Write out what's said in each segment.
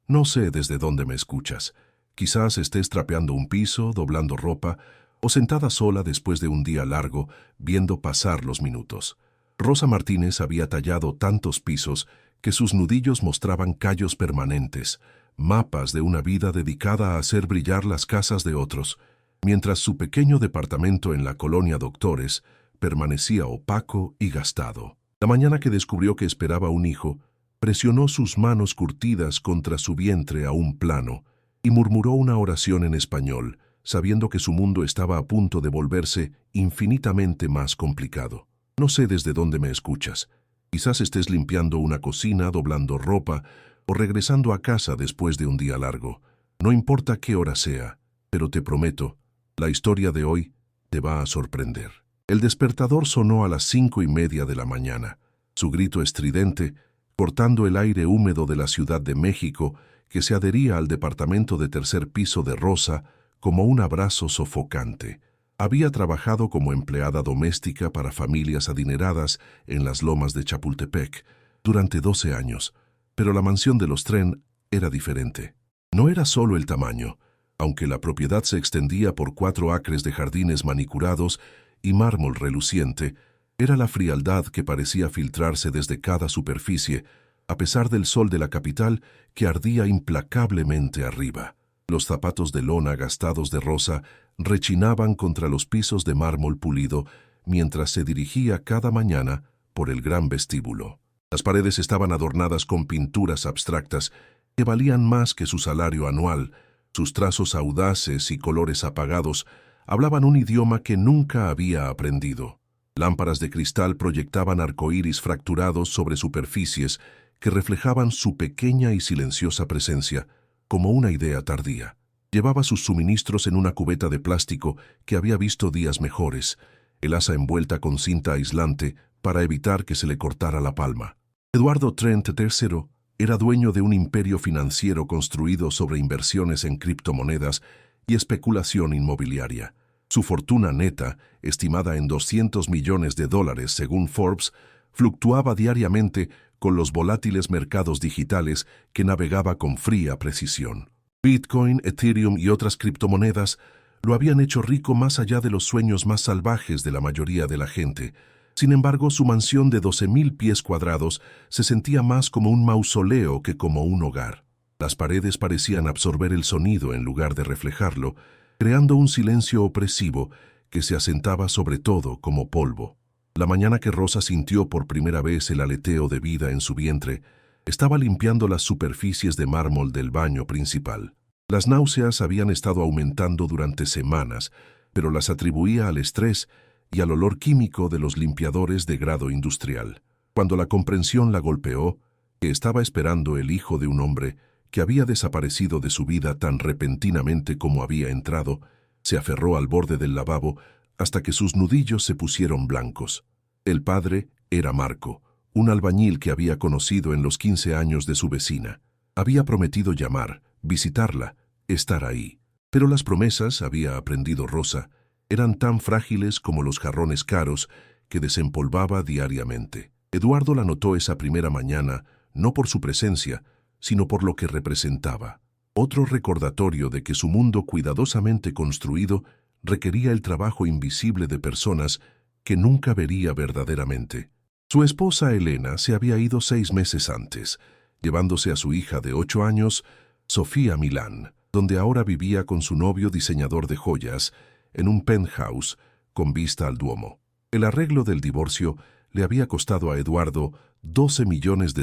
No sé desde dónde me escuchas. Quizás estés trapeando un piso, doblando ropa, o sentada sola después de un día largo, viendo pasar los minutos. Rosa Martínez había tallado tantos pisos que sus nudillos mostraban callos permanentes, mapas de una vida dedicada a hacer brillar las casas de otros, mientras su pequeño departamento en la colonia Doctores permanecía opaco y gastado. La mañana que descubrió que esperaba un hijo, presionó sus manos curtidas contra su vientre aún plano y murmuró una oración en español, sabiendo que su mundo estaba a punto de volverse infinitamente más complicado. No sé desde dónde me escuchas. Quizás estés limpiando una cocina, doblando ropa o regresando a casa después de un día largo. No importa qué hora sea, pero te prometo, la historia de hoy te va a sorprender. El despertador sonó a las 5:30 de la mañana. Su grito estridente, cortando el aire húmedo de la Ciudad de México, que se adhería al departamento de tercer piso de Rosa como un abrazo sofocante. Había trabajado como empleada doméstica para familias adineradas en las lomas de Chapultepec durante 12 años, pero la mansión de los Tren era diferente. No era solo el tamaño, aunque la propiedad se extendía por 4 acres de jardines manicurados y mármol reluciente, era la frialdad que parecía filtrarse desde cada superficie, a pesar del sol de la capital que ardía implacablemente arriba. Los zapatos de lona gastados de Rosa rechinaban contra los pisos de mármol pulido mientras se dirigía cada mañana por el gran vestíbulo. Las paredes estaban adornadas con pinturas abstractas que valían más que su salario anual. Sus trazos audaces y colores apagados hablaban un idioma que nunca había aprendido. Lámparas de cristal proyectaban arcoíris fracturados sobre superficies que reflejaban su pequeña y silenciosa presencia, como una idea tardía. Llevaba sus suministros en una cubeta de plástico que había visto días mejores, el asa envuelta con cinta aislante para evitar que se le cortara la palma. Eduardo Trent III era dueño de un imperio financiero construido sobre inversiones en criptomonedas y especulación inmobiliaria. Su fortuna neta, estimada en $200 millones según Forbes, fluctuaba diariamente con los volátiles mercados digitales que navegaba con fría precisión. Bitcoin, Ethereum y otras criptomonedas lo habían hecho rico más allá de los sueños más salvajes de la mayoría de la gente. Sin embargo, su mansión de 12,000 pies cuadrados se sentía más como un mausoleo que como un hogar. Las paredes parecían absorber el sonido en lugar de reflejarlo, creando un silencio opresivo que se asentaba sobre todo como polvo. La mañana que Rosa sintió por primera vez el aleteo de vida en su vientre, estaba limpiando las superficies de mármol del baño principal. Las náuseas habían estado aumentando durante semanas, pero las atribuía al estrés y al olor químico de los limpiadores de grado industrial. Cuando la comprensión la golpeó, que estaba esperando el hijo de un hombre que había desaparecido de su vida tan repentinamente como había entrado, se aferró al borde del lavabo hasta que sus nudillos se pusieron blancos. El padre era Marco, un albañil que había conocido en los 15 años de su vecina. Había prometido llamar, visitarla, estar ahí. Pero las promesas, había aprendido Rosa, eran tan frágiles como los jarrones caros que desempolvaba diariamente. Eduardo la notó esa primera mañana, no por su presencia, sino por lo que representaba. Otro recordatorio de que su mundo cuidadosamente construido requería el trabajo invisible de personas que nunca vería verdaderamente. Su esposa Elena se había ido 6 meses antes, llevándose a su hija de 8 años, Sofía, a Milán, donde ahora vivía con su novio diseñador de joyas, en un penthouse con vista al Duomo. El arreglo del divorcio le había costado a Eduardo $12 millones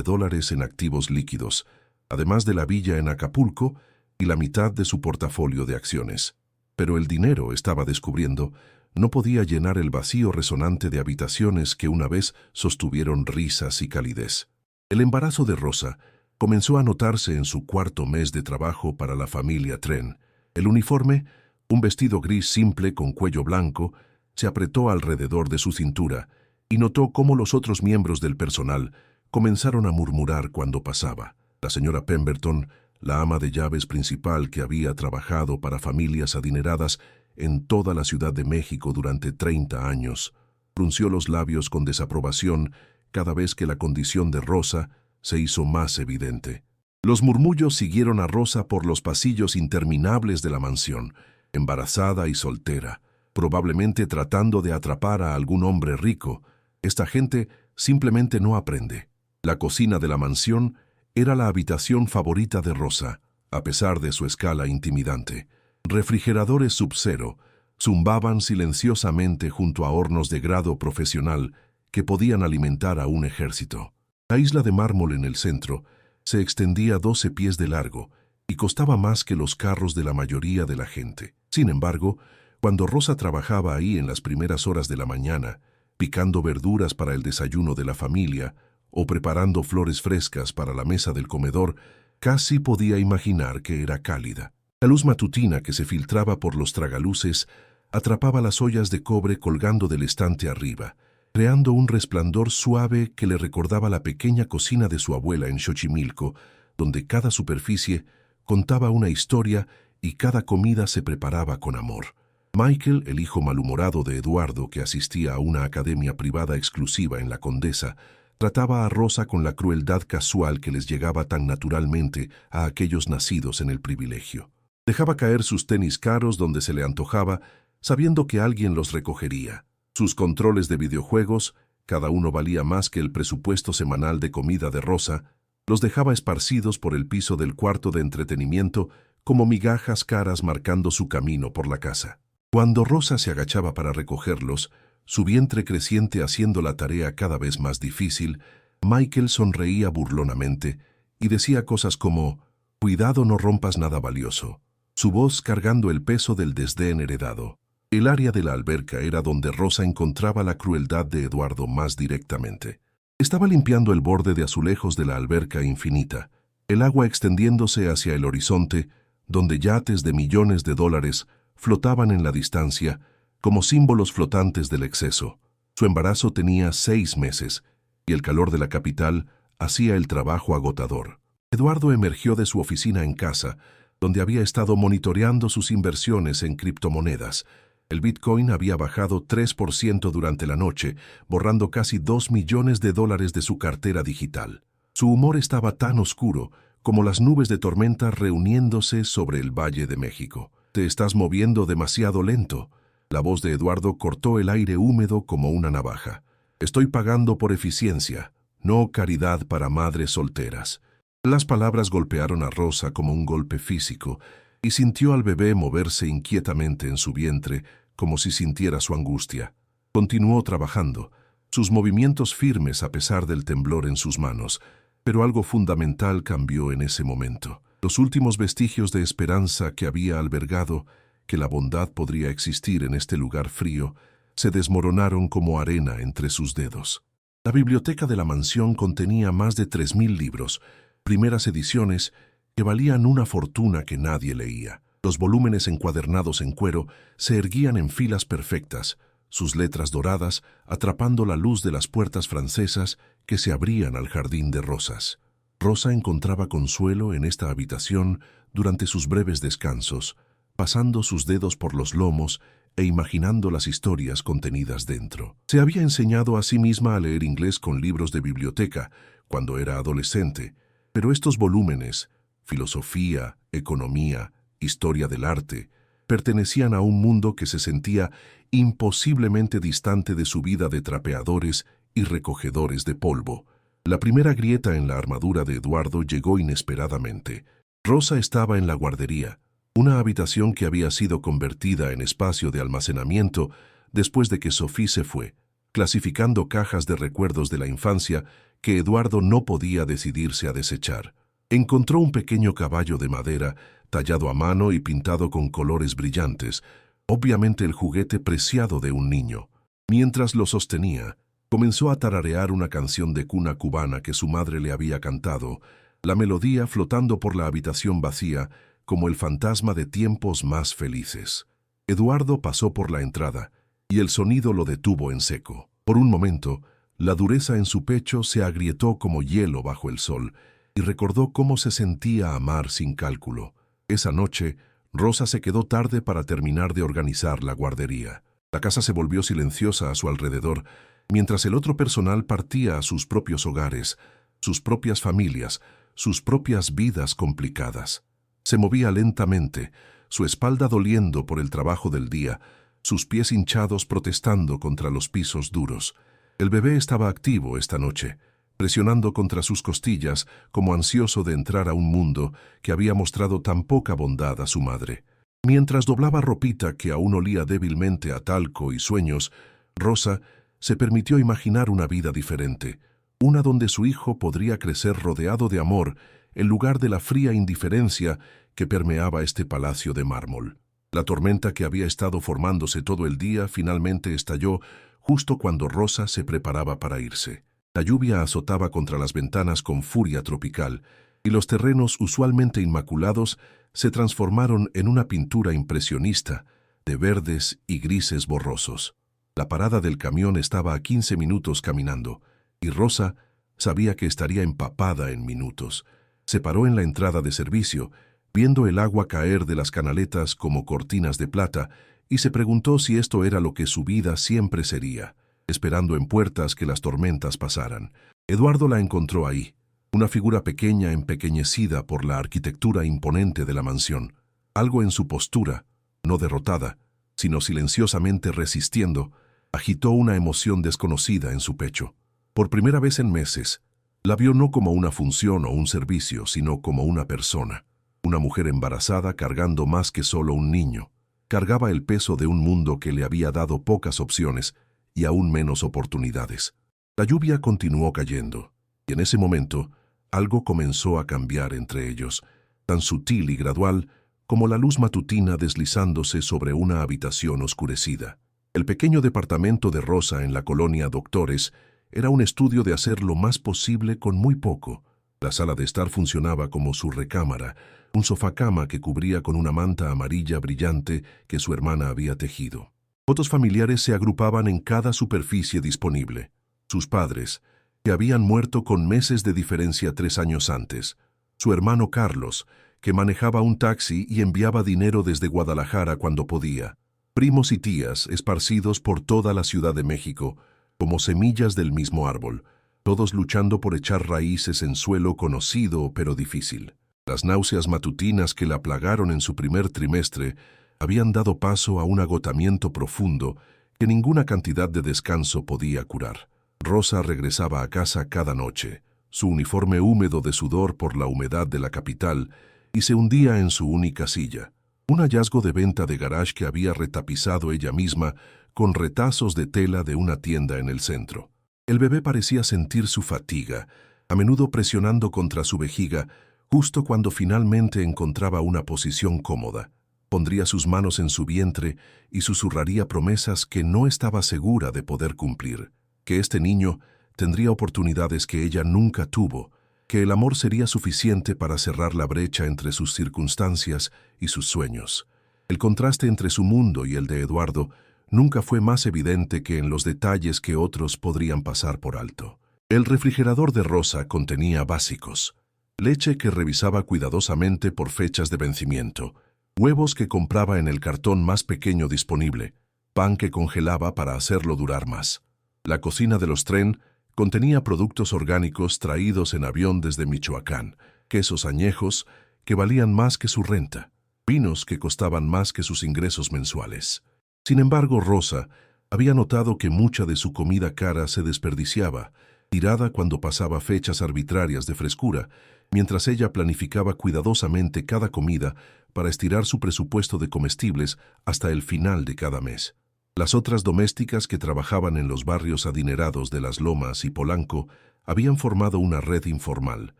en activos líquidos, además de la villa en Acapulco y la mitad de su portafolio de acciones. Pero el dinero, estaba descubriendo, no podía llenar el vacío resonante de habitaciones que una vez sostuvieron risas y calidez. El embarazo de Rosa comenzó a notarse en su 4.º mes de trabajo para la familia Tren. El uniforme, un vestido gris simple con cuello blanco, se apretó alrededor de su cintura y notó cómo los otros miembros del personal comenzaron a murmurar cuando pasaba. La señora Pemberton, la ama de llaves principal que había trabajado para familias adineradas en toda la Ciudad de México durante 30 años, frunció los labios con desaprobación cada vez que la condición de Rosa se hizo más evidente. Los murmullos siguieron a Rosa por los pasillos interminables de la mansión, embarazada y soltera, probablemente tratando de atrapar a algún hombre rico. Esta gente simplemente no aprende. La cocina de la mansión era la habitación favorita de Rosa, a pesar de su escala intimidante. Refrigeradores sub-cero zumbaban silenciosamente junto a hornos de grado profesional que podían alimentar a un ejército. La isla de mármol en el centro se extendía 12 pies de largo y costaba más que los carros de la mayoría de la gente. Sin embargo, cuando Rosa trabajaba ahí en las primeras horas de la mañana, picando verduras para el desayuno de la familia o preparando flores frescas para la mesa del comedor, casi podía imaginar que era cálida. La luz matutina que se filtraba por los tragaluces atrapaba las ollas de cobre colgando del estante arriba, creando un resplandor suave que le recordaba la pequeña cocina de su abuela en Xochimilco, donde cada superficie contaba una historia y cada comida se preparaba con amor. Michael, el hijo malhumorado de Eduardo, que asistía a una academia privada exclusiva en La Condesa, trataba a Rosa con la crueldad casual que les llegaba tan naturalmente a aquellos nacidos en el privilegio. Dejaba caer sus tenis caros donde se le antojaba, sabiendo que alguien los recogería. Sus controles de videojuegos, cada uno valía más que el presupuesto semanal de comida de Rosa, los dejaba esparcidos por el piso del cuarto de entretenimiento como migajas caras marcando su camino por la casa. Cuando Rosa se agachaba para recogerlos, su vientre creciente haciendo la tarea cada vez más difícil, Michael sonreía burlonamente y decía cosas como «Cuidado, no rompas nada valioso», su voz cargando el peso del desdén heredado. El área de la alberca era donde Rosa encontraba la crueldad de Eduardo más directamente. Estaba limpiando el borde de azulejos de la alberca infinita, el agua extendiéndose hacia el horizonte, donde yates de millones de dólares flotaban en la distancia, como símbolos flotantes del exceso. Su embarazo tenía 6 meses, y el calor de la capital hacía el trabajo agotador. Eduardo emergió de su oficina en casa, donde había estado monitoreando sus inversiones en criptomonedas. El Bitcoin había bajado 3% durante la noche, borrando casi 2 millones de dólares de su cartera digital. Su humor estaba tan oscuro como las nubes de tormenta reuniéndose sobre el Valle de México. «Te estás moviendo demasiado lento». La voz de Eduardo cortó el aire húmedo como una navaja. «Estoy pagando por eficiencia, no caridad para madres solteras». Las palabras golpearon a Rosa como un golpe físico y sintió al bebé moverse inquietamente en su vientre como si sintiera su angustia. Continuó trabajando, sus movimientos firmes a pesar del temblor en sus manos, pero algo fundamental cambió en ese momento. Los últimos vestigios de esperanza que había albergado, que la bondad podría existir en este lugar frío, se desmoronaron como arena entre sus dedos. La biblioteca de la mansión contenía más de 3.000 libros, primeras ediciones que valían una fortuna que nadie leía. Los volúmenes encuadernados en cuero se erguían en filas perfectas, sus letras doradas atrapando la luz de las puertas francesas que se abrían al jardín de rosas. Rosa encontraba consuelo en esta habitación durante sus breves descansos, pasando sus dedos por los lomos e imaginando las historias contenidas dentro. Se había enseñado a sí misma a leer inglés con libros de biblioteca cuando era adolescente, pero estos volúmenes, filosofía, economía, historia del arte, pertenecían a un mundo que se sentía imposiblemente distante de su vida de trapeadores y recogedores de polvo. La primera grieta en la armadura de Eduardo llegó inesperadamente. Rosa estaba en la guardería, una habitación que había sido convertida en espacio de almacenamiento después de que Sophie se fue, clasificando cajas de recuerdos de la infancia que Eduardo no podía decidirse a desechar. Encontró un pequeño caballo de madera, tallado a mano y pintado con colores brillantes, obviamente el juguete preciado de un niño. Mientras lo sostenía, comenzó a tararear una canción de cuna cubana que su madre le había cantado, la melodía flotando por la habitación vacía como el fantasma de tiempos más felices. Eduardo pasó por la entrada, y el sonido lo detuvo en seco. Por un momento, la dureza en su pecho se agrietó como hielo bajo el sol, y recordó cómo se sentía amar sin cálculo. Esa noche, Rosa se quedó tarde para terminar de organizar la guardería. La casa se volvió silenciosa a su alrededor, mientras el otro personal partía a sus propios hogares, sus propias familias, sus propias vidas complicadas. Se movía lentamente, su espalda doliendo por el trabajo del día, sus pies hinchados protestando contra los pisos duros. El bebé estaba activo esta noche, presionando contra sus costillas como ansioso de entrar a un mundo que había mostrado tan poca bondad a su madre. Mientras doblaba ropita que aún olía débilmente a talco y sueños, Rosa se permitió imaginar una vida diferente, una donde su hijo podría crecer rodeado de amor en lugar de la fría indiferencia que permeaba este palacio de mármol. La tormenta que había estado formándose todo el día finalmente estalló justo cuando Rosa se preparaba para irse. La lluvia azotaba contra las ventanas con furia tropical, y los terrenos usualmente inmaculados se transformaron en una pintura impresionista de verdes y grises borrosos. La parada del camión estaba a 15 minutos caminando, y Rosa sabía que estaría empapada en minutos. Se paró en la entrada de servicio, viendo el agua caer de las canaletas como cortinas de plata, y se preguntó si esto era lo que su vida siempre sería, esperando en puertas que las tormentas pasaran. Eduardo la encontró ahí, una figura pequeña empequeñecida por la arquitectura imponente de la mansión. Algo en su postura, no derrotada, sino silenciosamente resistiendo, agitó una emoción desconocida en su pecho. Por primera vez en meses, la vio no como una función o un servicio, sino como una persona. Una mujer embarazada cargando más que solo un niño. Cargaba el peso de un mundo que le había dado pocas opciones y aún menos oportunidades. La lluvia continuó cayendo, y en ese momento algo comenzó a cambiar entre ellos, tan sutil y gradual como la luz matutina deslizándose sobre una habitación oscurecida. El pequeño departamento de Rosa en la colonia Doctores era un estudio de hacer lo más posible con muy poco. La sala de estar funcionaba como su recámara, un sofá-cama que cubría con una manta amarilla brillante que su hermana había tejido. Fotos familiares se agrupaban en cada superficie disponible. Sus padres, que habían muerto con meses de diferencia 3 años antes. Su hermano Carlos, que manejaba un taxi y enviaba dinero desde Guadalajara cuando podía. Primos y tías esparcidos por toda la Ciudad de México, como semillas del mismo árbol, todos luchando por echar raíces en suelo conocido pero difícil. Las náuseas matutinas que la plagaron en su primer trimestre habían dado paso a un agotamiento profundo que ninguna cantidad de descanso podía curar. Rosa regresaba a casa cada noche, su uniforme húmedo de sudor por la humedad de la capital, y se hundía en su única silla, un hallazgo de venta de garage que había retapizado ella misma con retazos de tela de una tienda en el centro. El bebé parecía sentir su fatiga, a menudo presionando contra su vejiga, justo cuando finalmente encontraba una posición cómoda. Pondría sus manos en su vientre y susurraría promesas que no estaba segura de poder cumplir, que este niño tendría oportunidades que ella nunca tuvo, que el amor sería suficiente para cerrar la brecha entre sus circunstancias y sus sueños. El contraste entre su mundo y el de Eduardo nunca fue más evidente que en los detalles que otros podrían pasar por alto. El refrigerador de Rosa contenía básicos: leche que revisaba cuidadosamente por fechas de vencimiento, huevos que compraba en el cartón más pequeño disponible, pan que congelaba para hacerlo durar más. La cocina de los Tren contenía productos orgánicos traídos en avión desde Michoacán, quesos añejos que valían más que su renta, vinos que costaban más que sus ingresos mensuales. Sin embargo, Rosa había notado que mucha de su comida cara se desperdiciaba, tirada cuando pasaba fechas arbitrarias de frescura, mientras ella planificaba cuidadosamente cada comida para estirar su presupuesto de comestibles hasta el final de cada mes. Las otras domésticas que trabajaban en los barrios adinerados de Las Lomas y Polanco habían formado una red informal,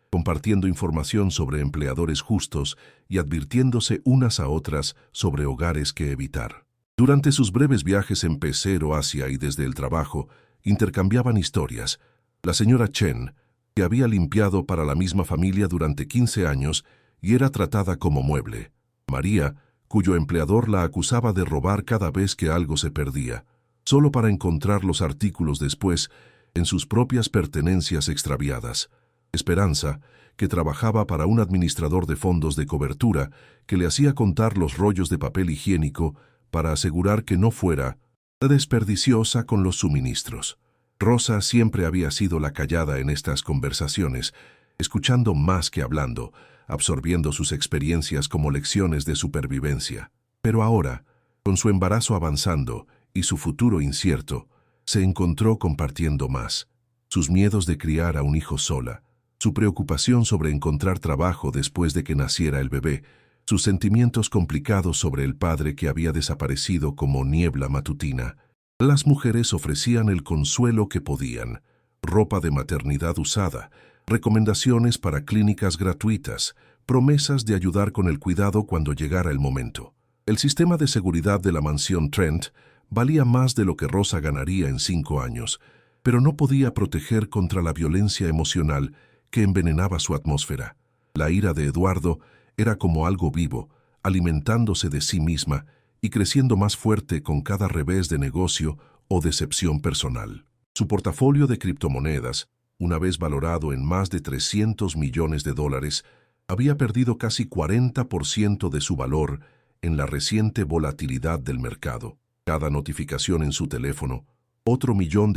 compartiendo información sobre empleadores justos y advirtiéndose unas a otras sobre hogares que evitar. Durante sus breves viajes en pecero hacia y desde el trabajo, intercambiaban historias. La señora Chen, que había limpiado para la misma familia durante 15 años y era tratada como mueble. María, cuyo empleador la acusaba de robar cada vez que algo se perdía, solo para encontrar los artículos después en sus propias pertenencias extraviadas. Esperanza, que trabajaba para un administrador de fondos de cobertura que le hacía contar los rollos de papel higiénico para asegurar que no fuera desperdiciosa con los suministros. Rosa siempre había sido la callada en estas conversaciones, escuchando más que hablando, absorbiendo sus experiencias como lecciones de supervivencia. Pero ahora, con su embarazo avanzando y su futuro incierto, se encontró compartiendo más. Sus miedos de criar a un hijo sola, su preocupación sobre encontrar trabajo después de que naciera el bebé, sus sentimientos complicados sobre el padre que había desaparecido como niebla matutina. Las mujeres ofrecían el consuelo que podían: ropa de maternidad usada, recomendaciones para clínicas gratuitas, promesas de ayudar con el cuidado cuando llegara el momento. El sistema de seguridad de la mansión Trent valía más de lo que Rosa ganaría en 5 años, pero no podía proteger contra la violencia emocional que envenenaba su atmósfera. La ira de Eduardo era como algo vivo, alimentándose de sí misma y creciendo más fuerte con cada revés de negocio o decepción personal. Su portafolio de criptomonedas, una vez valorado en más de $300 millones, había perdido casi 40% de su valor en la reciente volatilidad del mercado. Cada notificación en su teléfono, otro $1 millón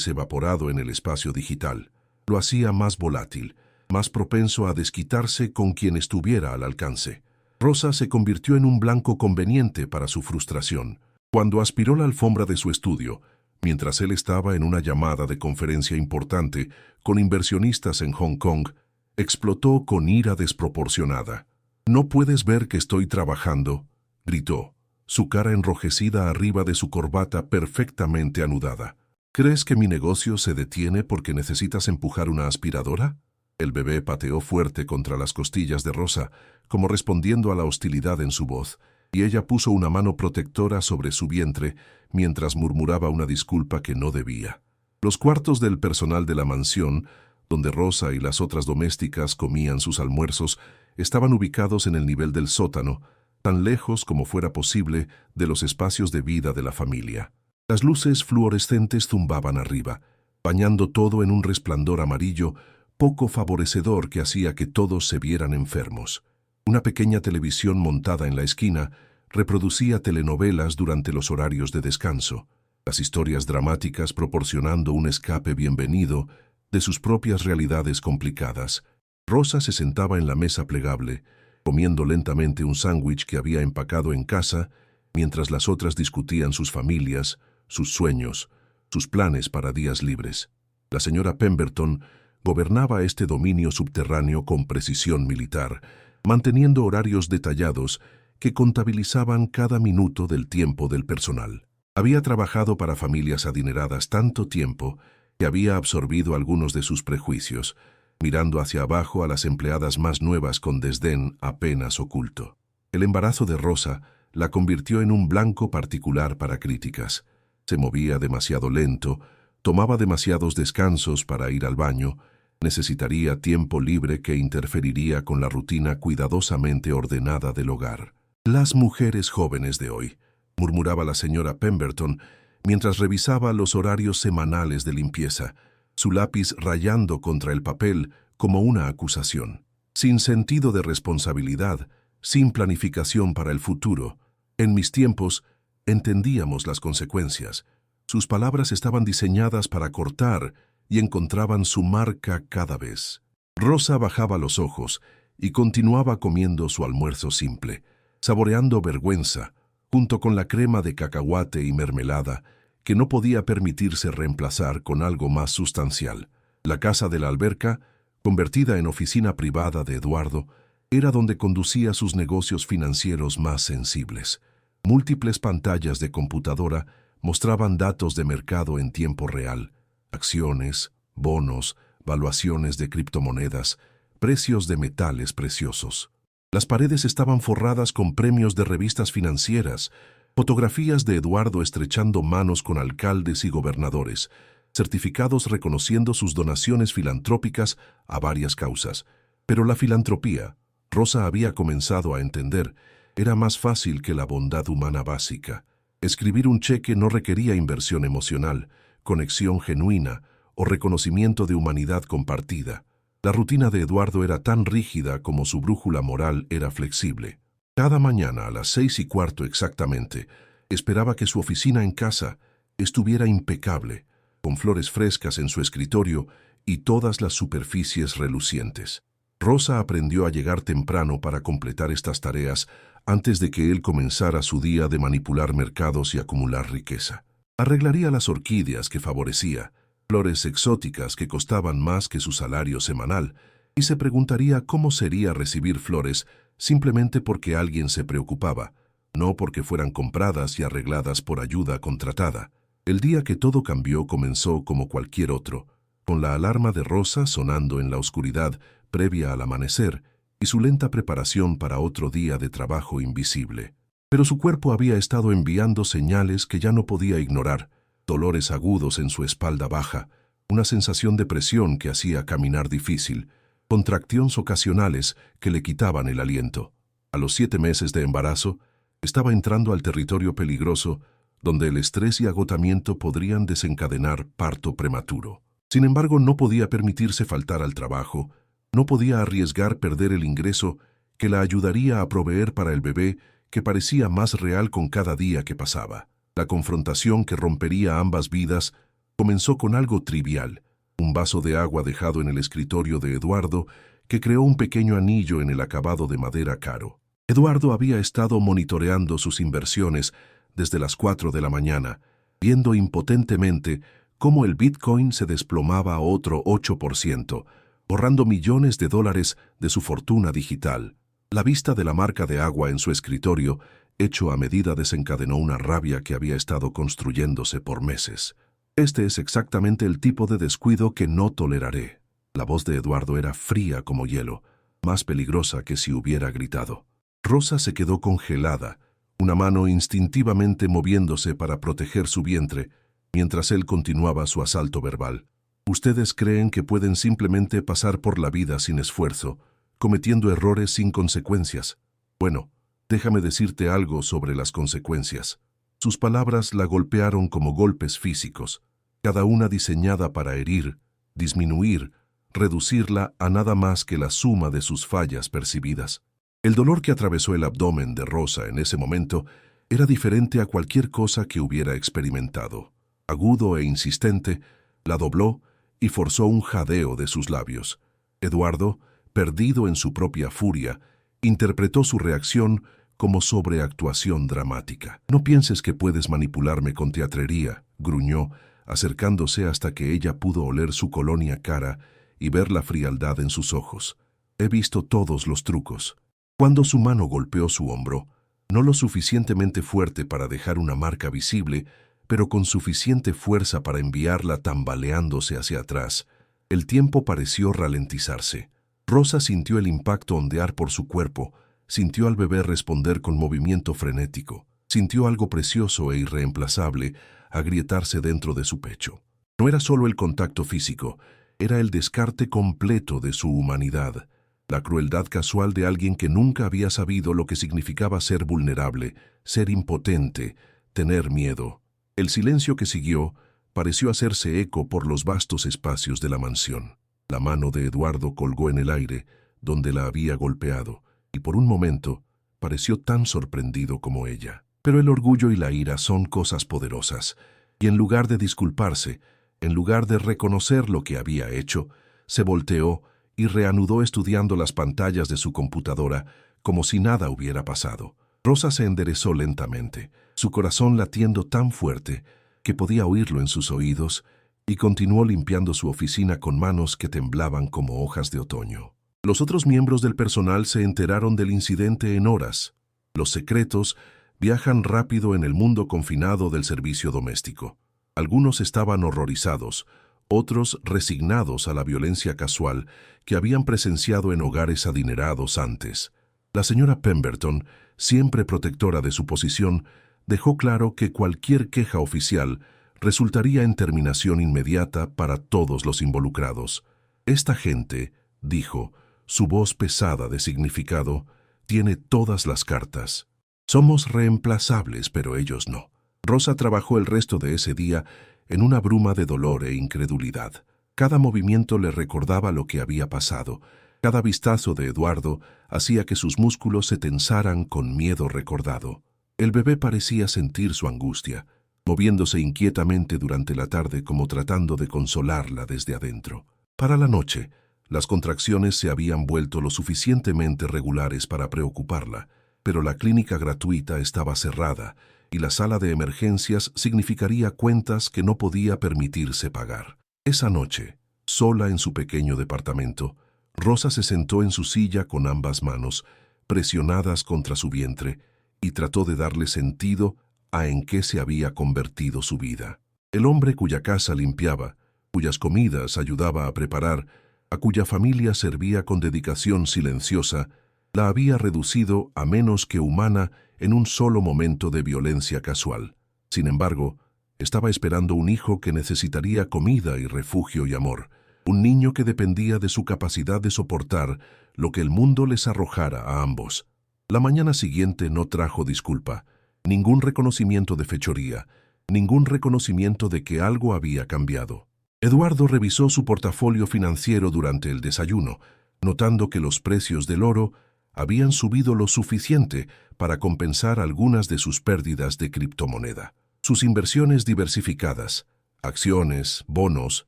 evaporado en el espacio digital, lo hacía más volátil, más propenso a desquitarse con quien estuviera al alcance. Rosa se convirtió en un blanco conveniente para su frustración. Cuando aspiró la alfombra de su estudio, mientras él estaba en una llamada de conferencia importante con inversionistas en Hong Kong, explotó con ira desproporcionada. «¿No puedes ver que estoy trabajando?», gritó, su cara enrojecida arriba de su corbata perfectamente anudada. «¿Crees que mi negocio se detiene porque necesitas empujar una aspiradora?». El bebé pateó fuerte contra las costillas de Rosa, como respondiendo a la hostilidad en su voz, y ella puso una mano protectora sobre su vientre mientras murmuraba una disculpa que no debía. Los cuartos del personal de la mansión, donde Rosa y las otras domésticas comían sus almuerzos, estaban ubicados en el nivel del sótano, tan lejos como fuera posible de los espacios de vida de la familia. Las luces fluorescentes zumbaban arriba, bañando todo en un resplandor amarillo poco favorecedor que hacía que todos se vieran enfermos. Una pequeña televisión montada en la esquina reproducía telenovelas durante los horarios de descanso, las historias dramáticas proporcionando un escape bienvenido de sus propias realidades complicadas. Rosa se sentaba en la mesa plegable, comiendo lentamente un sándwich que había empacado en casa, mientras las otras discutían sus familias, sus sueños, sus planes para días libres. La señora Pemberton gobernaba este dominio subterráneo con precisión militar, manteniendo horarios detallados que contabilizaban cada minuto del tiempo del personal. Había trabajado para familias adineradas tanto tiempo que había absorbido algunos de sus prejuicios, mirando hacia abajo a las empleadas más nuevas con desdén apenas oculto. El embarazo de Rosa la convirtió en un blanco particular para críticas. Se movía demasiado lento, tomaba demasiados descansos para ir al baño, necesitaría tiempo libre que interferiría con la rutina cuidadosamente ordenada del hogar. «Las mujeres jóvenes de hoy», murmuraba la señora Pemberton mientras revisaba los horarios semanales de limpieza, su lápiz rayando contra el papel como una acusación. Sin sentido de responsabilidad, sin planificación para el futuro. En mis tiempos, entendíamos las consecuencias. Sus palabras estaban diseñadas para cortar y encontraban su marca cada vez. Rosa bajaba los ojos y continuaba comiendo su almuerzo simple, saboreando vergüenza, junto con la crema de cacahuate y mermelada, que no podía permitirse reemplazar con algo más sustancial. La casa de la alberca, convertida en oficina privada de Eduardo, era donde conducía sus negocios financieros más sensibles. Múltiples pantallas de computadora mostraban datos de mercado en tiempo real, acciones, bonos, valuaciones de criptomonedas, precios de metales preciosos. Las paredes estaban forradas con premios de revistas financieras, fotografías de Eduardo estrechando manos con alcaldes y gobernadores, certificados reconociendo sus donaciones filantrópicas a varias causas. Pero la filantropía, Rosa había comenzado a entender, era más fácil que la bondad humana básica. Escribir un cheque no requería inversión emocional, conexión genuina o reconocimiento de humanidad compartida. La rutina de Eduardo era tan rígida como su brújula moral era flexible. Cada mañana a las 6:15 exactamente, esperaba que su oficina en casa estuviera impecable, con flores frescas en su escritorio y todas las superficies relucientes. Rosa aprendió a llegar temprano para completar estas tareas antes de que él comenzara su día de manipular mercados y acumular riqueza. Arreglaría las orquídeas que favorecía, flores exóticas que costaban más que su salario semanal, y se preguntaría cómo sería recibir flores simplemente porque alguien se preocupaba, no porque fueran compradas y arregladas por ayuda contratada. El día que todo cambió comenzó como cualquier otro, con la alarma de Rosa sonando en la oscuridad previa al amanecer y su lenta preparación para otro día de trabajo invisible. Pero su cuerpo había estado enviando señales que ya no podía ignorar, dolores agudos en su espalda baja, una sensación de presión que hacía caminar difícil, contracciones ocasionales que le quitaban el aliento. A los 7 meses de embarazo, estaba entrando al territorio peligroso donde el estrés y agotamiento podrían desencadenar parto prematuro. Sin embargo, no podía permitirse faltar al trabajo, no podía arriesgar perder el ingreso que la ayudaría a proveer para el bebé que parecía más real con cada día que pasaba. La confrontación que rompería ambas vidas comenzó con algo trivial, un vaso de agua dejado en el escritorio de Eduardo que creó un pequeño anillo en el acabado de madera caro. Eduardo había estado monitoreando sus inversiones desde las 4 de la mañana, viendo impotentemente cómo el Bitcoin se desplomaba a otro 8%, borrando millones de dólares de su fortuna digital. La vista de la marca de agua en su escritorio, hecho a medida, desencadenó una rabia que había estado construyéndose por meses. Este es exactamente el tipo de descuido que no toleraré. La voz de Eduardo era fría como hielo, más peligrosa que si hubiera gritado. Rosa se quedó congelada, una mano instintivamente moviéndose para proteger su vientre, mientras él continuaba su asalto verbal. Ustedes creen que pueden simplemente pasar por la vida sin esfuerzo, cometiendo errores sin consecuencias. Bueno, déjame decirte algo sobre las consecuencias. Sus palabras la golpearon como golpes físicos, cada una diseñada para herir, disminuir, reducirla a nada más que la suma de sus fallas percibidas. El dolor que atravesó el abdomen de Rosa en ese momento era diferente a cualquier cosa que hubiera experimentado. Agudo e insistente, la dobló y forzó un jadeo de sus labios. Eduardo, perdido en su propia furia, interpretó su reacción como sobreactuación dramática. No pienses que puedes manipularme con teatrería, gruñó, acercándose hasta que ella pudo oler su colonia cara y ver la frialdad en sus ojos. He visto todos los trucos. Cuando su mano golpeó su hombro, no lo suficientemente fuerte para dejar una marca visible, pero con suficiente fuerza para enviarla tambaleándose hacia atrás, el tiempo pareció ralentizarse. Rosa sintió el impacto ondear por su cuerpo, sintió al bebé responder con movimiento frenético, sintió algo precioso e irreemplazable agrietarse dentro de su pecho. No era solo el contacto físico, era el descarte completo de su humanidad, la crueldad casual de alguien que nunca había sabido lo que significaba ser vulnerable, ser impotente, tener miedo. El silencio que siguió pareció hacerse eco por los vastos espacios de la mansión. La mano de Eduardo colgó en el aire, donde la había golpeado, y por un momento pareció tan sorprendido como ella. Pero el orgullo y la ira son cosas poderosas, y en lugar de disculparse, en lugar de reconocer lo que había hecho, se volteó y reanudó estudiando las pantallas de su computadora como si nada hubiera pasado. Rosa se enderezó lentamente, su corazón latiendo tan fuerte que podía oírlo en sus oídos, y continuó limpiando su oficina con manos que temblaban como hojas de otoño. Los otros miembros del personal se enteraron del incidente en horas. Los secretos viajan rápido en el mundo confinado del servicio doméstico. Algunos estaban horrorizados, otros resignados a la violencia casual que habían presenciado en hogares adinerados antes. La señora Pemberton, siempre protectora de su posición, dejó claro que cualquier queja oficial resultaría en terminación inmediata para todos los involucrados. Esta gente, dijo, su voz pesada de significado, tiene todas las cartas. Somos reemplazables, pero ellos no. Rosa trabajó el resto de ese día en una bruma de dolor e incredulidad. Cada movimiento le recordaba lo que había pasado. Cada vistazo de Eduardo hacía que sus músculos se tensaran con miedo recordado. El bebé parecía sentir su angustia, moviéndose inquietamente durante la tarde como tratando de consolarla desde adentro. Para la noche, las contracciones se habían vuelto lo suficientemente regulares para preocuparla, pero la clínica gratuita estaba cerrada y la sala de emergencias significaría cuentas que no podía permitirse pagar. Esa noche, sola en su pequeño departamento, Rosa se sentó en su silla con ambas manos, presionadas contra su vientre, y trató de darle sentido a en qué se había convertido su vida. El hombre cuya casa limpiaba, cuyas comidas ayudaba a preparar, a cuya familia servía con dedicación silenciosa, la había reducido a menos que humana en un solo momento de violencia casual. Sin embargo, estaba esperando un hijo que necesitaría comida y refugio y amor, un niño que dependía de su capacidad de soportar lo que el mundo les arrojara a ambos. La mañana siguiente no trajo disculpa, ningún reconocimiento de fechoría, ningún reconocimiento de que algo había cambiado. Eduardo revisó su portafolio financiero durante el desayuno, notando que los precios del oro habían subido lo suficiente para compensar algunas de sus pérdidas de criptomoneda. Sus inversiones diversificadas, acciones, bonos,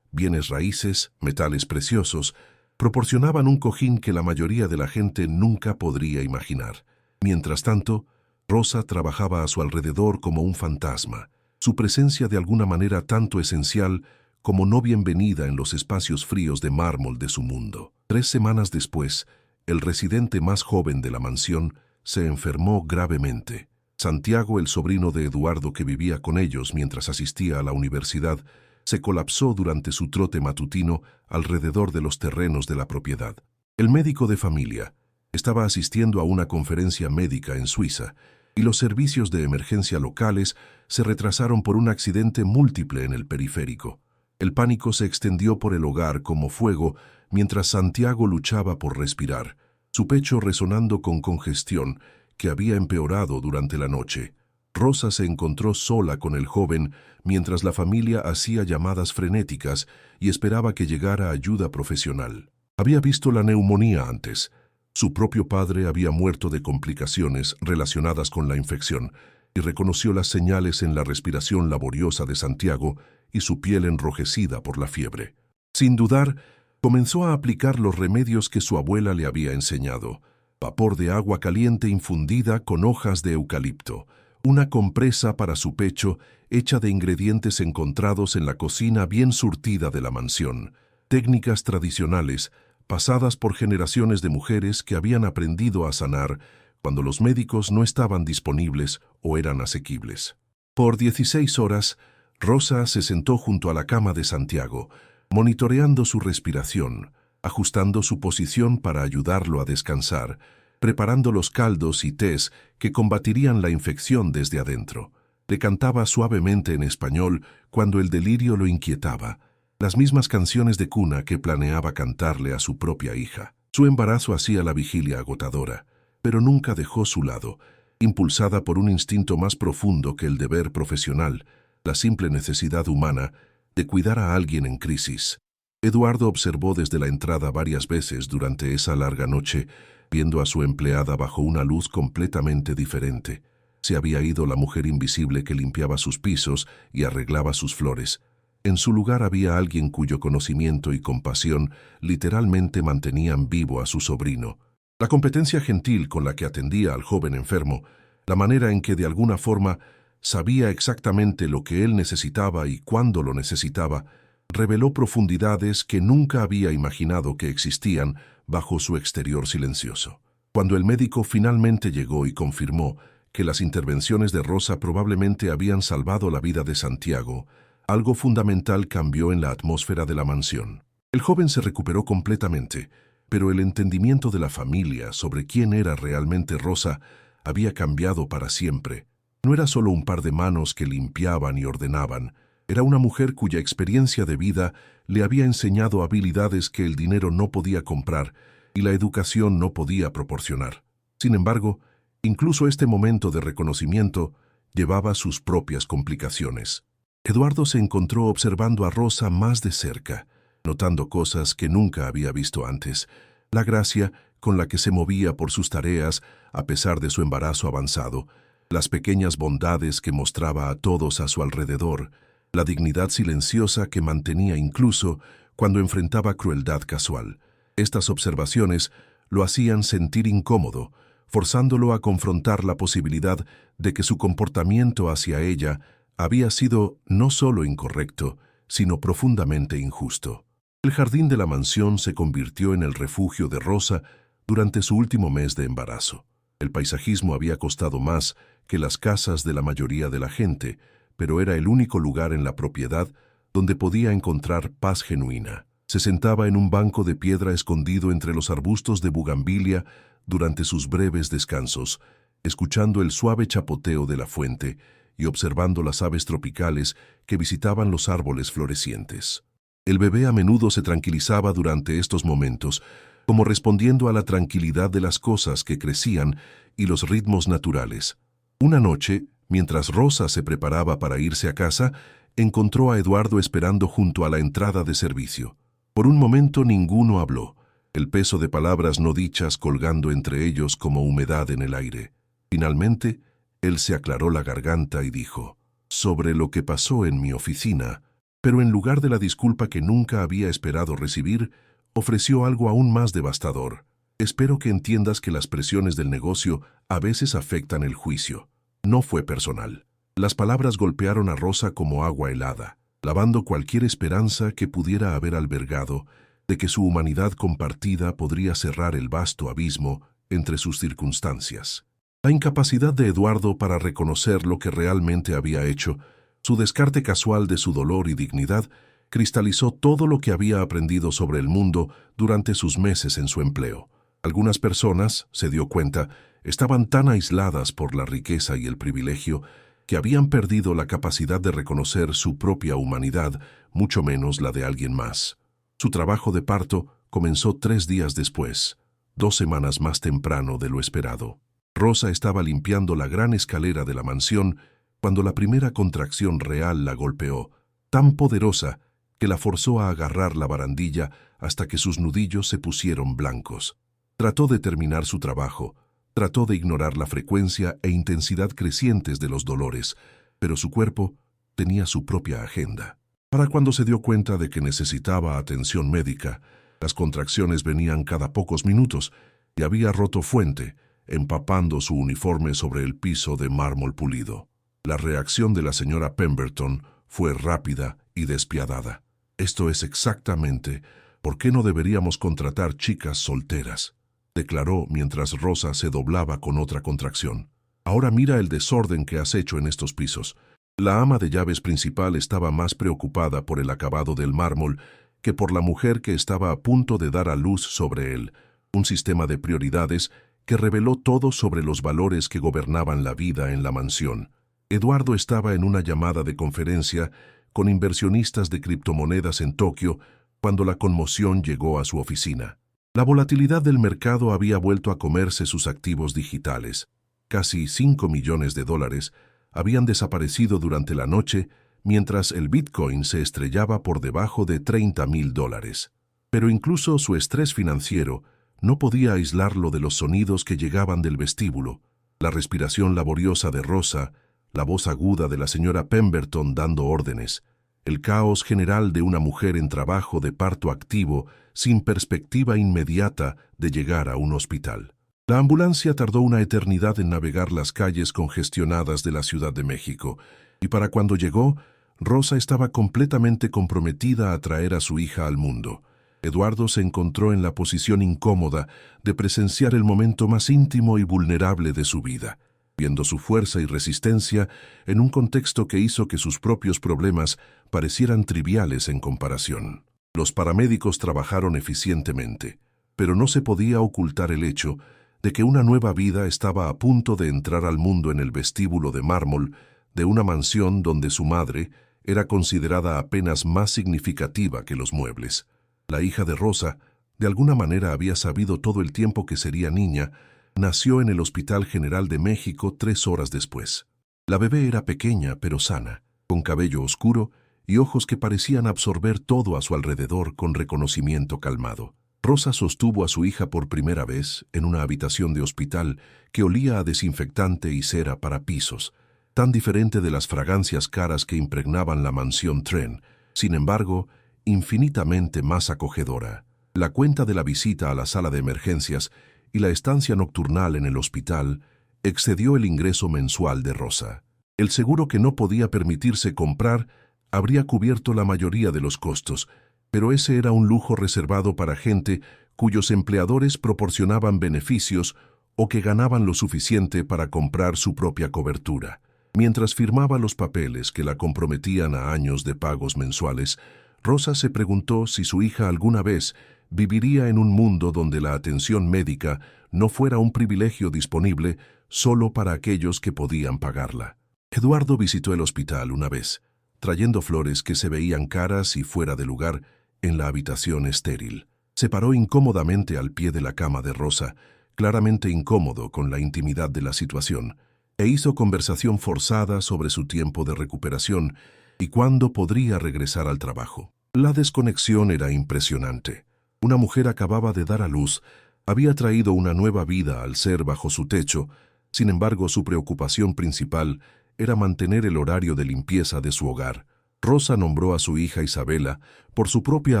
bienes raíces, metales preciosos, proporcionaban un cojín que la mayoría de la gente nunca podría imaginar. Mientras tanto, Rosa trabajaba a su alrededor como un fantasma, su presencia de alguna manera tanto esencial como no bienvenida en los espacios fríos de mármol de su mundo. 3 semanas después, el residente más joven de la mansión se enfermó gravemente. Santiago, el sobrino de Eduardo que vivía con ellos mientras asistía a la universidad, se colapsó durante su trote matutino alrededor de los terrenos de la propiedad. El médico de familia estaba asistiendo a una conferencia médica en Suiza y los servicios de emergencia locales se retrasaron por un accidente múltiple en el periférico. El pánico se extendió por el hogar como fuego mientras Santiago luchaba por respirar, su pecho resonando con congestión que había empeorado durante la noche. Rosa se encontró sola con el joven mientras la familia hacía llamadas frenéticas y esperaba que llegara ayuda profesional. Había visto la neumonía antes. Su propio padre había muerto de complicaciones relacionadas con la infección y reconoció las señales en la respiración laboriosa de Santiago y su piel enrojecida por la fiebre. Sin dudar, comenzó a aplicar los remedios que su abuela le había enseñado: vapor de agua caliente infundida con hojas de eucalipto, una compresa para su pecho hecha de ingredientes encontrados en la cocina bien surtida de la mansión, técnicas tradicionales pasadas por generaciones de mujeres que habían aprendido a sanar cuando los médicos no estaban disponibles o eran asequibles. Por 16 horas, Rosa se sentó junto a la cama de Santiago, monitoreando su respiración, ajustando su posición para ayudarlo a descansar, preparando los caldos y tés que combatirían la infección desde adentro. Le cantaba suavemente en español cuando el delirio lo inquietaba, las mismas canciones de cuna que planeaba cantarle a su propia hija. Su embarazo hacía la vigilia agotadora, pero nunca dejó su lado, impulsada por un instinto más profundo que el deber profesional, la simple necesidad humana de cuidar a alguien en crisis. Eduardo observó desde la entrada varias veces durante esa larga noche, viendo a su empleada bajo una luz completamente diferente. Se había ido la mujer invisible que limpiaba sus pisos y arreglaba sus flores. En su lugar había alguien cuyo conocimiento y compasión literalmente mantenían vivo a su sobrino. La competencia gentil con la que atendía al joven enfermo, la manera en que de alguna forma sabía exactamente lo que él necesitaba y cuándo lo necesitaba, reveló profundidades que nunca había imaginado que existían bajo su exterior silencioso. Cuando el médico finalmente llegó y confirmó que las intervenciones de Rosa probablemente habían salvado la vida de Santiago, algo fundamental cambió en la atmósfera de la mansión. El joven se recuperó completamente, pero el entendimiento de la familia sobre quién era realmente Rosa había cambiado para siempre. No era solo un par de manos que limpiaban y ordenaban, era una mujer cuya experiencia de vida le había enseñado habilidades que el dinero no podía comprar y la educación no podía proporcionar. Sin embargo, incluso este momento de reconocimiento llevaba sus propias complicaciones. Eduardo se encontró observando a Rosa más de cerca, notando cosas que nunca había visto antes: la gracia con la que se movía por sus tareas a pesar de su embarazo avanzado, las pequeñas bondades que mostraba a todos a su alrededor, la dignidad silenciosa que mantenía incluso cuando enfrentaba crueldad casual. Estas observaciones lo hacían sentir incómodo, forzándolo a confrontar la posibilidad de que su comportamiento hacia ella había sido no solo incorrecto, sino profundamente injusto. El jardín de la mansión se convirtió en el refugio de Rosa durante su último mes de embarazo. El paisajismo había costado más que las casas de la mayoría de la gente, pero era el único lugar en la propiedad donde podía encontrar paz genuina. Se sentaba en un banco de piedra escondido entre los arbustos de bugambilia durante sus breves descansos, escuchando el suave chapoteo de la fuente y observando las aves tropicales que visitaban los árboles florecientes. El bebé a menudo se tranquilizaba durante estos momentos, como respondiendo a la tranquilidad de las cosas que crecían y los ritmos naturales. Una noche, mientras Rosa se preparaba para irse a casa, encontró a Eduardo esperando junto a la entrada de servicio. Por un momento ninguno habló, el peso de palabras no dichas colgando entre ellos como humedad en el aire. Finalmente, él se aclaró la garganta y dijo, «Sobre lo que pasó en mi oficina», pero en lugar de la disculpa que nunca había esperado recibir, ofreció algo aún más devastador. «Espero que entiendas que las presiones del negocio a veces afectan el juicio. No fue personal». Las palabras golpearon a Rosa como agua helada, lavando cualquier esperanza que pudiera haber albergado de que su humanidad compartida podría cerrar el vasto abismo entre sus circunstancias. La incapacidad de Eduardo para reconocer lo que realmente había hecho, su descarte casual de su dolor y dignidad, cristalizó todo lo que había aprendido sobre el mundo durante sus meses en su empleo. Algunas personas, se dio cuenta, estaban tan aisladas por la riqueza y el privilegio que habían perdido la capacidad de reconocer su propia humanidad, mucho menos la de alguien más. Su trabajo de parto comenzó 3 días después, 2 semanas más temprano de lo esperado. Rosa estaba limpiando la gran escalera de la mansión cuando la primera contracción real la golpeó, tan poderosa que la forzó a agarrar la barandilla hasta que sus nudillos se pusieron blancos. Trató de terminar su trabajo, trató de ignorar la frecuencia e intensidad crecientes de los dolores, pero su cuerpo tenía su propia agenda. Para cuando se dio cuenta de que necesitaba atención médica, las contracciones venían cada pocos minutos y había roto fuente, empapando su uniforme sobre el piso de mármol pulido. La reacción de la señora Pemberton fue rápida y despiadada. «Esto es exactamente por qué no deberíamos contratar chicas solteras», declaró mientras Rosa se doblaba con otra contracción. «Ahora mira el desorden que has hecho en estos pisos». La ama de llaves principal estaba más preocupada por el acabado del mármol que por la mujer que estaba a punto de dar a luz sobre él, un sistema de prioridades que reveló todo sobre los valores que gobernaban la vida en la mansión. Eduardo estaba en una llamada de conferencia con inversionistas de criptomonedas en Tokio cuando la conmoción llegó a su oficina. La volatilidad del mercado había vuelto a comerse sus activos digitales. Casi $5 millones habían desaparecido durante la noche, mientras el Bitcoin se estrellaba por debajo de $30.000. Pero incluso su estrés financiero no podía aislarlo de los sonidos que llegaban del vestíbulo, la respiración laboriosa de Rosa, la voz aguda de la señora Pemberton dando órdenes, el caos general de una mujer en trabajo de parto activo sin perspectiva inmediata de llegar a un hospital. La ambulancia tardó una eternidad en navegar las calles congestionadas de la Ciudad de México, y para cuando llegó, Rosa estaba completamente comprometida a traer a su hija al mundo. Eduardo se encontró en la posición incómoda de presenciar el momento más íntimo y vulnerable de su vida, viendo su fuerza y resistencia en un contexto que hizo que sus propios problemas parecieran triviales en comparación. Los paramédicos trabajaron eficientemente, pero no se podía ocultar el hecho de que una nueva vida estaba a punto de entrar al mundo en el vestíbulo de mármol de una mansión donde su madre era considerada apenas más significativa que los muebles. La hija de Rosa, de alguna manera había sabido todo el tiempo que sería niña, nació en el Hospital General de México 3 horas después. La bebé era pequeña pero sana, con cabello oscuro y ojos que parecían absorber todo a su alrededor con reconocimiento calmado. Rosa sostuvo a su hija por primera vez en una habitación de hospital que olía a desinfectante y cera para pisos, tan diferente de las fragancias caras que impregnaban la mansión Tren. Sin embargo, infinitamente más acogedora. La cuenta de la visita a la sala de emergencias y la estancia nocturnal en el hospital excedió el ingreso mensual de Rosa. El seguro que no podía permitirse comprar habría cubierto la mayoría de los costos, pero ese era un lujo reservado para gente cuyos empleadores proporcionaban beneficios o que ganaban lo suficiente para comprar su propia cobertura. Mientras firmaba los papeles que la comprometían a años de pagos mensuales, Rosa se preguntó si su hija alguna vez viviría en un mundo donde la atención médica no fuera un privilegio disponible solo para aquellos que podían pagarla. Eduardo visitó el hospital una vez, trayendo flores que se veían caras y fuera de lugar en la habitación estéril. Se paró incómodamente al pie de la cama de Rosa, claramente incómodo con la intimidad de la situación, e hizo conversación forzada sobre su tiempo de recuperación y cuándo podría regresar al trabajo. La desconexión era impresionante. Una mujer acababa de dar a luz, había traído una nueva vida al ser bajo su techo. Sin embargo, su preocupación principal era mantener el horario de limpieza de su hogar. Rosa nombró a su hija Isabela por su propia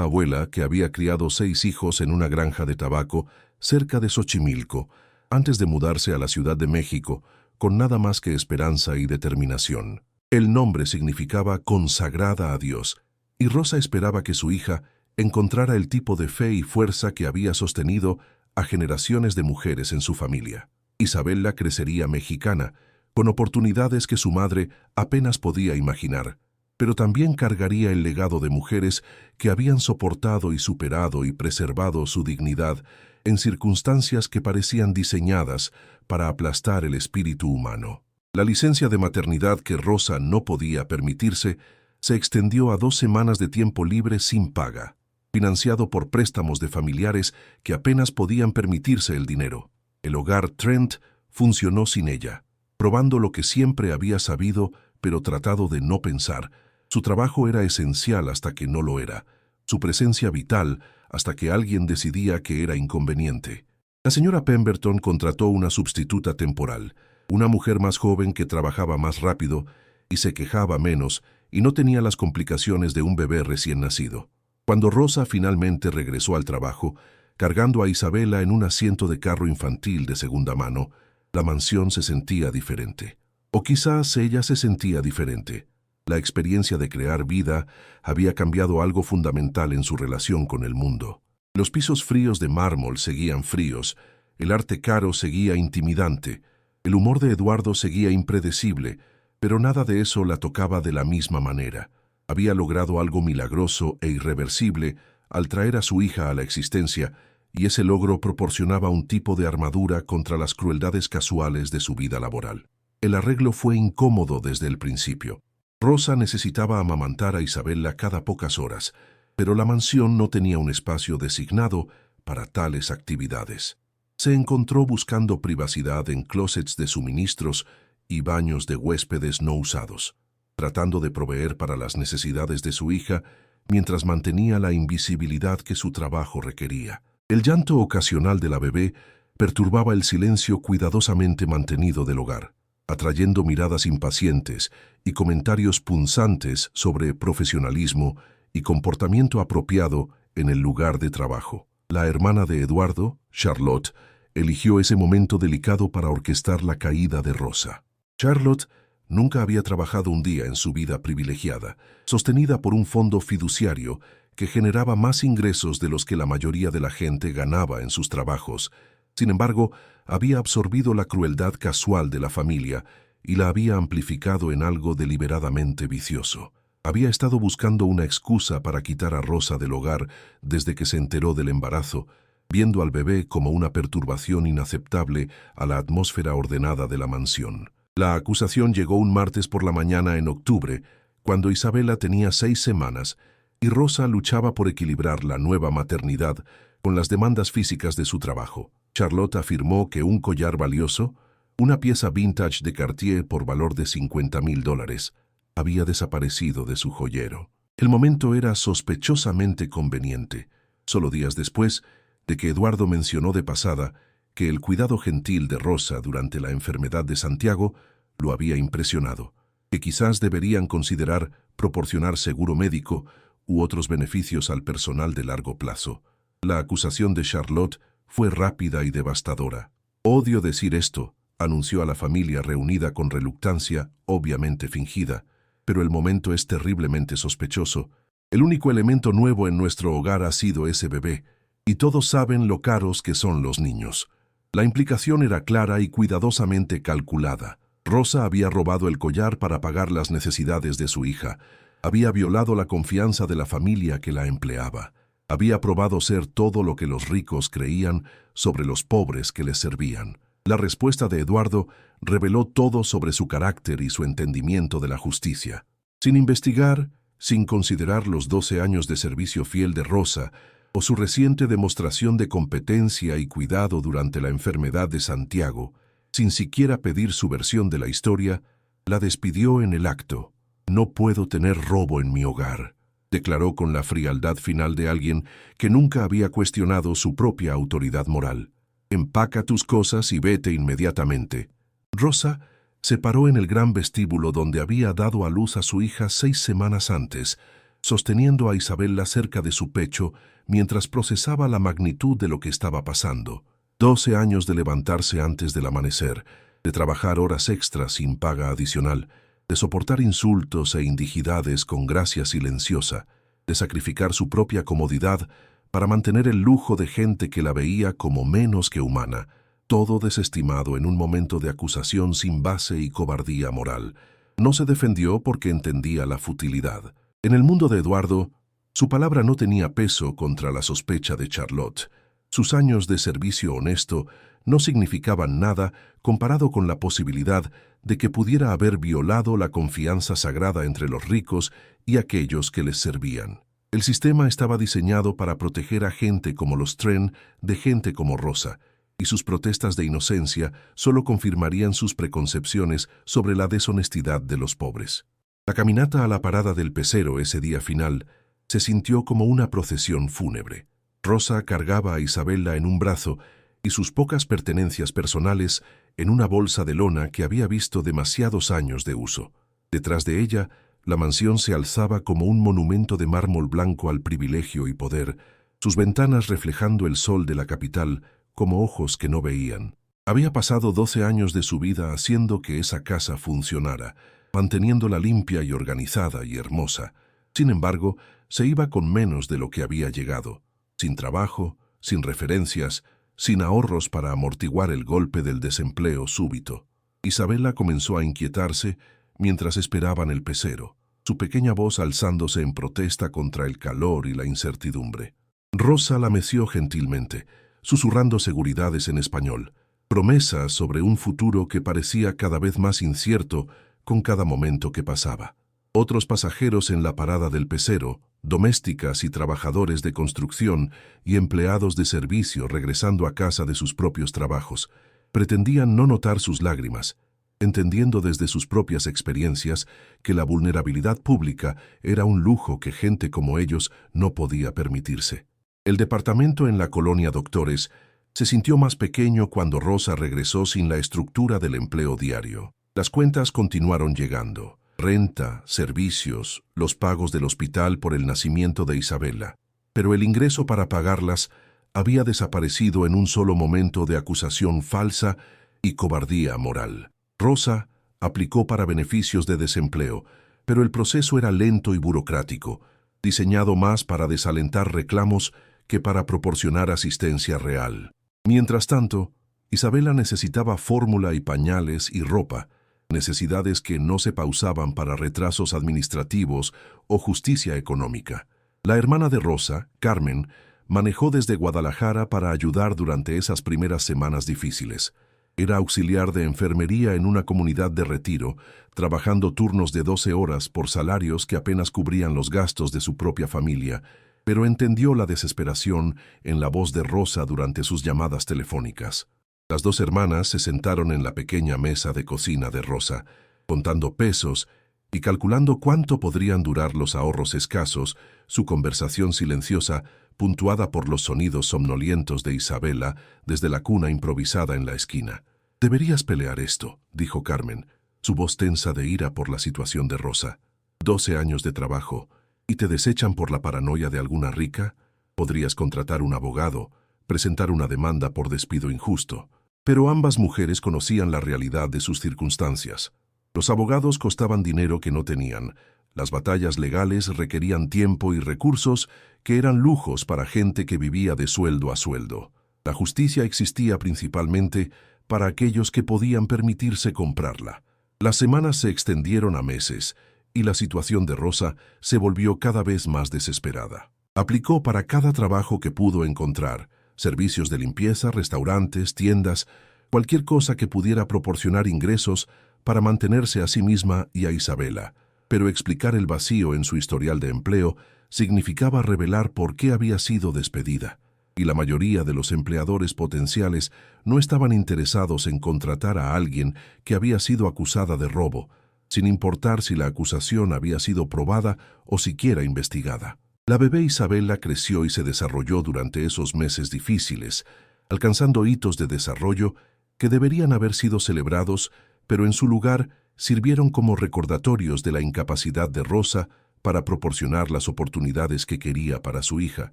abuela, que había criado 6 hijos en una granja de tabaco cerca de Xochimilco, antes de mudarse a la Ciudad de México, con nada más que esperanza y determinación. El nombre significaba consagrada a Dios, y Rosa esperaba que su hija encontrara el tipo de fe y fuerza que había sostenido a generaciones de mujeres en su familia. Isabela crecería mexicana, con oportunidades que su madre apenas podía imaginar, pero también cargaría el legado de mujeres que habían soportado y superado y preservado su dignidad en circunstancias que parecían diseñadas para aplastar el espíritu humano. La licencia de maternidad que Rosa no podía permitirse se extendió a 2 semanas de tiempo libre sin paga, financiado por préstamos de familiares que apenas podían permitirse el dinero. El hogar Trent funcionó sin ella, probando lo que siempre había sabido pero tratado de no pensar. Su trabajo era esencial hasta que no lo era, su presencia vital hasta que alguien decidía que era inconveniente. La señora Pemberton contrató una sustituta temporal, una mujer más joven que trabajaba más rápido y se quejaba menos y no tenía las complicaciones de un bebé recién nacido. Cuando Rosa finalmente regresó al trabajo, cargando a Isabela en un asiento de carro infantil de segunda mano, la mansión se sentía diferente. O quizás ella se sentía diferente. La experiencia de crear vida había cambiado algo fundamental en su relación con el mundo. Los pisos fríos de mármol seguían fríos, el arte caro seguía intimidante, el humor de Eduardo seguía impredecible, pero nada de eso la tocaba de la misma manera. Había logrado algo milagroso e irreversible al traer a su hija a la existencia, y ese logro proporcionaba un tipo de armadura contra las crueldades casuales de su vida laboral. El arreglo fue incómodo desde el principio. Rosa necesitaba amamantar a Isabela cada pocas horas, pero la mansión no tenía un espacio designado para tales actividades. Se encontró buscando privacidad en closets de suministros y baños de huéspedes no usados, tratando de proveer para las necesidades de su hija mientras mantenía la invisibilidad que su trabajo requería. El llanto ocasional de la bebé perturbaba el silencio cuidadosamente mantenido del hogar, atrayendo miradas impacientes y comentarios punzantes sobre profesionalismo y comportamiento apropiado en el lugar de trabajo. La hermana de Eduardo, Charlotte, eligió ese momento delicado para orquestar la caída de Rosa. Charlotte nunca había trabajado un día en su vida privilegiada, sostenida por un fondo fiduciario que generaba más ingresos de los que la mayoría de la gente ganaba en sus trabajos. Sin embargo, había absorbido la crueldad casual de la familia y la había amplificado en algo deliberadamente vicioso. Había estado buscando una excusa para quitar a Rosa del hogar desde que se enteró del embarazo, viendo al bebé como una perturbación inaceptable a la atmósfera ordenada de la mansión. La acusación llegó un martes por la mañana en octubre, cuando Isabela tenía 6 semanas, y Rosa luchaba por equilibrar la nueva maternidad con las demandas físicas de su trabajo. Charlotte afirmó que un collar valioso, una pieza vintage de Cartier por valor de $50,000, había desaparecido de su joyero. El momento era sospechosamente conveniente, solo días después de que Eduardo mencionó de pasada que el cuidado gentil de Rosa durante la enfermedad de Santiago lo había impresionado, que quizás deberían considerar proporcionar seguro médico u otros beneficios al personal de largo plazo. La acusación de Charlotte fue rápida y devastadora. «Odio decir esto», anunció a la familia reunida con reluctancia, obviamente fingida, «pero el momento es terriblemente sospechoso. El único elemento nuevo en nuestro hogar ha sido ese bebé, y todos saben lo caros que son los niños». La implicación era clara y cuidadosamente calculada. Rosa había robado el collar para pagar las necesidades de su hija. Había violado la confianza de la familia que la empleaba. Había probado ser todo lo que los ricos creían sobre los pobres que les servían. La respuesta de Eduardo reveló todo sobre su carácter y su entendimiento de la justicia. Sin investigar, sin considerar los 12 años de servicio fiel de Rosa o su reciente demostración de competencia y cuidado durante la enfermedad de Santiago, sin siquiera pedir su versión de la historia, la despidió en el acto. «No puedo tener robo en mi hogar», declaró con la frialdad final de alguien que nunca había cuestionado su propia autoridad moral. «Empaca tus cosas y vete inmediatamente». Rosa se paró en el gran vestíbulo donde había dado a luz a su hija 6 semanas antes, sosteniendo a Isabela cerca de su pecho mientras procesaba la magnitud de lo que estaba pasando. 12 años de levantarse antes del amanecer, de trabajar horas extras sin paga adicional, de soportar insultos e indignidades con gracia silenciosa, de sacrificar su propia comodidad para mantener el lujo de gente que la veía como menos que humana, todo desestimado en un momento de acusación sin base y cobardía moral. No se defendió porque entendía la futilidad. En el mundo de Eduardo, su palabra no tenía peso contra la sospecha de Charlotte. Sus años de servicio honesto no significaban nada comparado con la posibilidad de que pudiera haber violado la confianza sagrada entre los ricos y aquellos que les servían. El sistema estaba diseñado para proteger a gente como los Tren de gente como Rosa, y sus protestas de inocencia solo confirmarían sus preconcepciones sobre la deshonestidad de los pobres. La caminata a la parada del pecero ese día final se sintió como una procesión fúnebre. Rosa cargaba a Isabela en un brazo y sus pocas pertenencias personales en una bolsa de lona que había visto demasiados años de uso. Detrás de ella, la mansión se alzaba como un monumento de mármol blanco al privilegio y poder, sus ventanas reflejando el sol de la capital como ojos que no veían. Había pasado 12 años de su vida haciendo que esa casa funcionara, manteniéndola limpia y organizada y hermosa. Sin embargo, se iba con menos de lo que había llegado, sin trabajo, sin referencias, sin ahorros para amortiguar el golpe del desempleo súbito. Isabela comenzó a inquietarse mientras esperaban el pecero, su pequeña voz alzándose en protesta contra el calor y la incertidumbre. Rosa la meció gentilmente, susurrando seguridades en español, promesas sobre un futuro que parecía cada vez más incierto con cada momento que pasaba. Otros pasajeros en la parada del pecero, domésticas y trabajadores de construcción y empleados de servicio regresando a casa de sus propios trabajos, pretendían no notar sus lágrimas, entendiendo desde sus propias experiencias que la vulnerabilidad pública era un lujo que gente como ellos no podía permitirse. El departamento en la colonia Doctores se sintió más pequeño cuando Rosa regresó sin la estructura del empleo diario. Las cuentas continuaron llegando. Renta, servicios, los pagos del hospital por el nacimiento de Isabela. Pero el ingreso para pagarlas había desaparecido en un solo momento de acusación falsa y cobardía moral. Rosa aplicó para beneficios de desempleo, pero el proceso era lento y burocrático, diseñado más para desalentar reclamos que para proporcionar asistencia real. Mientras tanto, Isabela necesitaba fórmula y pañales y ropa, necesidades que no se pausaban para retrasos administrativos o justicia económica. La hermana de Rosa, Carmen, manejó desde Guadalajara para ayudar durante esas primeras semanas difíciles. Era auxiliar de enfermería en una comunidad de retiro, trabajando turnos de 12 horas por salarios que apenas cubrían los gastos de su propia familia, pero entendió la desesperación en la voz de Rosa durante sus llamadas telefónicas. Las dos hermanas se sentaron en la pequeña mesa de cocina de Rosa, contando pesos y calculando cuánto podrían durar los ahorros escasos, su conversación silenciosa, puntuada por los sonidos somnolientos de Isabela desde la cuna improvisada en la esquina. «Deberías pelear esto», dijo Carmen, su voz tensa de ira por la situación de Rosa. 12 años de trabajo, ¿Y te desechan por la paranoia de alguna rica? Podrías contratar un abogado, presentar una demanda por despido injusto. Pero ambas mujeres conocían la realidad de sus circunstancias. Los abogados costaban dinero que no tenían. Las batallas legales requerían tiempo y recursos que eran lujos para gente que vivía de sueldo a sueldo. La justicia existía principalmente para aquellos que podían permitirse comprarla. Las semanas se extendieron a meses y la situación de Rosa se volvió cada vez más desesperada. Aplicó para cada trabajo que pudo encontrar, servicios de limpieza, restaurantes, tiendas, cualquier cosa que pudiera proporcionar ingresos para mantenerse a sí misma y a Isabela. Pero explicar el vacío en su historial de empleo significaba revelar por qué había sido despedida. Y la mayoría de los empleadores potenciales no estaban interesados en contratar a alguien que había sido acusada de robo, sin importar si la acusación había sido probada o siquiera investigada. La bebé Isabela creció y se desarrolló durante esos meses difíciles, alcanzando hitos de desarrollo que deberían haber sido celebrados, pero en su lugar sirvieron como recordatorios de la incapacidad de Rosa para proporcionar las oportunidades que quería para su hija.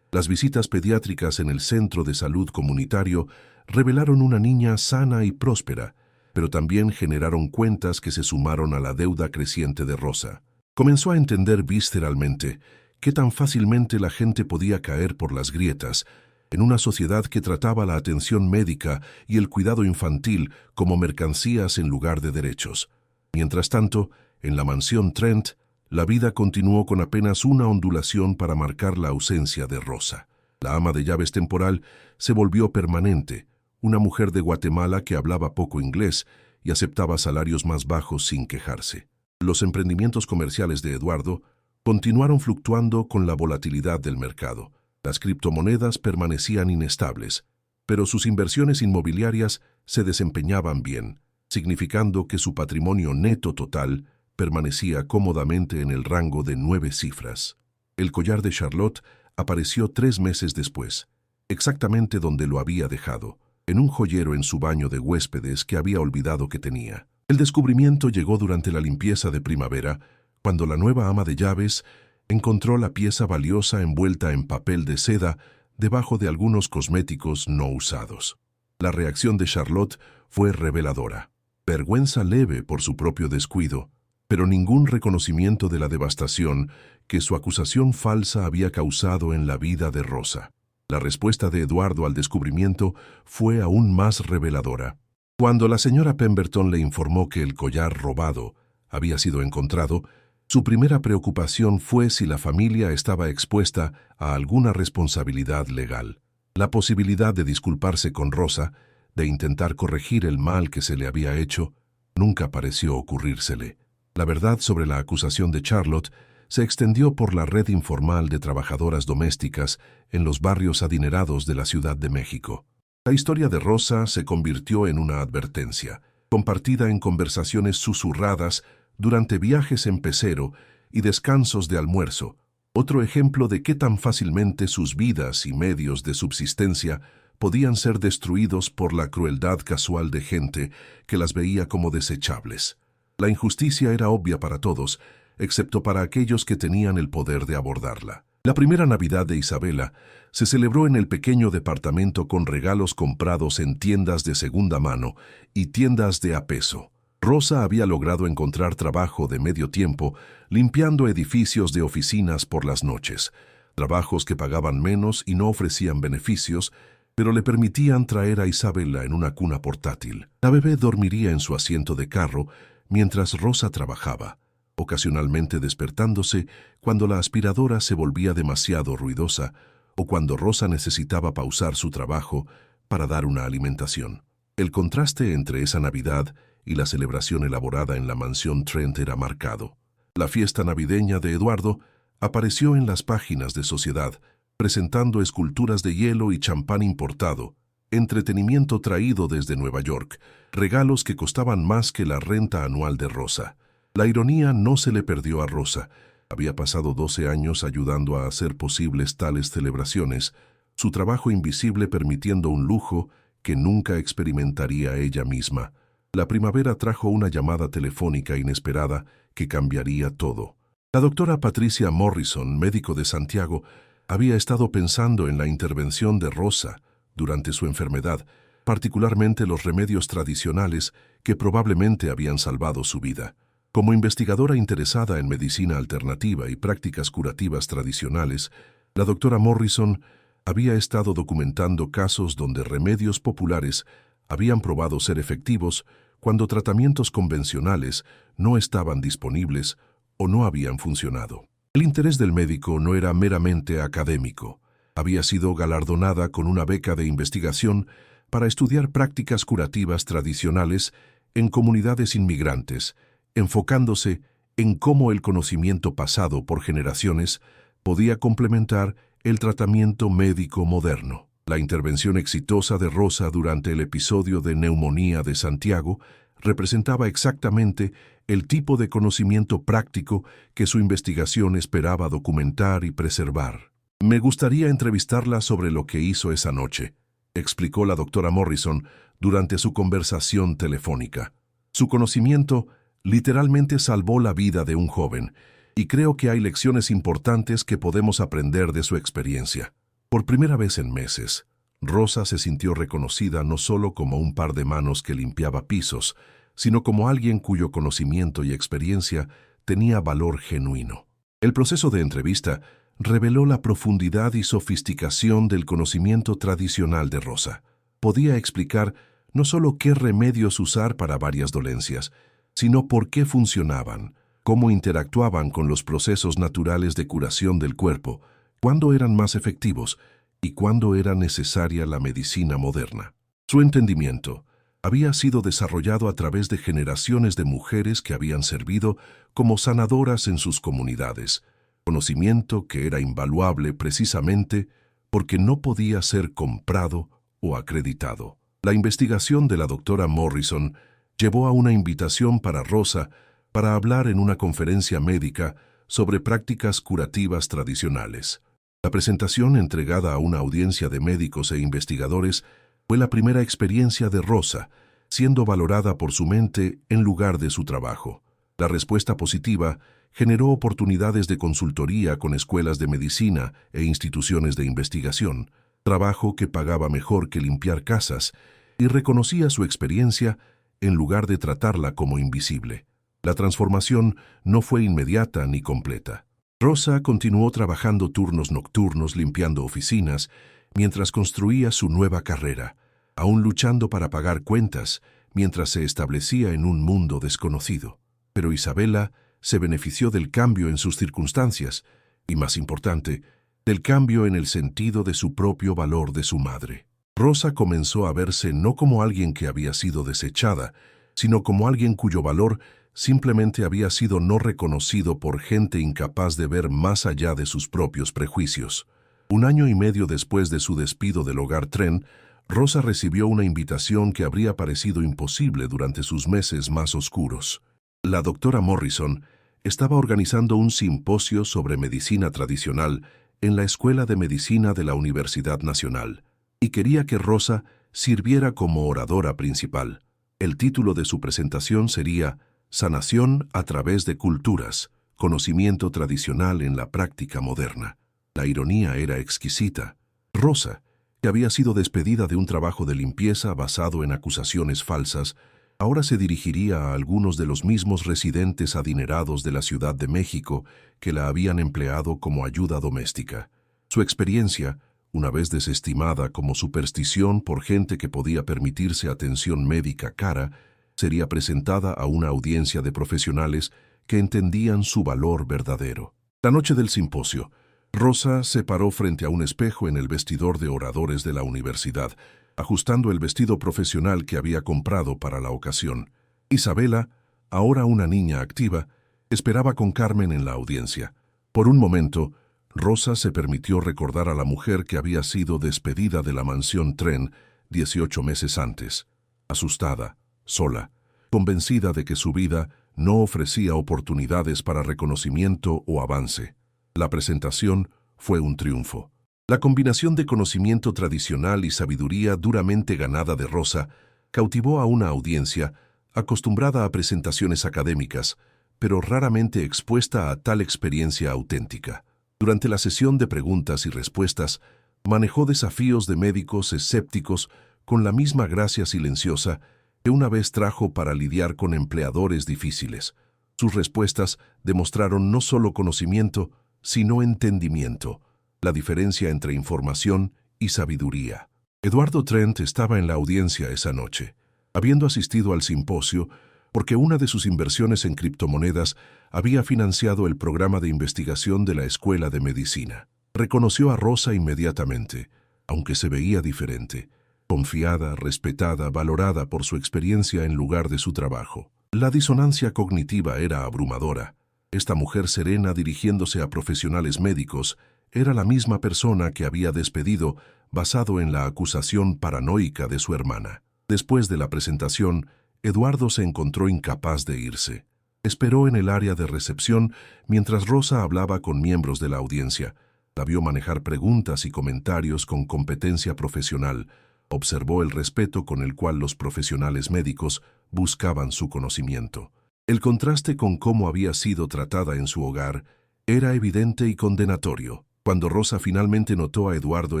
Las visitas pediátricas en el centro de salud comunitario revelaron una niña sana y próspera, pero también generaron cuentas que se sumaron a la deuda creciente de Rosa. Comenzó a entender visceralmente qué tan fácilmente la gente podía caer por las grietas en una sociedad que trataba la atención médica y el cuidado infantil como mercancías en lugar de derechos. Mientras tanto, en la mansión Trent, la vida continuó con apenas una ondulación para marcar la ausencia de Rosa. La ama de llaves temporal se volvió permanente, una mujer de Guatemala que hablaba poco inglés y aceptaba salarios más bajos sin quejarse. Los emprendimientos comerciales de Eduardo continuaron fluctuando con la volatilidad del mercado. Las criptomonedas permanecían inestables, pero sus inversiones inmobiliarias se desempeñaban bien, significando que su patrimonio neto total permanecía cómodamente en el rango de 9 cifras. El collar de Charlotte apareció 3 meses después, exactamente donde lo había dejado, en un joyero en su baño de huéspedes que había olvidado que tenía. El descubrimiento llegó durante la limpieza de primavera, cuando la nueva ama de llaves encontró la pieza valiosa envuelta en papel de seda debajo de algunos cosméticos no usados. La reacción de Charlotte fue reveladora. Vergüenza leve por su propio descuido, pero ningún reconocimiento de la devastación que su acusación falsa había causado en la vida de Rosa. La respuesta de Eduardo al descubrimiento fue aún más reveladora. Cuando la señora Pemberton le informó que el collar robado había sido encontrado, su primera preocupación fue si la familia estaba expuesta a alguna responsabilidad legal. La posibilidad de disculparse con Rosa, de intentar corregir el mal que se le había hecho, nunca pareció ocurrírsele. La verdad sobre la acusación de Charlotte se extendió por la red informal de trabajadoras domésticas en los barrios adinerados de la Ciudad de México. La historia de Rosa se convirtió en una advertencia, compartida en conversaciones susurradas durante viajes en pecero y descansos de almuerzo, otro ejemplo de qué tan fácilmente sus vidas y medios de subsistencia podían ser destruidos por la crueldad casual de gente que las veía como desechables. La injusticia era obvia para todos, excepto para aquellos que tenían el poder de abordarla. La primera Navidad de Isabela se celebró en el pequeño departamento con regalos comprados en tiendas de segunda mano y tiendas de a peso. Rosa había logrado encontrar trabajo de medio tiempo limpiando edificios de oficinas por las noches, trabajos que pagaban menos y no ofrecían beneficios, pero le permitían traer a Isabela en una cuna portátil. La bebé dormiría en su asiento de carro mientras Rosa trabajaba, ocasionalmente despertándose cuando la aspiradora se volvía demasiado ruidosa o cuando Rosa necesitaba pausar su trabajo para dar una alimentación. El contraste entre esa Navidad y la celebración elaborada en la mansión Trent era marcado. La fiesta navideña de Eduardo apareció en las páginas de Sociedad, presentando esculturas de hielo y champán importado, entretenimiento traído desde Nueva York, regalos que costaban más que la renta anual de Rosa. La ironía no se le perdió a Rosa. Había pasado 12 años ayudando a hacer posibles tales celebraciones, su trabajo invisible permitiendo un lujo que nunca experimentaría ella misma. La primavera trajo una llamada telefónica inesperada que cambiaría todo. La doctora Patricia Morrison, médico de Santiago, había estado pensando en la intervención de Rosa durante su enfermedad, particularmente los remedios tradicionales que probablemente habían salvado su vida. Como investigadora interesada en medicina alternativa y prácticas curativas tradicionales, la doctora Morrison había estado documentando casos donde remedios populares habían probado ser efectivos cuando tratamientos convencionales no estaban disponibles o no habían funcionado. El interés del médico no era meramente académico. Había sido galardonada con una beca de investigación para estudiar prácticas curativas tradicionales en comunidades inmigrantes, enfocándose en cómo el conocimiento pasado por generaciones podía complementar el tratamiento médico moderno. La intervención exitosa de Rosa durante el episodio de neumonía de Santiago representaba exactamente el tipo de conocimiento práctico que su investigación esperaba documentar y preservar. «Me gustaría entrevistarla sobre lo que hizo esa noche», explicó la doctora Morrison durante su conversación telefónica. «Su conocimiento literalmente salvó la vida de un joven, y creo que hay lecciones importantes que podemos aprender de su experiencia». Por primera vez en meses, Rosa se sintió reconocida no solo como un par de manos que limpiaba pisos, sino como alguien cuyo conocimiento y experiencia tenía valor genuino. El proceso de entrevista reveló la profundidad y sofisticación del conocimiento tradicional de Rosa. Podía explicar no solo qué remedios usar para varias dolencias, sino por qué funcionaban, cómo interactuaban con los procesos naturales de curación del cuerpo, cuándo eran más efectivos y cuándo era necesaria la medicina moderna. Su entendimiento había sido desarrollado a través de generaciones de mujeres que habían servido como sanadoras en sus comunidades, conocimiento que era invaluable precisamente porque no podía ser comprado o acreditado. La investigación de la doctora Morrison llevó a una invitación para Rosa para hablar en una conferencia médica sobre prácticas curativas tradicionales. La presentación, entregada a una audiencia de médicos e investigadores, fue la primera experiencia de Rosa, siendo valorada por su mente en lugar de su trabajo. La respuesta positiva generó oportunidades de consultoría con escuelas de medicina e instituciones de investigación, trabajo que pagaba mejor que limpiar casas, y reconocía su experiencia en lugar de tratarla como invisible. La transformación no fue inmediata ni completa. Rosa continuó trabajando turnos nocturnos limpiando oficinas mientras construía su nueva carrera, aún luchando para pagar cuentas mientras se establecía en un mundo desconocido. Pero Isabela se benefició del cambio en sus circunstancias y, más importante, del cambio en el sentido de su propio valor de su madre. Rosa comenzó a verse no como alguien que había sido desechada, sino como alguien cuyo valor simplemente había sido no reconocido por gente incapaz de ver más allá de sus propios prejuicios. 1 año y medio después de su despido del Hogar Tren, Rosa recibió una invitación que habría parecido imposible durante sus meses más oscuros. La doctora Morrison estaba organizando un simposio sobre medicina tradicional en la Escuela de Medicina de la Universidad Nacional, y quería que Rosa sirviera como oradora principal. El título de su presentación sería «Sanación a través de culturas, conocimiento tradicional en la práctica moderna». La ironía era exquisita. Rosa, que había sido despedida de un trabajo de limpieza basado en acusaciones falsas, ahora se dirigiría a algunos de los mismos residentes adinerados de la Ciudad de México que la habían empleado como ayuda doméstica. Su experiencia, una vez desestimada como superstición por gente que podía permitirse atención médica cara, sería presentada a una audiencia de profesionales que entendían su valor verdadero. La noche del simposio, Rosa se paró frente a un espejo en el vestidor de oradores de la universidad, ajustando el vestido profesional que había comprado para la ocasión. Isabela, ahora una niña activa, esperaba con Carmen en la audiencia. Por un momento, Rosa se permitió recordar a la mujer que había sido despedida de la mansión Tren 18 meses antes, asustada, sola, convencida de que su vida no ofrecía oportunidades para reconocimiento o avance. La presentación fue un triunfo. La combinación de conocimiento tradicional y sabiduría duramente ganada de Rosa cautivó a una audiencia acostumbrada a presentaciones académicas, pero raramente expuesta a tal experiencia auténtica. Durante la sesión de preguntas y respuestas, manejó desafíos de médicos escépticos con la misma gracia silenciosa que una vez trajo para lidiar con empleadores difíciles. Sus respuestas demostraron no solo conocimiento, sino entendimiento, la diferencia entre información y sabiduría. Eduardo Trent estaba en la audiencia esa noche, habiendo asistido al simposio porque una de sus inversiones en criptomonedas había financiado el programa de investigación de la Escuela de Medicina. Reconoció a Rosa inmediatamente, aunque se veía diferente, confiada, respetada, valorada por su experiencia en lugar de su trabajo. La disonancia cognitiva era abrumadora. Esta mujer serena dirigiéndose a profesionales médicos era la misma persona que había despedido basado en la acusación paranoica de su hermana. Después de la presentación, Eduardo se encontró incapaz de irse. Esperó en el área de recepción mientras Rosa hablaba con miembros de la audiencia. La vio manejar preguntas y comentarios con competencia profesional. Observó el respeto con el cual los profesionales médicos buscaban su conocimiento. El contraste con cómo había sido tratada en su hogar era evidente y condenatorio. Cuando Rosa finalmente notó a Eduardo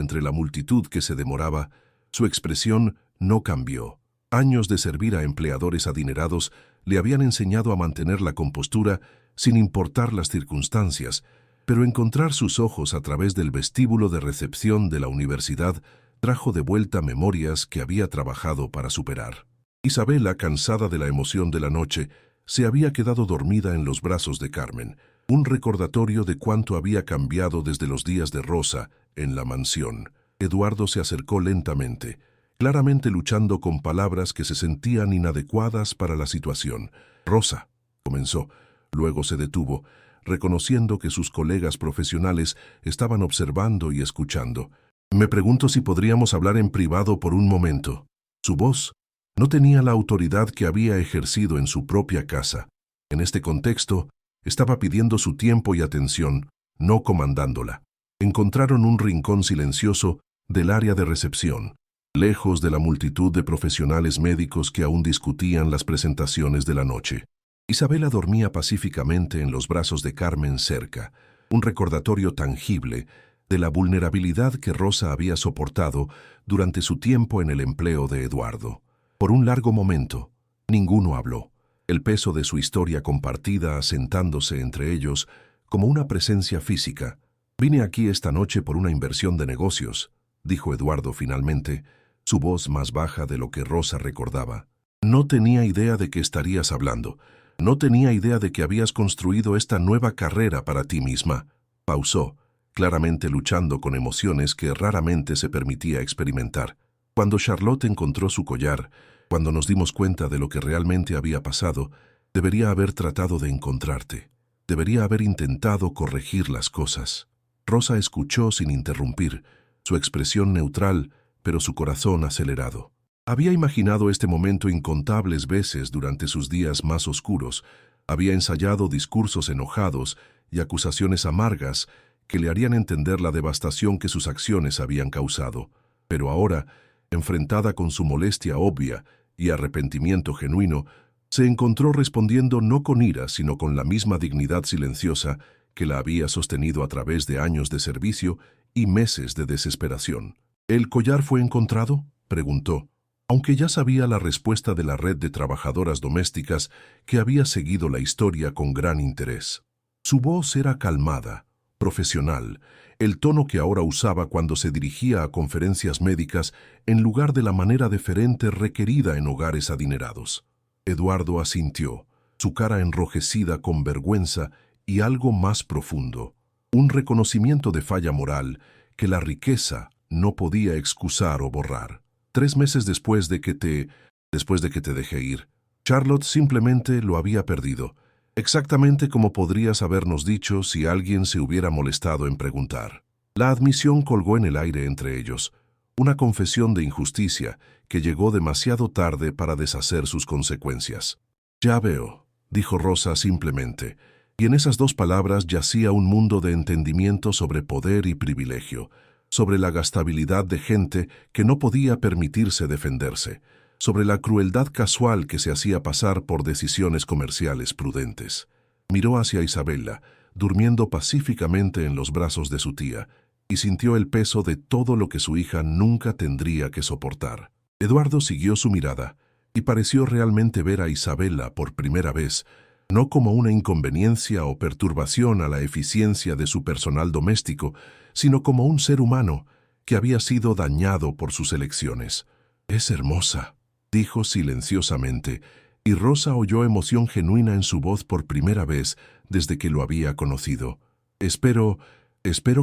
entre la multitud que se demoraba, su expresión no cambió. Años de servir a empleadores adinerados le habían enseñado a mantener la compostura sin importar las circunstancias, pero encontrar sus ojos a través del vestíbulo de recepción de la universidad trajo de vuelta memorias que había trabajado para superar. Isabela, cansada de la emoción de la noche, se había quedado dormida en los brazos de Carmen, un recordatorio de cuánto había cambiado desde los días de Rosa en la mansión. Eduardo se acercó lentamente, claramente luchando con palabras que se sentían inadecuadas para la situación. «Rosa», comenzó, luego se detuvo, reconociendo que sus colegas profesionales estaban observando y escuchando. «Me pregunto si podríamos hablar en privado por un momento». Su voz no tenía la autoridad que había ejercido en su propia casa. En este contexto, estaba pidiendo su tiempo y atención, no comandándola. Encontraron un rincón silencioso del área de recepción, lejos de la multitud de profesionales médicos que aún discutían las presentaciones de la noche. Isabela dormía pacíficamente en los brazos de Carmen cerca, un recordatorio tangible de la vulnerabilidad que Rosa había soportado durante su tiempo en el empleo de Eduardo. Por un largo momento, ninguno habló, el peso de su historia compartida asentándose entre ellos como una presencia física. «Vine aquí esta noche por una inversión de negocios», dijo Eduardo finalmente, su voz más baja de lo que Rosa recordaba. «No tenía idea de que estarías hablando. No tenía idea de que habías construido esta nueva carrera para ti misma». Pausó, claramente luchando con emociones que raramente se permitía experimentar. Cuando Charlotte encontró su collar, cuando nos dimos cuenta de lo que realmente había pasado, debería haber tratado de encontrarte. Debería haber intentado corregir las cosas. Rosa escuchó sin interrumpir, su expresión neutral, pero su corazón acelerado. Había imaginado este momento incontables veces durante sus días más oscuros. Había ensayado discursos enojados y acusaciones amargas que le harían entender la devastación que sus acciones habían causado. Pero ahora, enfrentada con su molestia obvia y arrepentimiento genuino, se encontró respondiendo no con ira, sino con la misma dignidad silenciosa que la había sostenido a través de años de servicio y meses de desesperación. «¿El collar fue encontrado?», preguntó, aunque ya sabía la respuesta de la red de trabajadoras domésticas que había seguido la historia con gran interés. Su voz era calmada, profesional, el tono que ahora usaba cuando se dirigía a conferencias médicas en lugar de la manera deferente requerida en hogares adinerados. Eduardo asintió, su cara enrojecida con vergüenza y algo más profundo, un reconocimiento de falla moral que la riqueza no podía excusar o borrar. 3 meses después de que te dejé ir, Charlotte simplemente lo había perdido, exactamente como podrías habernos dicho si alguien se hubiera molestado en preguntar. La admisión colgó en el aire entre ellos, una confesión de injusticia que llegó demasiado tarde para deshacer sus consecuencias. «Ya veo», dijo Rosa simplemente, y en esas 2 palabras yacía un mundo de entendimiento sobre poder y privilegio, sobre la gastabilidad de gente que no podía permitirse defenderse, sobre la crueldad casual que se hacía pasar por decisiones comerciales prudentes. Miró hacia Isabela, durmiendo pacíficamente en los brazos de su tía, y sintió el peso de todo lo que su hija nunca tendría que soportar. Eduardo siguió su mirada, y pareció realmente ver a Isabela por primera vez, no como una inconveniencia o perturbación a la eficiencia de su personal doméstico, sino como un ser humano que había sido dañado por sus elecciones. «Es hermosa», dijo silenciosamente, y Rosa oyó emoción genuina en su voz por primera vez desde que lo había conocido. Espero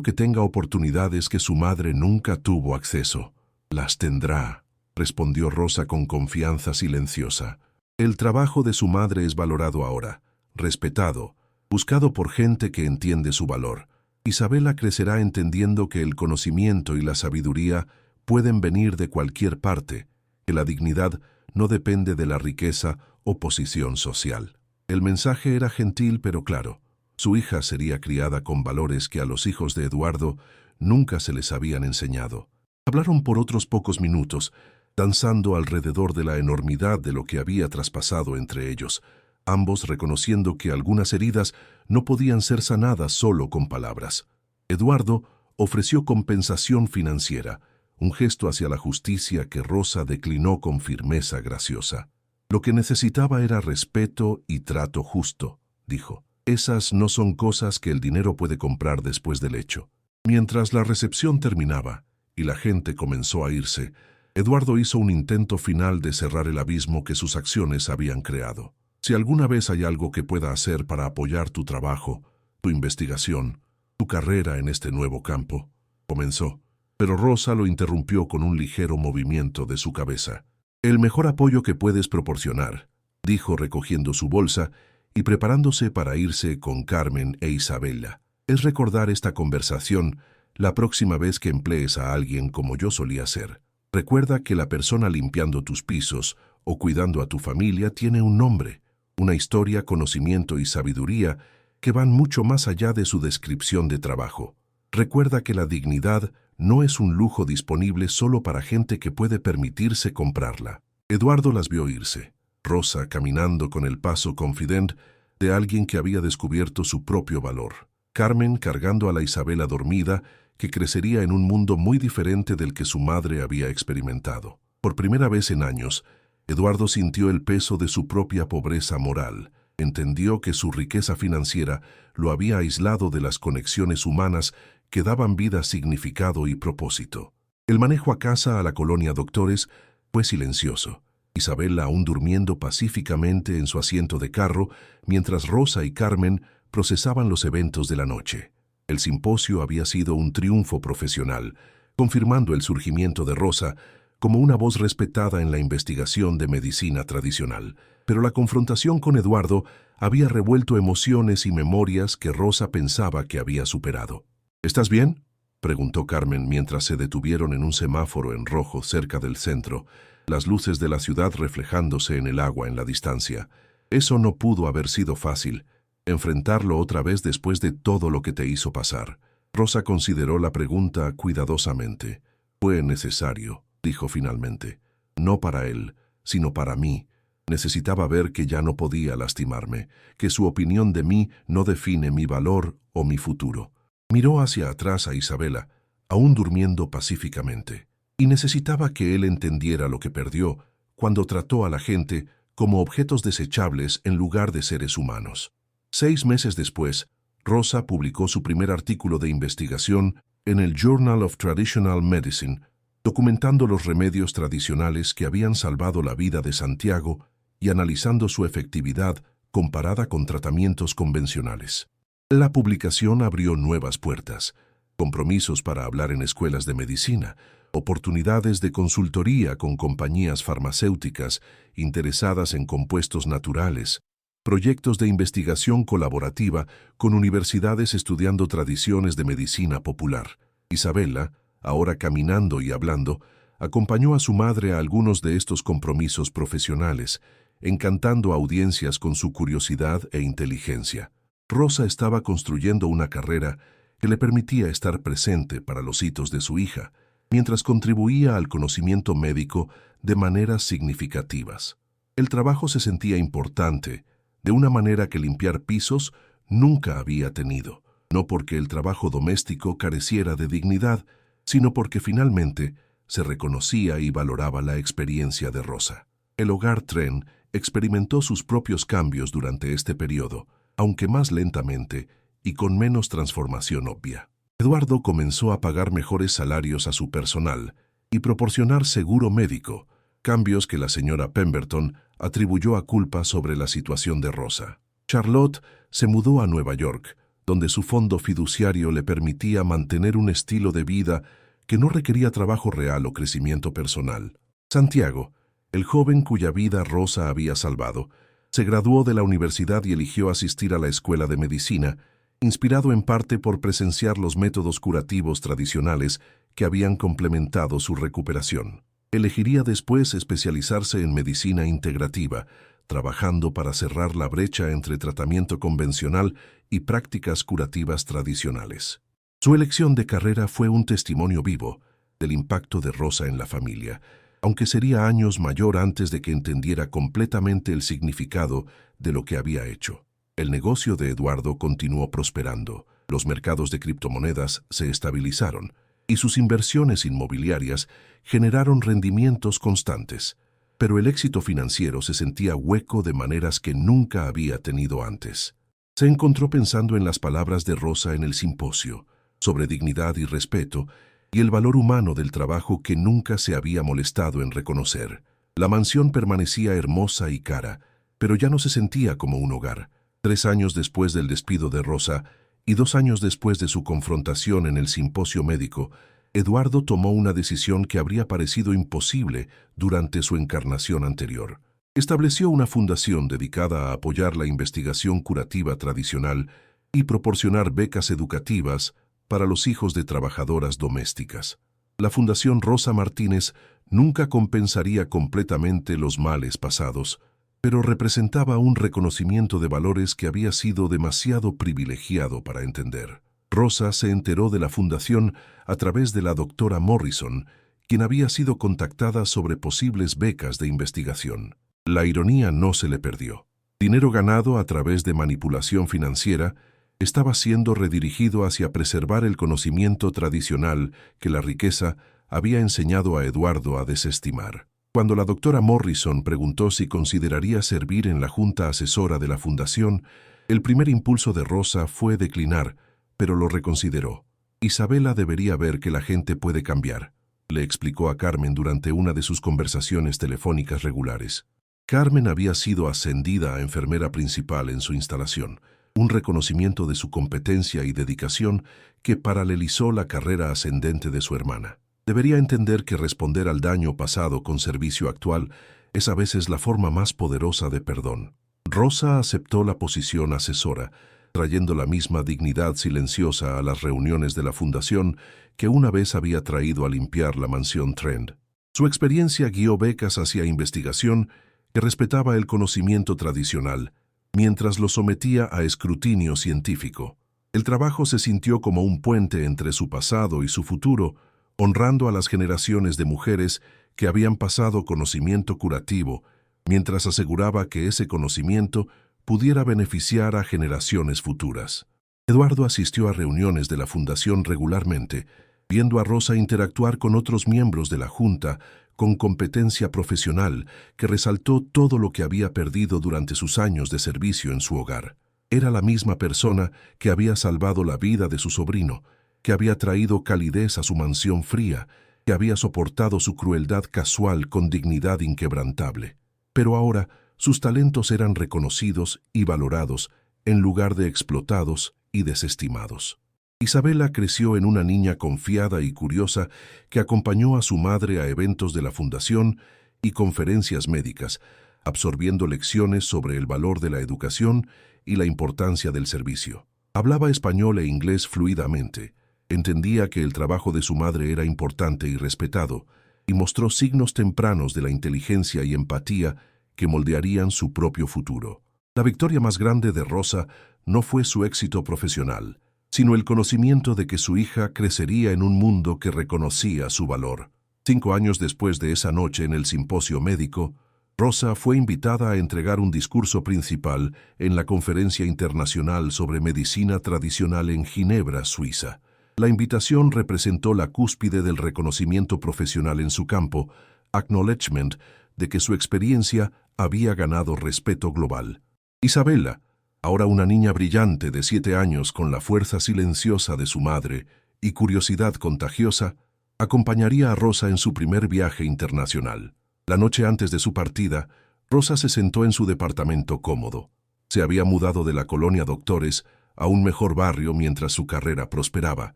que tenga oportunidades que su madre nunca tuvo acceso». «Las tendrá», respondió Rosa con confianza silenciosa. El trabajo de su madre es valorado ahora, respetado, buscado por gente que entiende su valor. Isabela crecerá entendiendo que el conocimiento y la sabiduría pueden venir de cualquier parte, que la dignidad no depende de la riqueza o posición social. El mensaje era gentil pero claro. Su hija sería criada con valores que a los hijos de Eduardo nunca se les habían enseñado. Hablaron por otros pocos minutos, danzando alrededor de la enormidad de lo que había traspasado entre ellos, ambos reconociendo que algunas heridas no podían ser sanadas solo con palabras. Eduardo ofreció compensación financiera, un gesto hacia la justicia que Rosa declinó con firmeza graciosa. «Lo que necesitaba era respeto y trato justo», dijo. «Esas no son cosas que el dinero puede comprar después del hecho». Mientras la recepción terminaba y la gente comenzó a irse, Eduardo hizo un intento final de cerrar el abismo que sus acciones habían creado. «Si alguna vez hay algo que pueda hacer para apoyar tu trabajo, tu investigación, tu carrera en este nuevo campo», comenzó. Pero Rosa lo interrumpió con un ligero movimiento de su cabeza. «El mejor apoyo que puedes proporcionar», dijo recogiendo su bolsa y preparándose para irse con Carmen e Isabela, «es recordar esta conversación la próxima vez que emplees a alguien como yo solía ser. Recuerda que la persona limpiando tus pisos o cuidando a tu familia tiene un nombre, una historia, conocimiento y sabiduría que van mucho más allá de su descripción de trabajo. Recuerda que la dignidad no es un lujo disponible solo para gente que puede permitirse comprarla». Eduardo las vio irse, Rosa caminando con el paso confident de alguien que había descubierto su propio valor, Carmen cargando a la Isabela dormida, que crecería en un mundo muy diferente del que su madre había experimentado. Por primera vez en años, Eduardo sintió el peso de su propia pobreza moral. Entendió que su riqueza financiera lo había aislado de las conexiones humanas que daban vida, significado y propósito. El manejo a casa a la colonia Doctores fue silencioso. Isabela aún durmiendo pacíficamente en su asiento de carro, mientras Rosa y Carmen procesaban los eventos de la noche. El simposio había sido un triunfo profesional, confirmando el surgimiento de Rosa como una voz respetada en la investigación de medicina tradicional. Pero la confrontación con Eduardo había revuelto emociones y memorias que Rosa pensaba que había superado. «¿Estás bien?», preguntó Carmen mientras se detuvieron en un semáforo en rojo cerca del centro, las luces de la ciudad reflejándose en el agua en la distancia. «Eso no pudo haber sido fácil, enfrentarlo otra vez después de todo lo que te hizo pasar». Rosa consideró la pregunta cuidadosamente. «Fue necesario», dijo finalmente. «No para él, sino para mí. Necesitaba ver que ya no podía lastimarme, que su opinión de mí no define mi valor o mi futuro». Miró hacia atrás a Isabela, aún durmiendo pacíficamente, y necesitaba que él entendiera lo que perdió cuando trató a la gente como objetos desechables en lugar de seres humanos. 6 meses después, Rosa publicó su primer artículo de investigación en el Journal of Traditional Medicine, documentando los remedios tradicionales que habían salvado la vida de Santiago y analizando su efectividad comparada con tratamientos convencionales. La publicación abrió nuevas puertas, compromisos para hablar en escuelas de medicina, oportunidades de consultoría con compañías farmacéuticas interesadas en compuestos naturales, proyectos de investigación colaborativa con universidades estudiando tradiciones de medicina popular. Isabela, ahora caminando y hablando, acompañó a su madre a algunos de estos compromisos profesionales, encantando a audiencias con su curiosidad e inteligencia. Rosa estaba construyendo una carrera que le permitía estar presente para los hitos de su hija, mientras contribuía al conocimiento médico de maneras significativas. El trabajo se sentía importante, de una manera que limpiar pisos nunca había tenido, no porque el trabajo doméstico careciera de dignidad, sino porque finalmente se reconocía y valoraba la experiencia de Rosa. El hogar Tren experimentó sus propios cambios durante este periodo, aunque más lentamente y con menos transformación obvia. Eduardo comenzó a pagar mejores salarios a su personal y proporcionar seguro médico, cambios que la señora Pemberton atribuyó a culpa sobre la situación de Rosa. Charlotte se mudó a Nueva York, donde su fondo fiduciario le permitía mantener un estilo de vida que no requería trabajo real o crecimiento personal. Santiago, el joven cuya vida Rosa había salvado, se graduó de la universidad y eligió asistir a la escuela de medicina, inspirado en parte por presenciar los métodos curativos tradicionales que habían complementado su recuperación. Elegiría después especializarse en medicina integrativa, trabajando para cerrar la brecha entre tratamiento convencional y prácticas curativas tradicionales. Su elección de carrera fue un testimonio vivo del impacto de Rosa en la familia, aunque sería años mayor antes de que entendiera completamente el significado de lo que había hecho. El negocio de Eduardo continuó prosperando, los mercados de criptomonedas se estabilizaron y sus inversiones inmobiliarias generaron rendimientos constantes, pero el éxito financiero se sentía hueco de maneras que nunca había tenido antes. Se encontró pensando en las palabras de Rosa en el simposio, sobre dignidad y respeto, y el valor humano del trabajo que nunca se había molestado en reconocer. La mansión permanecía hermosa y cara, pero ya no se sentía como un hogar. 3 años después del despido de Rosa y 2 años después de su confrontación en el simposio médico, Eduardo tomó una decisión que habría parecido imposible durante su encarnación anterior. Estableció una fundación dedicada a apoyar la investigación curativa tradicional y proporcionar becas educativas para los hijos de trabajadoras domésticas. La Fundación Rosa Martínez nunca compensaría completamente los males pasados, pero representaba un reconocimiento de valores que había sido demasiado privilegiado para entender. Rosa se enteró de la fundación a través de la doctora Morrison, quien había sido contactada sobre posibles becas de investigación. La ironía no se le perdió. Dinero ganado a través de manipulación financiera estaba siendo redirigido hacia preservar el conocimiento tradicional que la riqueza había enseñado a Eduardo a desestimar. Cuando la doctora Morrison preguntó si consideraría servir en la junta asesora de la fundación, el primer impulso de Rosa fue declinar, pero lo reconsideró. Isabela debería ver que la gente puede cambiar, le explicó a Carmen durante una de sus conversaciones telefónicas regulares. Carmen había sido ascendida a enfermera principal en su instalación, un reconocimiento de su competencia y dedicación que paralelizó la carrera ascendente de su hermana. Debería entender que responder al daño pasado con servicio actual es a veces la forma más poderosa de perdón. Rosa aceptó la posición asesora, trayendo la misma dignidad silenciosa a las reuniones de la fundación que una vez había traído a limpiar la mansión Trend. Su experiencia guió becas hacia investigación que respetaba el conocimiento tradicional, mientras lo sometía a escrutinio científico. El trabajo se sintió como un puente entre su pasado y su futuro, honrando a las generaciones de mujeres que habían pasado conocimiento curativo, mientras aseguraba que ese conocimiento pudiera beneficiar a generaciones futuras. Eduardo asistió a reuniones de la fundación regularmente, viendo a Rosa interactuar con otros miembros de la junta con competencia profesional que resaltó todo lo que había perdido durante sus años de servicio en su hogar. Era la misma persona que había salvado la vida de su sobrino, que había traído calidez a su mansión fría, que había soportado su crueldad casual con dignidad inquebrantable. Pero ahora sus talentos eran reconocidos y valorados en lugar de explotados y desestimados. Isabela creció en una niña confiada y curiosa que acompañó a su madre a eventos de la fundación y conferencias médicas, absorbiendo lecciones sobre el valor de la educación y la importancia del servicio. Hablaba español e inglés fluidamente, entendía que el trabajo de su madre era importante y respetado, y mostró signos tempranos de la inteligencia y empatía que moldearían su propio futuro. La victoria más grande de Rosa no fue su éxito profesional, sino el conocimiento de que su hija crecería en un mundo que reconocía su valor. 5 años después de esa noche en el simposio médico, Rosa fue invitada a entregar un discurso principal en la Conferencia Internacional sobre Medicina Tradicional en Ginebra, Suiza. La invitación representó la cúspide del reconocimiento profesional en su campo, acknowledgement de que su experiencia había ganado respeto global. Isabella, ahora una niña brillante de 7 años con la fuerza silenciosa de su madre y curiosidad contagiosa, acompañaría a Rosa en su primer viaje internacional. La noche antes de su partida, Rosa se sentó en su departamento cómodo. Se había mudado de la colonia Doctores a un mejor barrio mientras su carrera prosperaba,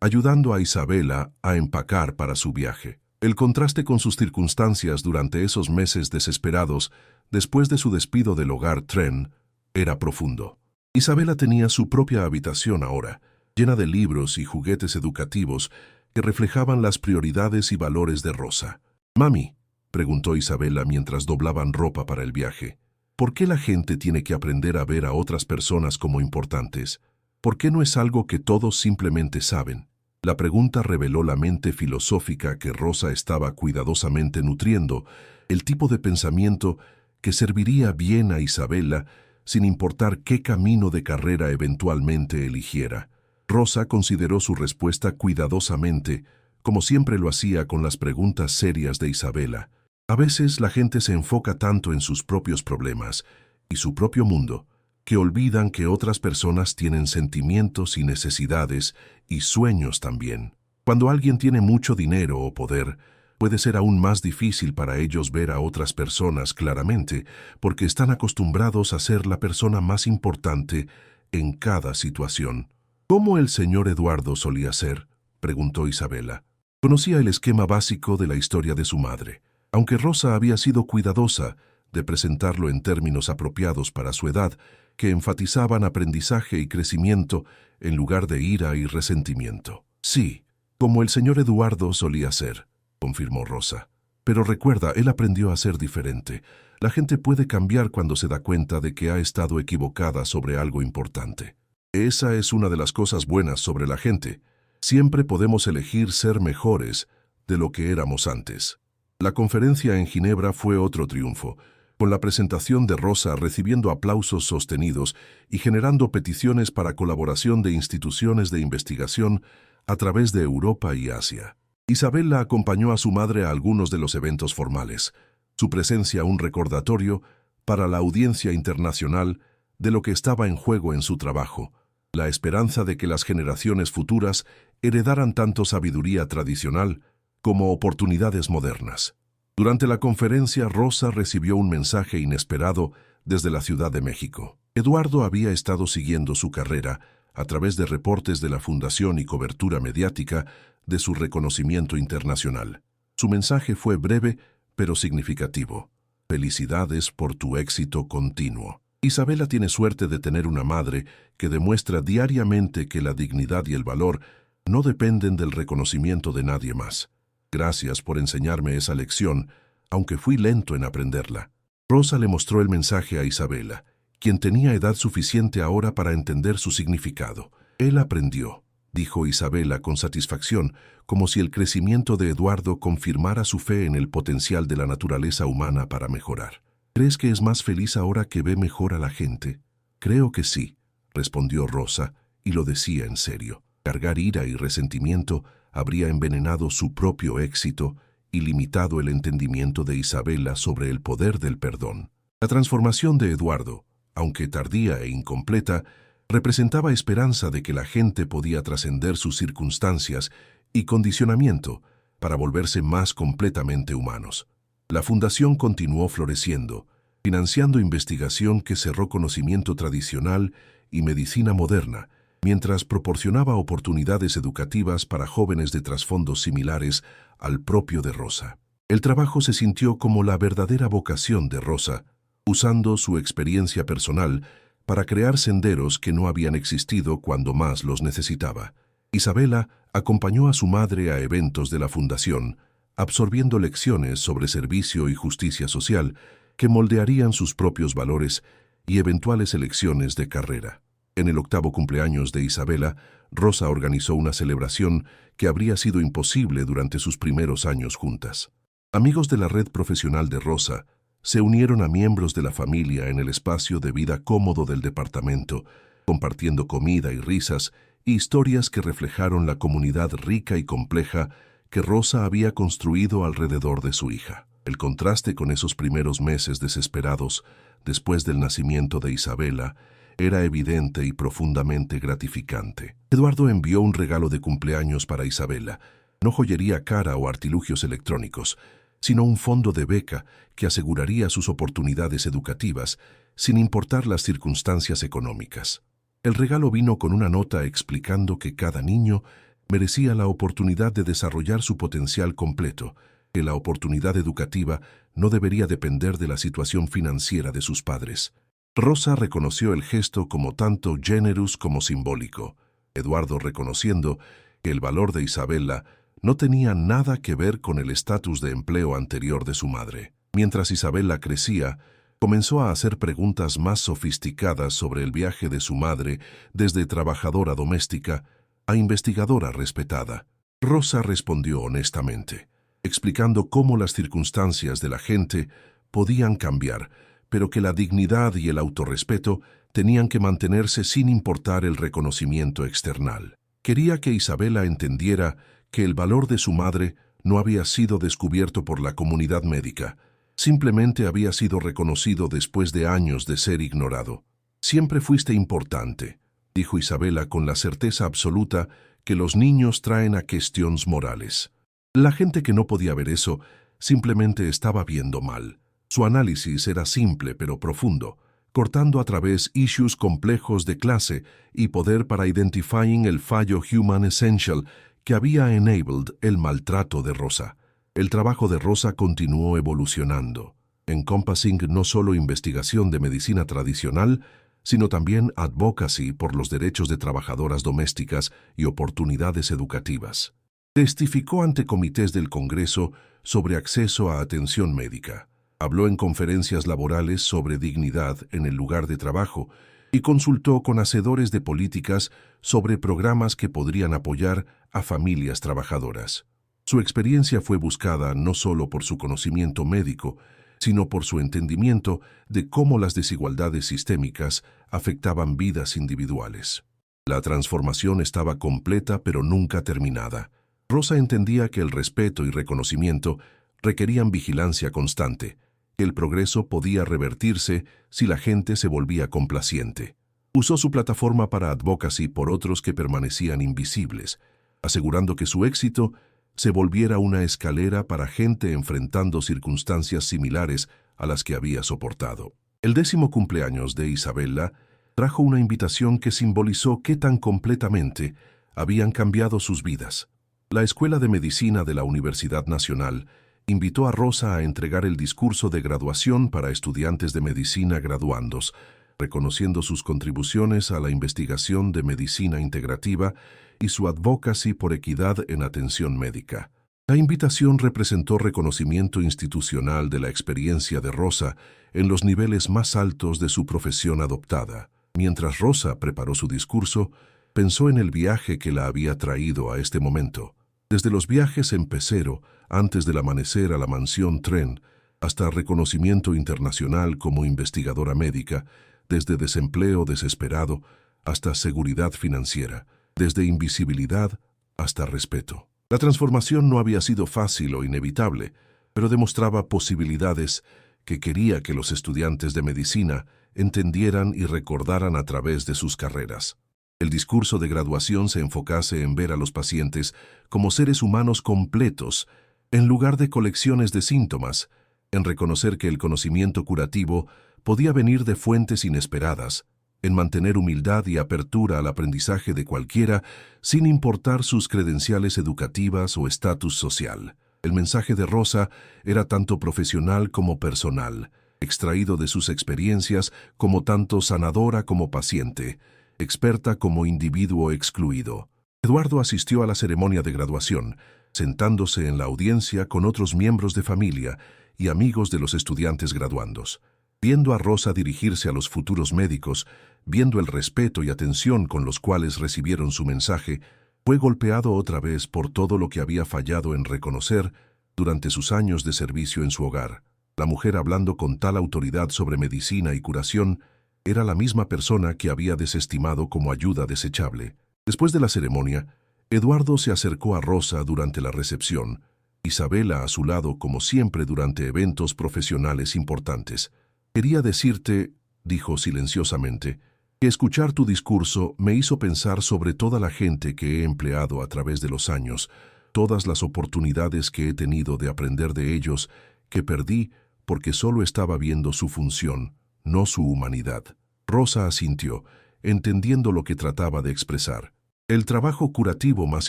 ayudando a Isabella a empacar para su viaje. El contraste con sus circunstancias durante esos meses desesperados, después de su despido del hogar Tren, era profundo. Isabella tenía su propia habitación ahora, llena de libros y juguetes educativos que reflejaban las prioridades y valores de Rosa. «Mami», preguntó Isabella mientras doblaban ropa para el viaje, ¿por qué la gente tiene que aprender a ver a otras personas como importantes? ¿Por qué no es algo que todos simplemente saben? La pregunta reveló la mente filosófica que Rosa estaba cuidadosamente nutriendo, el tipo de pensamiento que serviría bien a Isabella sin importar qué camino de carrera eventualmente eligiera. Rosa consideró su respuesta cuidadosamente, como siempre lo hacía con las preguntas serias de Isabella. A veces la gente se enfoca tanto en sus propios problemas y su propio mundo, que olvidan que otras personas tienen sentimientos y necesidades y sueños también. Cuando alguien tiene mucho dinero o poder, puede ser aún más difícil para ellos ver a otras personas claramente, porque están acostumbrados a ser la persona más importante en cada situación. ¿Cómo el señor Eduardo solía ser?, preguntó Isabella. Conocía el esquema básico de la historia de su madre. Aunque Rosa había sido cuidadosa de presentarlo en términos apropiados para su edad, que enfatizaban aprendizaje y crecimiento en lugar de ira y resentimiento. Sí, como el señor Eduardo solía ser, confirmó Rosa. Pero recuerda, él aprendió a ser diferente. La gente puede cambiar cuando se da cuenta de que ha estado equivocada sobre algo importante. Esa es una de las cosas buenas sobre la gente. Siempre podemos elegir ser mejores de lo que éramos antes. La conferencia en Ginebra fue otro triunfo, con la presentación de Rosa recibiendo aplausos sostenidos y generando peticiones para colaboración de instituciones de investigación a través de Europa y Asia. Isabella acompañó a su madre a algunos de los eventos formales, su presencia un recordatorio para la audiencia internacional de lo que estaba en juego en su trabajo, la esperanza de que las generaciones futuras heredaran tanto sabiduría tradicional como oportunidades modernas. Durante la conferencia, Rosa recibió un mensaje inesperado desde la Ciudad de México. Eduardo había estado siguiendo su carrera a través de reportes de la Fundación y cobertura mediática de su reconocimiento internacional. Su mensaje fue breve, pero significativo. Felicidades por tu éxito continuo. Isabella tiene suerte de tener una madre que demuestra diariamente que la dignidad y el valor no dependen del reconocimiento de nadie más. Gracias por enseñarme esa lección, aunque fui lento en aprenderla. Rosa le mostró el mensaje a Isabella, quien tenía edad suficiente ahora para entender su significado. Él aprendió, dijo Isabella con satisfacción, como si el crecimiento de Eduardo confirmara su fe en el potencial de la naturaleza humana para mejorar. ¿Crees que es más feliz ahora que ve mejor a la gente? Creo que sí, respondió Rosa, y lo decía en serio. Cargar ira y resentimiento habría envenenado su propio éxito y limitado el entendimiento de Isabella sobre el poder del perdón. La transformación de Eduardo, aunque tardía e incompleta, representaba esperanza de que la gente podía trascender sus circunstancias y condicionamiento para volverse más completamente humanos. La fundación continuó floreciendo, financiando investigación que cerró conocimiento tradicional y medicina moderna, mientras proporcionaba oportunidades educativas para jóvenes de trasfondos similares al propio de Rosa. El trabajo se sintió como la verdadera vocación de Rosa, usando su experiencia personal para crear senderos que no habían existido cuando más los necesitaba. Isabella acompañó a su madre a eventos de la fundación, absorbiendo lecciones sobre servicio y justicia social que moldearían sus propios valores y eventuales elecciones de carrera. En el 8º cumpleaños de Isabella, Rosa organizó una celebración que habría sido imposible durante sus primeros años juntas. Amigos de la red profesional de Rosa, se unieron a miembros de la familia en el espacio de vida cómodo del departamento, compartiendo comida y risas y historias que reflejaron la comunidad rica y compleja que Rosa había construido alrededor de su hija. El contraste con esos primeros meses desesperados, después del nacimiento de Isabela, era evidente y profundamente gratificante. Eduardo envió un regalo de cumpleaños para Isabela, no joyería cara o artilugios electrónicos, sino un fondo de beca que aseguraría sus oportunidades educativas, sin importar las circunstancias económicas. El regalo vino con una nota explicando que cada niño merecía la oportunidad de desarrollar su potencial completo, que la oportunidad educativa no debería depender de la situación financiera de sus padres. Rosa reconoció el gesto como tanto generous como simbólico, Eduardo reconociendo que el valor de Isabela no tenía nada que ver con el estatus de empleo anterior de su madre. Mientras Isabela crecía, comenzó a hacer preguntas más sofisticadas sobre el viaje de su madre desde trabajadora doméstica a investigadora respetada. Rosa respondió honestamente, explicando cómo las circunstancias de la gente podían cambiar, pero que la dignidad y el autorrespeto tenían que mantenerse sin importar el reconocimiento external. Quería que Isabela entendiera que el valor de su madre no había sido descubierto por la comunidad médica, simplemente había sido reconocido después de años de ser ignorado. «Siempre fuiste importante», dijo Isabela con la certeza absoluta que los niños traen a cuestiones morales. La gente que no podía ver eso simplemente estaba viendo mal. Su análisis era simple pero profundo, cortando a través issues complejos de clase y poder para identifying el fallo human essential que había enabled el maltrato de Rosa. El trabajo de Rosa continuó evolucionando, encompassing no solo investigación de medicina tradicional, sino también advocacy por los derechos de trabajadoras domésticas y oportunidades educativas. Testificó ante comités del Congreso sobre acceso a atención médica. Habló en conferencias laborales sobre dignidad en el lugar de trabajo y consultó con hacedores de políticas sobre programas que podrían apoyar a familias trabajadoras. Su experiencia fue buscada no solo por su conocimiento médico, sino por su entendimiento de cómo las desigualdades sistémicas afectaban vidas individuales. La transformación estaba completa pero nunca terminada. Rosa entendía que el respeto y reconocimiento requerían vigilancia constante, que el progreso podía revertirse si la gente se volvía complaciente. Usó su plataforma para advocacy por otros que permanecían invisibles, asegurando que su éxito se volviera una escalera para gente enfrentando circunstancias similares a las que había soportado. El 10º cumpleaños de Isabela trajo una invitación que simbolizó qué tan completamente habían cambiado sus vidas. La Escuela de Medicina de la Universidad Nacional invitó a Rosa a entregar el discurso de graduación para estudiantes de medicina graduandos, reconociendo sus contribuciones a la investigación de medicina integrativa y su advocacy por equidad en atención médica. La invitación representó reconocimiento institucional de la experiencia de Rosa en los niveles más altos de su profesión adoptada. Mientras Rosa preparó su discurso, pensó en el viaje que la había traído a este momento. Desde los viajes en pecero, antes del amanecer a la mansión Tren, hasta reconocimiento internacional como investigadora médica, desde desempleo desesperado hasta seguridad financiera, desde invisibilidad hasta respeto. La transformación no había sido fácil o inevitable, pero demostraba posibilidades que quería que los estudiantes de medicina entendieran y recordaran a través de sus carreras. El discurso de graduación se enfocase en ver a los pacientes como seres humanos completos, en lugar de colecciones de síntomas, en reconocer que el conocimiento curativo podía venir de fuentes inesperadas, en mantener humildad y apertura al aprendizaje de cualquiera sin importar sus credenciales educativas o estatus social. El mensaje de Rosa era tanto profesional como personal, extraído de sus experiencias como tanto sanadora como paciente, experta como individuo excluido. Eduardo asistió a la ceremonia de graduación, sentándose en la audiencia con otros miembros de familia y amigos de los estudiantes graduandos. Viendo a Rosa dirigirse a los futuros médicos, viendo el respeto y atención con los cuales recibieron su mensaje, fue golpeado otra vez por todo lo que había fallado en reconocer durante sus años de servicio en su hogar. La mujer hablando con tal autoridad sobre medicina y curación era la misma persona que había desestimado como ayuda desechable. Después de la ceremonia, Eduardo se acercó a Rosa durante la recepción, Isabela a su lado como siempre durante eventos profesionales importantes. «Quería decirte», dijo silenciosamente, «que escuchar tu discurso me hizo pensar sobre toda la gente que he empleado a través de los años, todas las oportunidades que he tenido de aprender de ellos, que perdí porque solo estaba viendo su función, no su humanidad». Rosa asintió, entendiendo lo que trataba de expresar. «El trabajo curativo más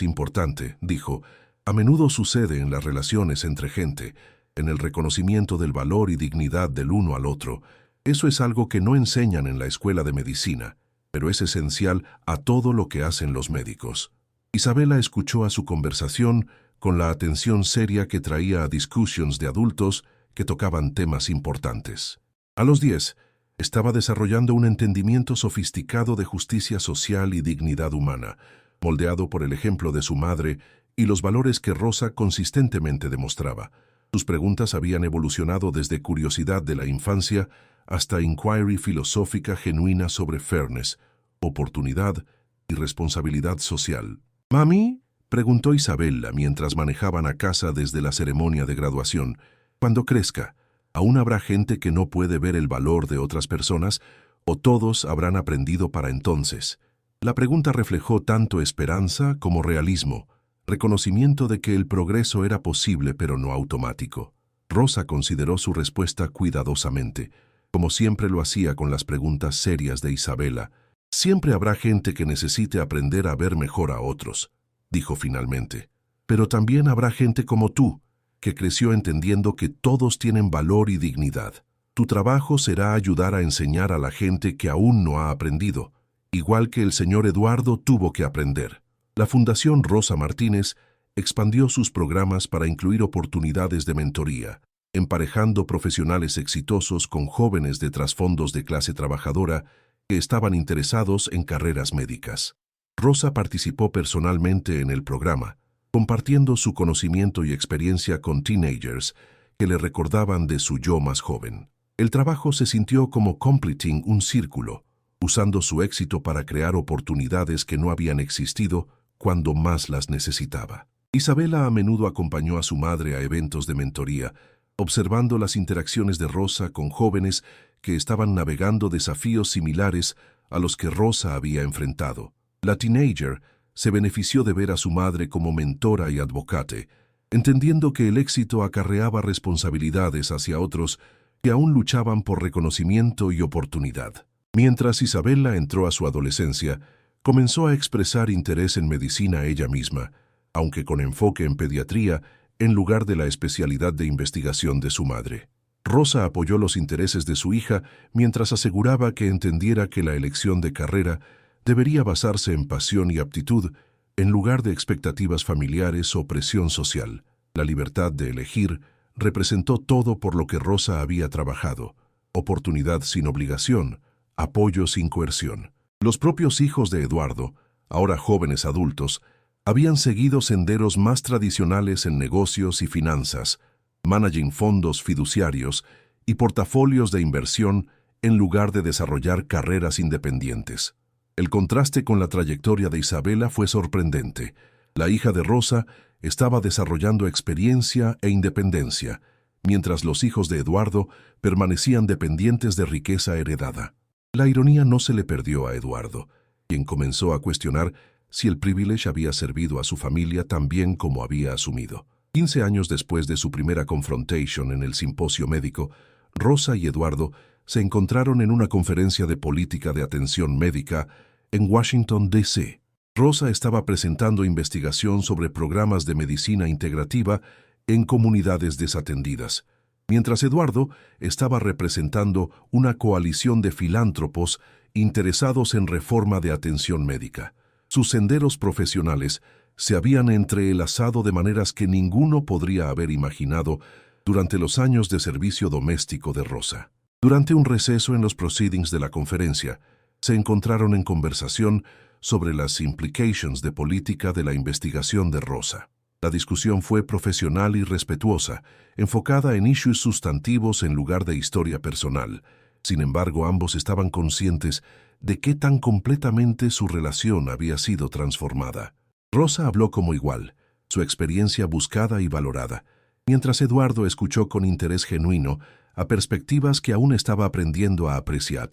importante», dijo, «a menudo sucede en las relaciones entre gente, en el reconocimiento del valor y dignidad del uno al otro. Eso es algo que no enseñan en la escuela de medicina, pero es esencial a todo lo que hacen los médicos». Isabela escuchó a su conversación con la atención seria que traía a discussions de adultos que tocaban temas importantes. A los 10, estaba desarrollando un entendimiento sofisticado de justicia social y dignidad humana, moldeado por el ejemplo de su madre y los valores que Rosa consistentemente demostraba. Sus preguntas habían evolucionado desde curiosidad de la infancia hasta inquiry filosófica genuina sobre fairness, oportunidad y responsabilidad social. «¿Mami?», preguntó Isabela mientras manejaban a casa desde la ceremonia de graduación. «Cuando crezca, ¿aún habrá gente que no puede ver el valor de otras personas o todos habrán aprendido para entonces?» La pregunta reflejó tanto esperanza como realismo, reconocimiento de que el progreso era posible pero no automático. Rosa consideró su respuesta cuidadosamente, como siempre lo hacía con las preguntas serias de Isabela. «Siempre habrá gente que necesite aprender a ver mejor a otros», dijo finalmente. «Pero también habrá gente como tú, que creció entendiendo que todos tienen valor y dignidad. Tu trabajo será ayudar a enseñar a la gente que aún no ha aprendido, igual que el señor Eduardo tuvo que aprender». La Fundación Rosa Martínez expandió sus programas para incluir oportunidades de mentoría, emparejando profesionales exitosos con jóvenes de trasfondos de clase trabajadora que estaban interesados en carreras médicas. Rosa participó personalmente en el programa, compartiendo su conocimiento y experiencia con teenagers que le recordaban de su yo más joven. El trabajo se sintió como completing un círculo, usando su éxito para crear oportunidades que no habían existido cuando más las necesitaba. Isabela a menudo acompañó a su madre a eventos de mentoría, observando las interacciones de Rosa con jóvenes que estaban navegando desafíos similares a los que Rosa había enfrentado. La teenager se benefició de ver a su madre como mentora y advocate, entendiendo que el éxito acarreaba responsabilidades hacia otros que aún luchaban por reconocimiento y oportunidad. Mientras Isabela entró a su adolescencia, comenzó a expresar interés en medicina ella misma, aunque con enfoque en pediatría, en lugar de la especialidad de investigación de su madre. Rosa apoyó los intereses de su hija mientras aseguraba que entendiera que la elección de carrera debería basarse en pasión y aptitud en lugar de expectativas familiares o presión social. La libertad de elegir representó todo por lo que Rosa había trabajado: oportunidad sin obligación, apoyo sin coerción. Los propios hijos de Eduardo, ahora jóvenes adultos, habían seguido senderos más tradicionales en negocios y finanzas, managing fondos fiduciarios y portafolios de inversión en lugar de desarrollar carreras independientes. El contraste con la trayectoria de Isabela fue sorprendente. La hija de Rosa estaba desarrollando experiencia e independencia, mientras los hijos de Eduardo permanecían dependientes de riqueza heredada. La ironía no se le perdió a Eduardo, quien comenzó a cuestionar si el privilege había servido a su familia tan bien como había asumido. 15 años después de su primera confrontation en el simposio médico, Rosa y Eduardo se encontraron en una conferencia de política de atención médica en Washington, D.C. Rosa estaba presentando investigación sobre programas de medicina integrativa en comunidades desatendidas, mientras Eduardo estaba representando una coalición de filántropos interesados en reforma de atención médica. Sus senderos profesionales se habían entrelazado de maneras que ninguno podría haber imaginado durante los años de servicio doméstico de Rosa. Durante un receso en los proceedings de la conferencia, se encontraron en conversación sobre las implications de política de la investigación de Rosa. La discusión fue profesional y respetuosa, enfocada en issues sustantivos en lugar de historia personal. Sin embargo, ambos estaban conscientes de qué tan completamente su relación había sido transformada. Rosa habló como igual, su experiencia buscada y valorada, mientras Eduardo escuchó con interés genuino a perspectivas que aún estaba aprendiendo a apreciar.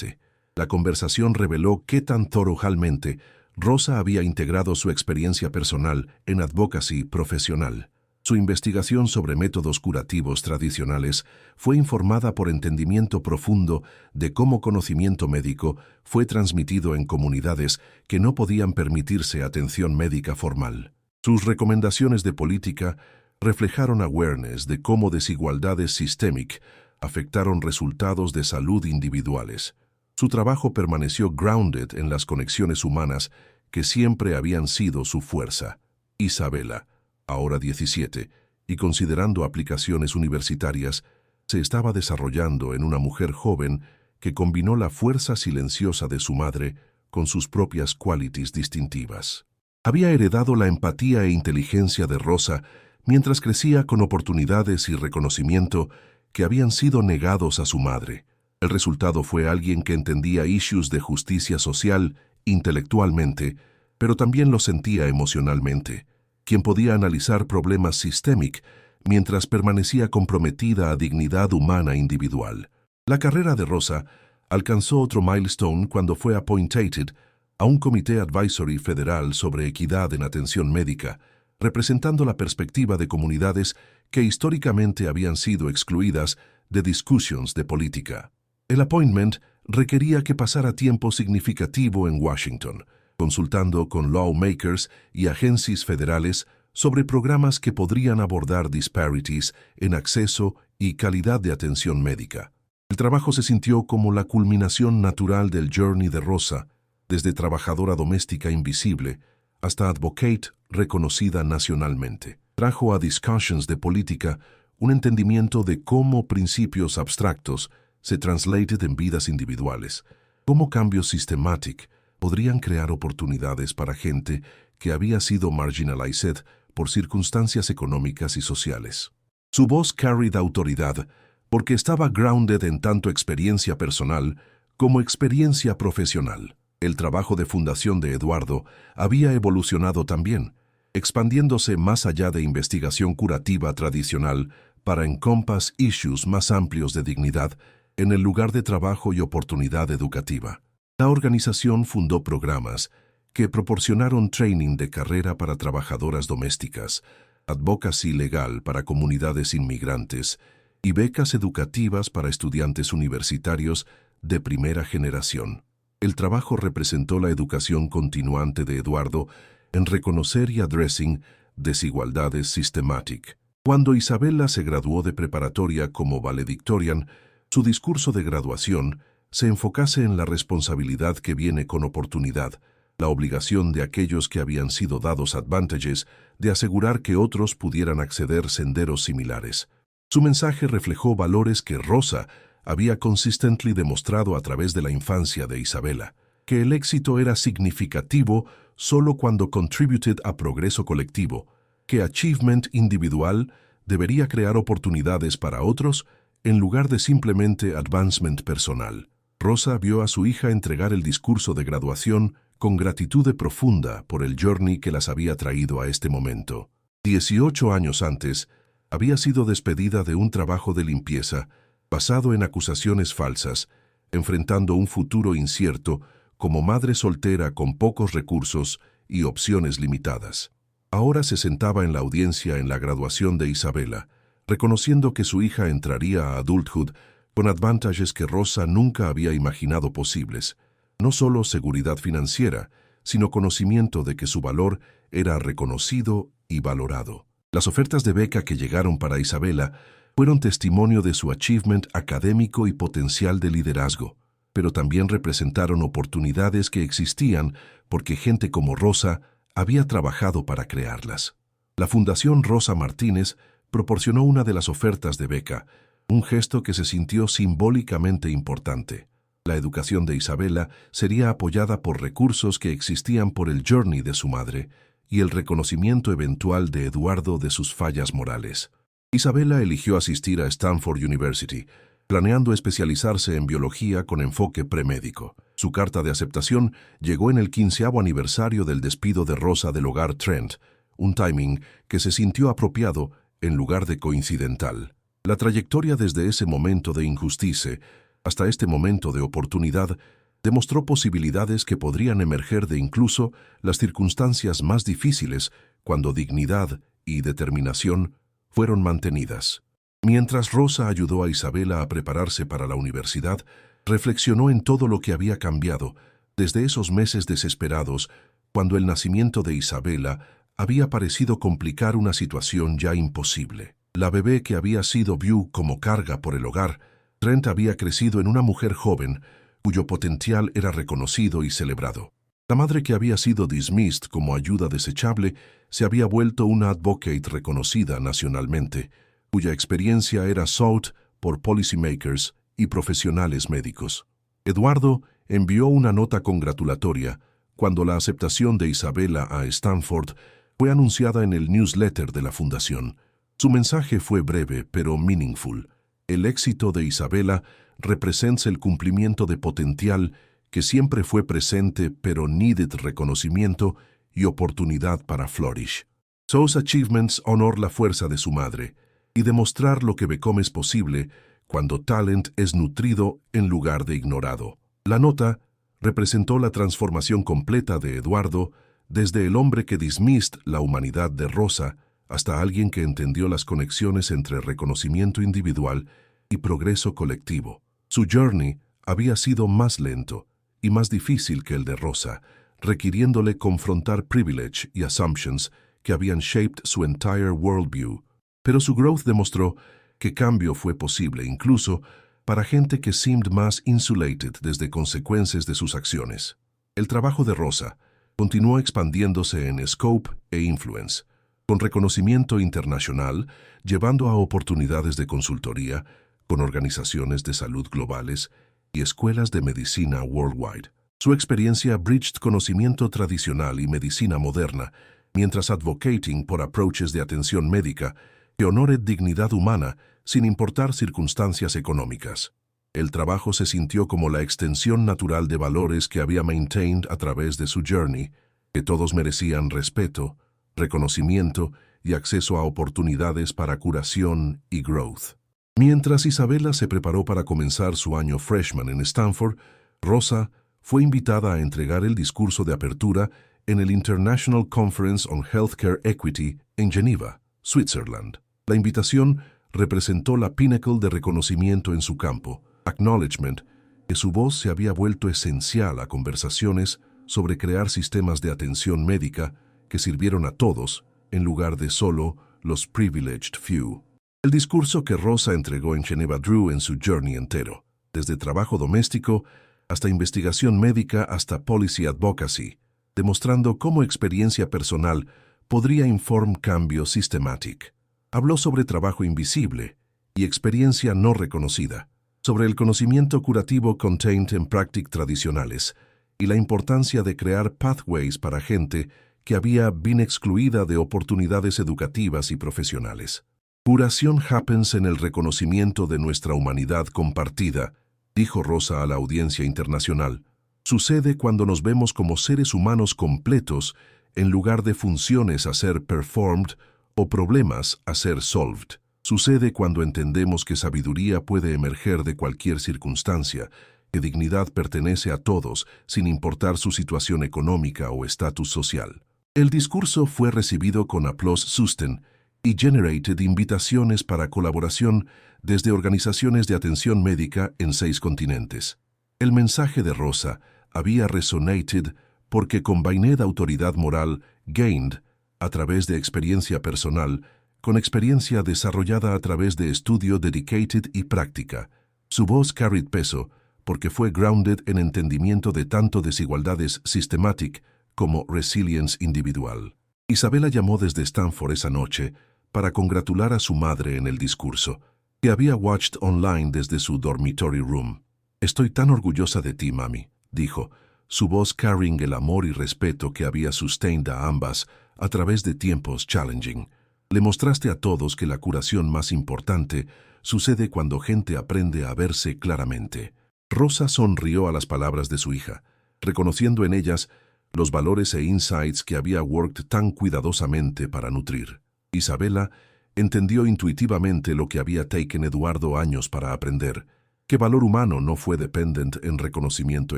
La conversación reveló qué tan thoroughlmente Rosa había integrado su experiencia personal en advocacy profesional. Su investigación sobre métodos curativos tradicionales fue informada por entendimiento profundo de cómo conocimiento médico fue transmitido en comunidades que no podían permitirse atención médica formal. Sus recomendaciones de política reflejaron awareness de cómo desigualdades sistémicas afectaron resultados de salud individuales. Su trabajo permaneció grounded en las conexiones humanas que siempre habían sido su fuerza. Isabela, ahora 17, y considerando aplicaciones universitarias, se estaba desarrollando en una mujer joven que combinó la fuerza silenciosa de su madre con sus propias qualities distintivas. Había heredado la empatía e inteligencia de Rosa mientras crecía con oportunidades y reconocimiento que habían sido negados a su madre. El resultado fue alguien que entendía issues de justicia social intelectualmente, pero también lo sentía emocionalmente, quien podía analizar problemas sistémicos mientras permanecía comprometida a dignidad humana individual. La carrera de Rosa alcanzó otro milestone cuando fue appointed a un comité advisory federal sobre equidad en atención médica, representando la perspectiva de comunidades que históricamente habían sido excluidas de discussions de política. El appointment requería que pasara tiempo significativo en Washington, consultando con lawmakers y agencias federales sobre programas que podrían abordar disparities en acceso y calidad de atención médica. El trabajo se sintió como la culminación natural del journey de Rosa, desde trabajadora doméstica invisible hasta advocate reconocida nacionalmente. Trajo a discussions de política un entendimiento de cómo principios abstractos se translated en vidas individuales, cómo cambios sistemáticos podrían crear oportunidades para gente que había sido marginalized por circunstancias económicas y sociales. Su voz carried autoridad porque estaba grounded en tanto experiencia personal como experiencia profesional. El trabajo de fundación de Eduardo había evolucionado también, expandiéndose más allá de investigación curativa tradicional para encompass issues más amplios de dignidad en el lugar de trabajo y oportunidad educativa. La organización fundó programas que proporcionaron training de carrera para trabajadoras domésticas, advocacy legal para comunidades inmigrantes y becas educativas para estudiantes universitarios de primera generación. El trabajo representó la educación continuante de Eduardo en reconocer y addressing desigualdades sistemáticas. Cuando Isabela se graduó de preparatoria como valedictorian, su discurso de graduación se enfocase en la responsabilidad que viene con oportunidad, la obligación de aquellos que habían sido dados advantages de asegurar que otros pudieran acceder senderos similares. Su mensaje reflejó valores que Rosa había consistently demostrado a través de la infancia de Isabela, que el éxito era significativo solo cuando contributed a progreso colectivo, que achievement individual debería crear oportunidades para otros en lugar de simplemente advancement personal. Rosa vio a su hija entregar el discurso de graduación con gratitud profunda por el journey que las había traído a este momento. 18 años antes, había sido despedida de un trabajo de limpieza basado en acusaciones falsas, enfrentando un futuro incierto como madre soltera con pocos recursos y opciones limitadas. Ahora se sentaba en la audiencia en la graduación de Isabela, reconociendo que su hija entraría a adulthood con advantages que Rosa nunca había imaginado posibles, no solo seguridad financiera, sino conocimiento de que su valor era reconocido y valorado. Las ofertas de beca que llegaron para Isabela fueron testimonio de su achievement académico y potencial de liderazgo, pero también representaron oportunidades que existían porque gente como Rosa había trabajado para crearlas. La Fundación Rosa Martínez proporcionó una de las ofertas de beca, un gesto que se sintió simbólicamente importante. La educación de Isabela sería apoyada por recursos que existían por el journey de su madre y el reconocimiento eventual de Eduardo de sus fallas morales. Isabela eligió asistir a Stanford University, planeando especializarse en biología con enfoque premédico. Su carta de aceptación llegó en el 15º aniversario del despido de Rosa del hogar Trent, un timing que se sintió apropiado en lugar de coincidental. La trayectoria desde ese momento de injusticia hasta este momento de oportunidad demostró posibilidades que podrían emerger de incluso las circunstancias más difíciles cuando dignidad y determinación fueron mantenidas. Mientras Rosa ayudó a Isabela a prepararse para la universidad, reflexionó en todo lo que había cambiado desde esos meses desesperados cuando el nacimiento de Isabela había parecido complicar una situación ya imposible. La bebé que había sido vista como carga por el hogar, Trent había crecido en una mujer joven cuyo potencial era reconocido y celebrado. La madre que había sido dismissed como ayuda desechable se había vuelto una advocate reconocida nacionalmente, cuya experiencia era sought por policymakers y profesionales médicos. Eduardo envió una nota congratulatoria cuando la aceptación de Isabela a Stanford fue anunciada en el newsletter de la fundación. Su mensaje fue breve pero meaningful. El éxito de Isabela representa el cumplimiento de potencial que siempre fue presente pero needed reconocimiento y oportunidad para flourish. Sus achievements honor la fuerza de su madre y demostrar lo que become es posible cuando talent es nutrido en lugar de ignorado. La nota representó la transformación completa de Eduardo desde el hombre que dismissed la humanidad de Rosa hasta alguien que entendió las conexiones entre reconocimiento individual y progreso colectivo. Su journey había sido más lento y más difícil que el de Rosa, requiriéndole confrontar privilege y assumptions que habían shaped su entire worldview. Pero su growth demostró que cambio fue posible incluso para gente que seemed más insulated desde consecuencias de sus acciones. El trabajo de Rosa continuó expandiéndose en scope e influence, con reconocimiento internacional, llevando a oportunidades de consultoría con organizaciones de salud globales y escuelas de medicina worldwide. Su experiencia bridged conocimiento tradicional y medicina moderna, mientras advocating por approaches de atención médica que honoren dignidad humana sin importar circunstancias económicas. El trabajo se sintió como la extensión natural de valores que había maintained a través de su journey, que todos merecían respeto, reconocimiento y acceso a oportunidades para curación y growth. Mientras Isabela se preparó para comenzar su año freshman en Stanford, Rosa fue invitada a entregar el discurso de apertura en el International Conference on Healthcare Equity en Geneva, Switzerland. La invitación representó la pinnacle de reconocimiento en su campo, acknowledgement, que su voz se había vuelto esencial a conversaciones sobre crear sistemas de atención médica que sirvieron a todos en lugar de solo los privileged few. El discurso que Rosa entregó en Geneva drew en su journey entero, desde trabajo doméstico hasta investigación médica hasta policy advocacy, demostrando cómo experiencia personal podría informar cambio sistemático. Habló sobre trabajo invisible y experiencia no reconocida, sobre el conocimiento curativo contained en prácticas tradicionales y la importancia de crear pathways para gente que había been excluida de oportunidades educativas y profesionales. Curación happens en el reconocimiento de nuestra humanidad compartida, dijo Rosa a la audiencia internacional. Sucede cuando nos vemos como seres humanos completos en lugar de funciones a ser performed o problemas a ser solved. Sucede cuando entendemos que sabiduría puede emerger de cualquier circunstancia, que dignidad pertenece a todos sin importar su situación económica o estatus social. El discurso fue recibido con aplausos susten y generated invitaciones para colaboración desde organizaciones de atención médica en 6 continentes. El mensaje de Rosa había resonated porque combined autoridad moral gained a través de experiencia personal con experiencia desarrollada a través de estudio dedicated y práctica. Su voz carried peso porque fue grounded en entendimiento de tanto desigualdades systematic como resilience individual. Isabela llamó desde Stanford esa noche para congratular a su madre en el discurso, que había watched online desde su dormitory room. «Estoy tan orgullosa de ti, mami», dijo, su voz carrying el amor y respeto que había sustained a ambas a través de tiempos challenging. Le mostraste a todos que la curación más importante sucede cuando gente aprende a verse claramente. Rosa sonrió a las palabras de su hija, reconociendo en ellas los valores e insights que había worked tan cuidadosamente para nutrir. Isabela entendió intuitivamente lo que había taken Eduardo años para aprender, que valor humano no fue dependent en reconocimiento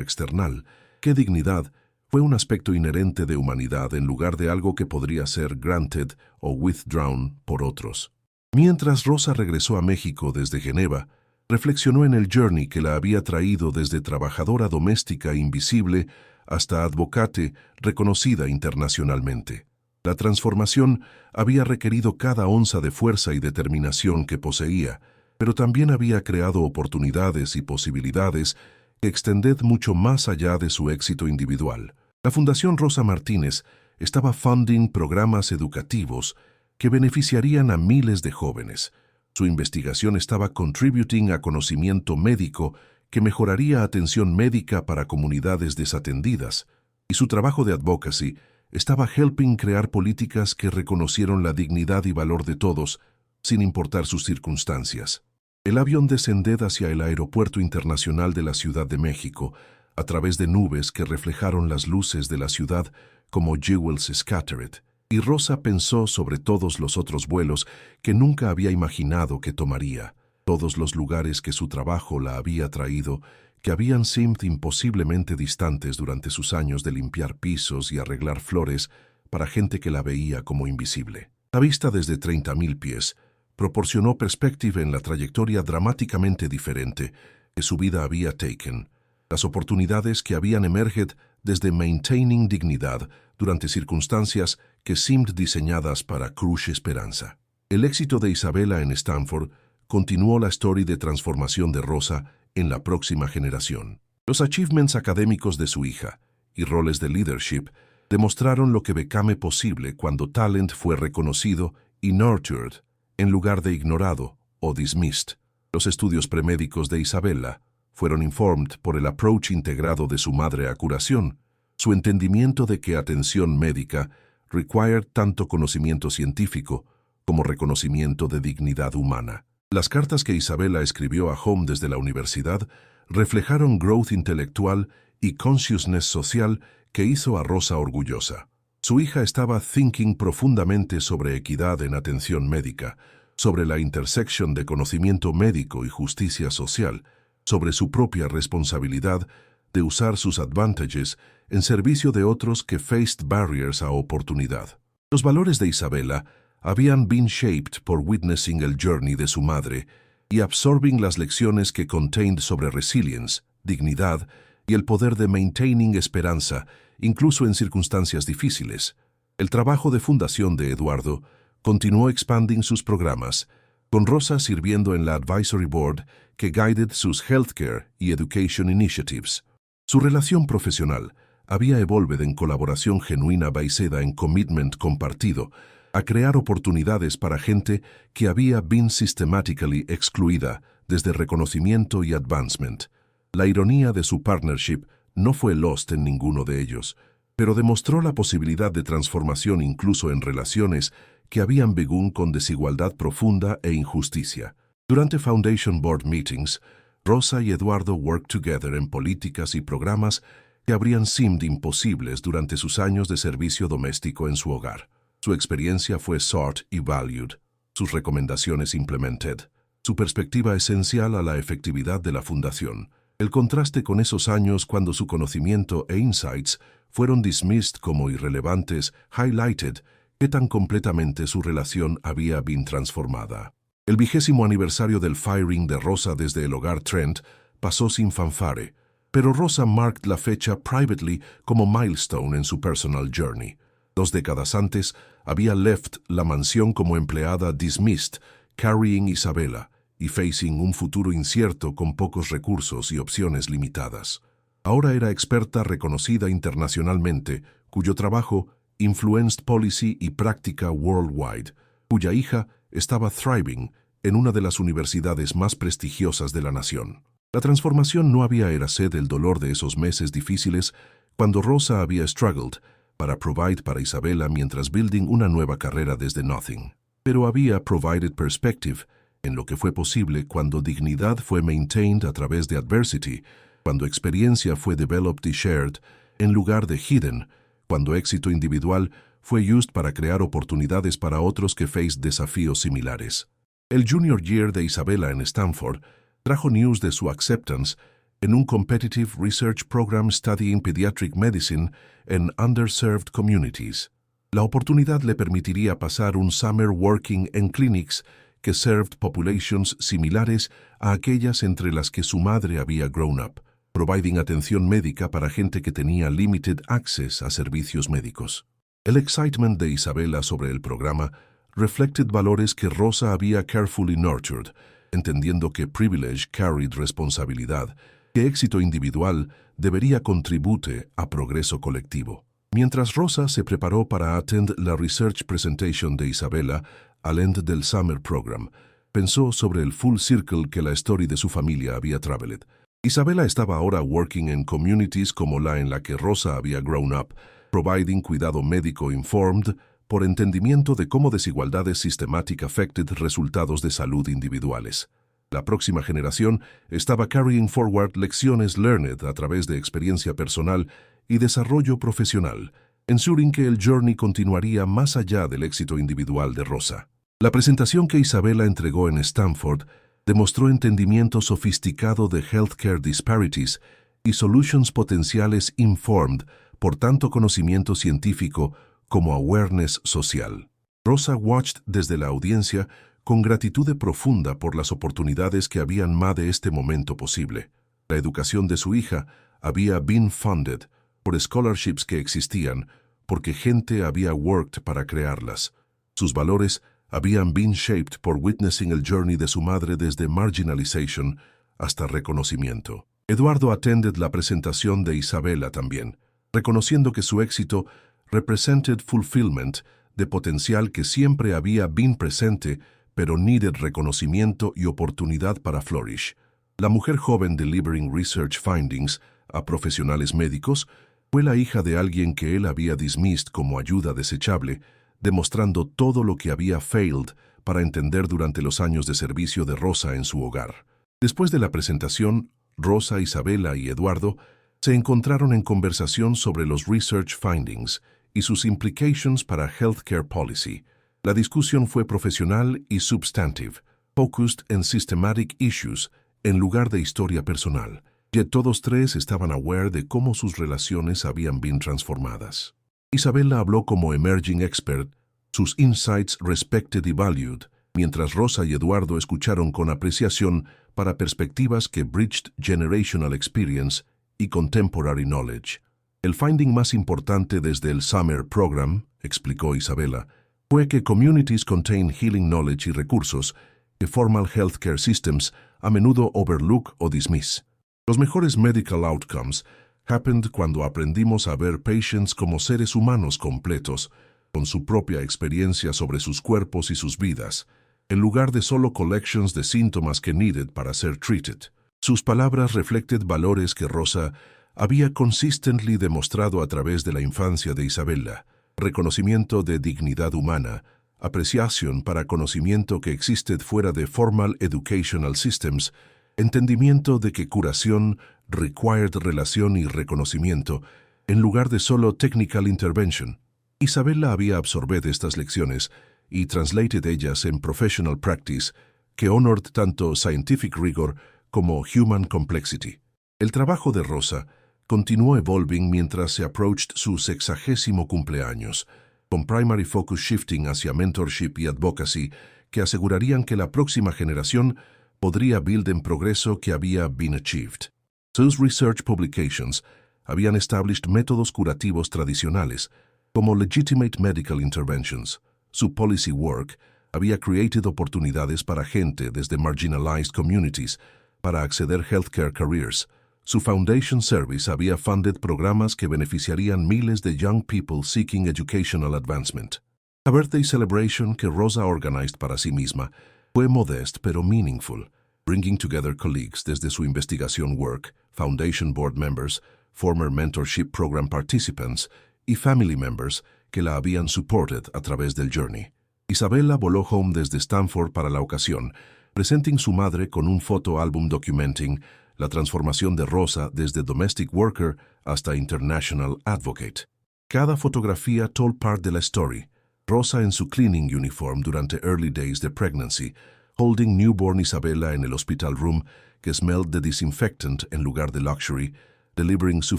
external, que dignidad fue un aspecto inherente de humanidad en lugar de algo que podría ser granted o withdrawn por otros. Mientras Rosa regresó a México desde Geneva, reflexionó en el journey que la había traído desde trabajadora doméstica invisible hasta advocate reconocida internacionalmente. La transformación había requerido cada onza de fuerza y determinación que poseía, pero también había creado oportunidades y posibilidades que extended mucho más allá de su éxito individual. La Fundación Rosa Martínez estaba funding programas educativos que beneficiarían a miles de jóvenes. Su investigación estaba contributing a conocimiento médico que mejoraría atención médica para comunidades desatendidas, y su trabajo de advocacy estaba helping crear políticas que reconocieron la dignidad y valor de todos, sin importar sus circunstancias. El avión descended hacia el Aeropuerto Internacional de la Ciudad de México, a través de nubes que reflejaron las luces de la ciudad como jewels scattered, y Rosa pensó sobre todos los otros vuelos que nunca había imaginado que tomaría, todos los lugares que su trabajo la había traído, que habían seemed imposiblemente distantes durante sus años de limpiar pisos y arreglar flores para gente que la veía como invisible. La vista desde 30.000 pies proporcionó perspectiva en la trayectoria dramáticamente diferente que su vida había taken, las oportunidades que habían emerged desde maintaining dignidad durante circunstancias que seemed diseñadas para crush esperanza. El éxito de Isabela en Stanford continuó la story de transformación de Rosa en la próxima generación. Los achievements académicos de su hija y roles de leadership demostraron lo que became posible cuando talent fue reconocido y nurtured en lugar de ignorado o dismissed. Los estudios premédicos de Isabela fueron informed por el approach integrado de su madre a curación, su entendimiento de que atención médica required tanto conocimiento científico como reconocimiento de dignidad humana. Las cartas que Isabela escribió a Home desde la universidad reflejaron growth intelectual y consciousness social que hizo a Rosa orgullosa. Su hija estaba thinking profundamente sobre equidad en atención médica, sobre la intersection de conocimiento médico y justicia social, sobre su propia responsabilidad de usar sus advantages en servicio de otros que faced barriers a oportunidad. Los valores de Isabela habían been shaped por witnessing el journey de su madre y absorbing las lecciones que contained sobre resilience, dignidad y el poder de maintaining esperanza, incluso en circunstancias difíciles. El trabajo de fundación de Eduardo continuó expanding sus programas, con Rosa sirviendo en la advisory board que guided sus healthcare y education initiatives. Su relación profesional había evolved en colaboración genuina basada en commitment compartido a crear oportunidades para gente que había been systematically excluida desde reconocimiento y advancement. La ironía de su partnership no fue lost en ninguno de ellos, pero demostró la posibilidad de transformación incluso en relaciones que habían begun con desigualdad profunda e injusticia. Durante Foundation Board meetings, Rosa y Eduardo worked together en políticas y programas que habrían seemed imposibles durante sus años de servicio doméstico en su hogar. Su experiencia fue sought y valued, sus recomendaciones implemented, su perspectiva esencial a la efectividad de la fundación. El contraste con esos años cuando su conocimiento e insights fueron dismissed como irrelevantes, highlighted qué tan completamente su relación había been transformada. El 20º aniversario del firing de Rosa desde el hogar Trent pasó sin fanfare, pero Rosa marked la fecha privately como milestone en su personal journey. 2 décadas antes, había left la mansión como empleada dismissed, carrying Isabela y facing un futuro incierto con pocos recursos y opciones limitadas. Ahora era experta reconocida internacionalmente, cuyo trabajo influenced policy y práctica worldwide, cuya hija estaba thriving en una de las universidades más prestigiosas de la nación. La transformación no había erased el dolor de esos meses difíciles cuando Rosa había struggled, para provide para Isabela mientras building una nueva carrera desde nothing. Pero había provided perspective en lo que fue posible cuando dignidad fue maintained a través de adversity, cuando experiencia fue developed y shared, en lugar de hidden, cuando éxito individual fue used para crear oportunidades para otros que faced desafíos similares. El junior year de Isabela en Stanford trajo news de su acceptance en un competitive research program studying pediatric medicine en underserved communities. La oportunidad le permitiría pasar un summer working en clinics que served populations similares a aquellas entre las que su madre había grown up, providing atención médica para gente que tenía limited access a servicios médicos. El excitement de Isabela sobre el programa reflected valores que Rosa había carefully nurtured, entendiendo que privilege carried responsabilidad, que éxito individual debería contribute a progreso colectivo. Mientras Rosa se preparó para attend la research presentation de Isabela al end del summer program, pensó sobre el full circle que la story de su familia había traveled. Isabela estaba ahora working en communities como la en la que Rosa había grown up, providing cuidado médico informed por entendimiento de cómo desigualdades systematic affected resultados de salud individuales. La próxima generación estaba carrying forward lecciones learned a través de experiencia personal y desarrollo profesional, ensuring que el journey continuaría más allá del éxito individual de Rosa. La presentación que Isabela entregó en Stanford demostró entendimiento sofisticado de healthcare disparities y solutions potenciales informed por tanto conocimiento científico como awareness social. Rosa watched desde la audiencia con gratitud profunda por las oportunidades que habían más de este momento posible. La educación de su hija había been funded por scholarships que existían porque gente había worked para crearlas. Sus valores habían been shaped por witnessing el journey de su madre desde marginalization hasta reconocimiento. Eduardo attended la presentación de Isabela también, reconociendo que su éxito represented fulfillment de potencial que siempre había been presente, pero needed reconocimiento y oportunidad para flourish. La mujer joven delivering research findings a profesionales médicos fue la hija de alguien que él había dismissed como ayuda desechable, demostrando todo lo que había failed para entender durante los años de servicio de Rosa en su hogar. Después de la presentación, Rosa, Isabela y Eduardo se encontraron en conversación sobre los research findings y sus implications para healthcare policy. La discusión fue profesional y substantive, focused en systematic issues en lugar de historia personal, y todos tres estaban aware de cómo sus relaciones habían been transformadas. Isabela habló como emerging expert, sus insights respected y valued, mientras Rosa y Eduardo escucharon con apreciación para perspectivas que bridged generational experience y contemporary knowledge. El finding más importante desde el Summer Program, explicó Isabela, fue que communities contain healing knowledge y recursos que formal healthcare systems a menudo overlook o dismiss. Los mejores medical outcomes happened cuando aprendimos a ver patients como seres humanos completos, con su propia experiencia sobre sus cuerpos y sus vidas, en lugar de solo collections de síntomas que needed para ser treated. Sus palabras reflected valores que Rosa había consistently demostrado a través de la infancia de Isabela: reconocimiento de dignidad humana, apreciación para conocimiento que existe fuera de formal educational systems, entendimiento de que curación required relación y reconocimiento, en lugar de solo technical intervention. Isabela había absorbido estas lecciones y translated ellas en professional practice, que honored tanto scientific rigor como human complexity. El trabajo de Rosa continuó evolving mientras se approached su 60º cumpleaños, con primary focus shifting hacia mentorship y advocacy que asegurarían que la próxima generación podría build en progreso que había been achieved. Sus research publications habían established métodos curativos tradicionales, como legitimate medical interventions. Su policy work había created oportunidades para gente desde marginalized communities para acceder healthcare careers. Su foundation service había funded programas que beneficiarían miles de young people seeking educational advancement. La birthday celebration que Rosa organized para sí misma fue modest pero meaningful, bringing together colleagues desde su investigación work, foundation board members, former mentorship program participants y family members que la habían supported a través del journey. Isabella voló home desde Stanford para la ocasión, presenting su madre con un photo álbum documenting la transformación de Rosa desde domestic worker hasta international advocate. Cada fotografía told part de la story. Rosa en su cleaning uniform durante early days de pregnancy, holding newborn Isabella en el hospital room que smelled de disinfectant en lugar de luxury, delivering su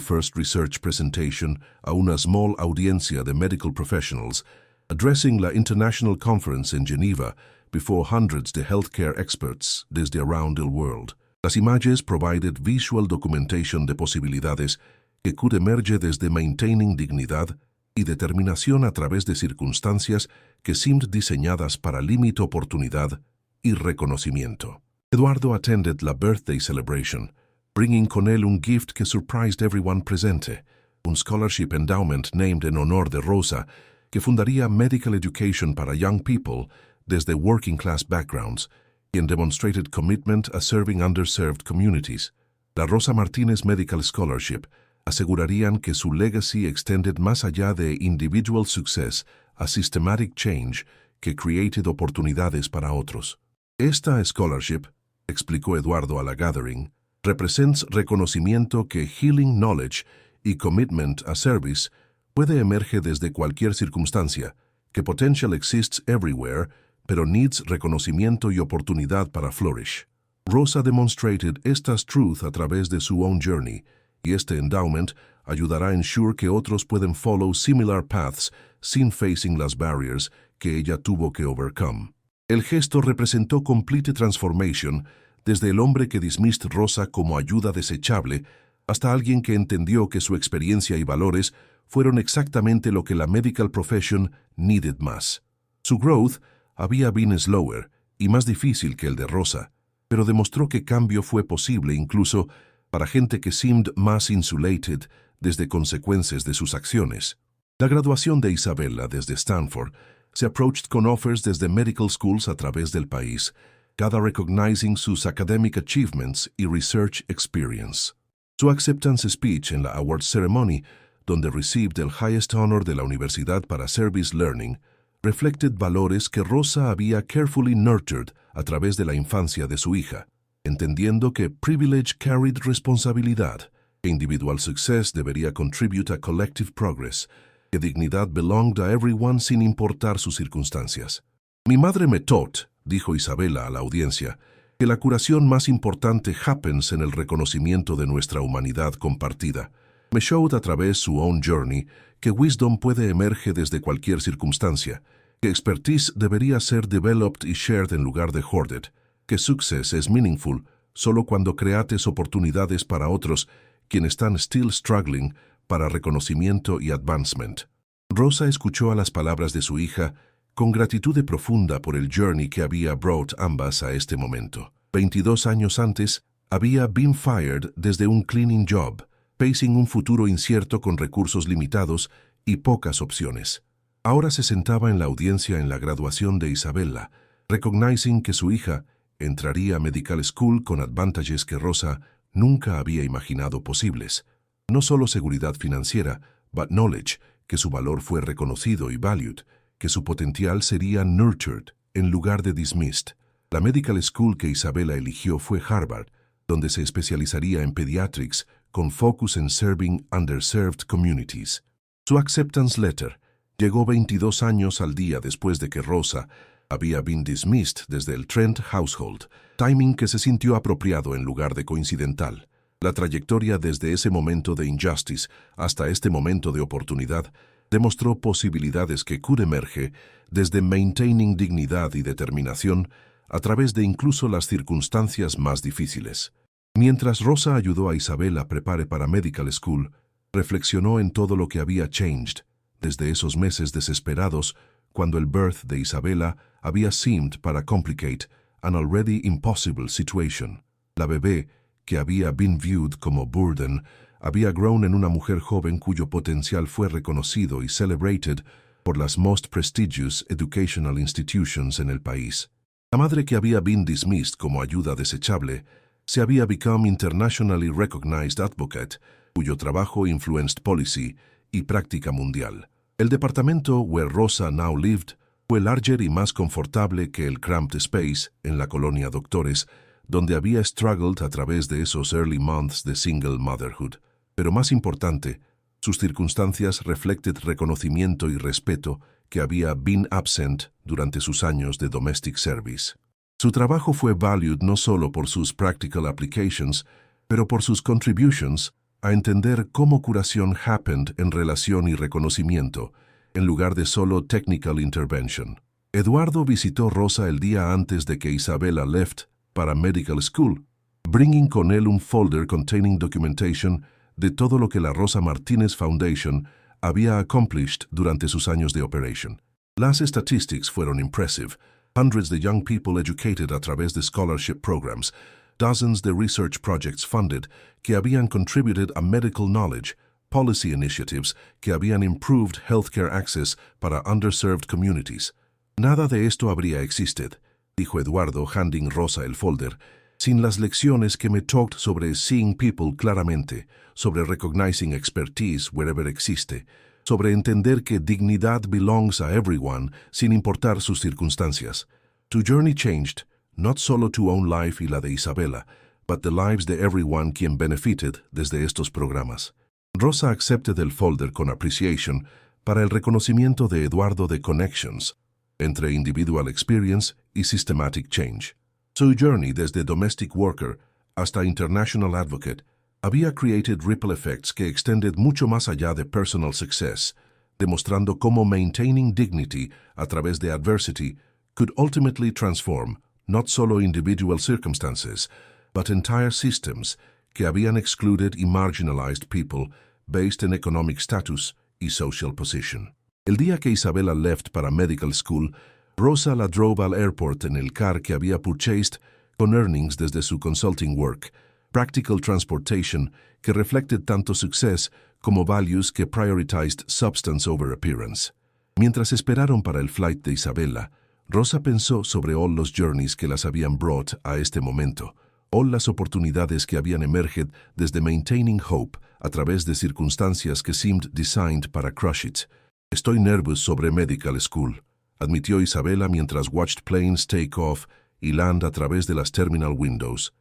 first research presentation a una small audiencia de medical professionals, addressing la International Conference en Geneva before hundreds de healthcare experts desde around the world. Las imágenes provided visual documentation de posibilidades que could emerge desde maintaining dignidad y determinación a través de circunstancias que seemed diseñadas para límite oportunidad y reconocimiento. Eduardo attended la birthday celebration, bringing con él un gift que surprised everyone presente, un scholarship endowment named en honor de Rosa, que fundaría medical education para young people desde working class backgrounds, quien demonstrated commitment a serving underserved communities. La Rosa Martínez Medical Scholarship asegurarían que su legacy extended más allá de individual success a systematic change que created oportunidades para otros. Esta scholarship, explicó Eduardo a la gathering, represents reconocimiento que healing knowledge y commitment a service puede emerger desde cualquier circunstancia, que potential exists everywhere, pero needs reconocimiento y oportunidad para flourish. Rosa demonstrated estas truth a través de su own journey, y este endowment ayudará a ensure que otros pueden follow similar paths sin facing las barriers que ella tuvo que overcome. El gesto representó complete transformation desde el hombre que dismissed Rosa como ayuda desechable hasta alguien que entendió que su experiencia y valores fueron exactamente lo que la medical profession needed más. Su growth había been slower y más difícil que el de Rosa, pero demostró que cambio fue posible incluso para gente que seemed más insulated desde consecuencias de sus acciones. La graduación de Isabella desde Stanford se approached con offers desde medical schools a través del país, cada recognizing sus academic achievements y research experience. Su acceptance speech en la award ceremony, donde received el highest honor de la Universidad para Service Learning, reflected valores que Rosa había carefully nurtured a través de la infancia de su hija, entendiendo que privilege carried responsabilidad, que individual success debería contribute a collective progress, que dignidad belonged a everyone sin importar sus circunstancias. Mi madre me taught, dijo Isabella a la audiencia, que la curación más importante happens en el reconocimiento de nuestra humanidad compartida. Me showed a través su own journey que wisdom puede emerger desde cualquier circunstancia, que expertise debería ser developed y shared en lugar de hoarded, que success es meaningful solo cuando creates oportunidades para otros quienes están still struggling para reconocimiento y advancement. Rosa escuchó a las palabras de su hija con gratitud profunda por el journey que había brought ambas a este momento. 22 años antes, había been fired desde un cleaning job, facing un futuro incierto con recursos limitados y pocas opciones. Ahora se sentaba en la audiencia en la graduación de Isabella, recognizing que su hija entraría a medical school con advantages que Rosa nunca había imaginado posibles. No solo seguridad financiera, but knowledge, que su valor fue reconocido y valued, que su potencial sería nurtured en lugar de dismissed. La medical school que Isabella eligió fue Harvard, donde se especializaría en pediatrics con focus en serving underserved communities. Su acceptance letter llegó 22 años al día después de que Rosa había been dismissed desde el Trent household, timing que se sintió apropiado en lugar de coincidental. La trayectoria desde ese momento de injustice hasta este momento de oportunidad demostró posibilidades que could emerge desde maintaining dignidad y determinación a través de incluso las circunstancias más difíciles. Mientras Rosa ayudó a Isabella a prepare para medical school, reflexionó en todo lo que había changed desde esos meses desesperados cuando el birth de Isabella había seemed para complicate an already impossible situation. La bebé, que había been viewed como burden, había grown en una mujer joven cuyo potencial fue reconocido y celebrated por las most prestigious educational institutions en el país. La madre que había been dismissed como ayuda desechable se había become internationally recognized advocate, cuyo trabajo influenced policy y práctica mundial. El departamento where Rosa now lived fue larger y más confortable que el cramped space en la colonia Doctores, donde había struggled a través de esos early months de single motherhood. Pero más importante, sus circunstancias reflected reconocimiento y respeto que había been absent durante sus años de domestic service. Su trabajo fue valued no solo por sus practical applications, pero por sus contributions a entender cómo curación happened en relación y reconocimiento, en lugar de solo technical intervention. Eduardo visitó Rosa el día antes de que Isabella left para medical school, bringing con él un folder containing documentation de todo lo que la Rosa Martínez Foundation había accomplished durante sus años de operation. Las statistics fueron impressive. Hundreds de young people educated a través de scholarship programs, dozens de research projects funded que habían contributed a medical knowledge, policy initiatives que habían improved healthcare access para underserved communities. Nada de esto habría existed, dijo Eduardo handing Rosa el folder, sin las lecciones que me taught sobre seeing people claramente, sobre recognizing expertise wherever existe, sobre entender que dignidad belongs a everyone sin importar sus circunstancias. Tu journey changed, not solo tu own life y la de Isabella, but the lives de everyone quien benefited desde estos programas. Rosa accepted el folder con appreciation para el reconocimiento de Eduardo de connections entre individual experience y systematic change. Su journey desde domestic worker hasta international advocate había created ripple effects que extended mucho más allá de personal success, demostrando cómo maintaining dignity a través de adversity could ultimately transform not solo individual circumstances, but entire systems que habían excluded y marginalized people based in economic status y social position. El día que Isabella left para medical school, Rosa la drove al airport en el car que había purchased con earnings desde su consulting work, practical transportation que reflected tanto success como values que prioritized substance over appearance. Mientras esperaron para el flight de Isabella, Rosa pensó sobre all los journeys que las habían brought a este momento, all las oportunidades que habían emerged desde maintaining hope a través de circunstancias que seemed designed para crush it. Estoy nervous sobre medical school, admitió Isabella mientras watched planes take off y land a través de las terminal windows.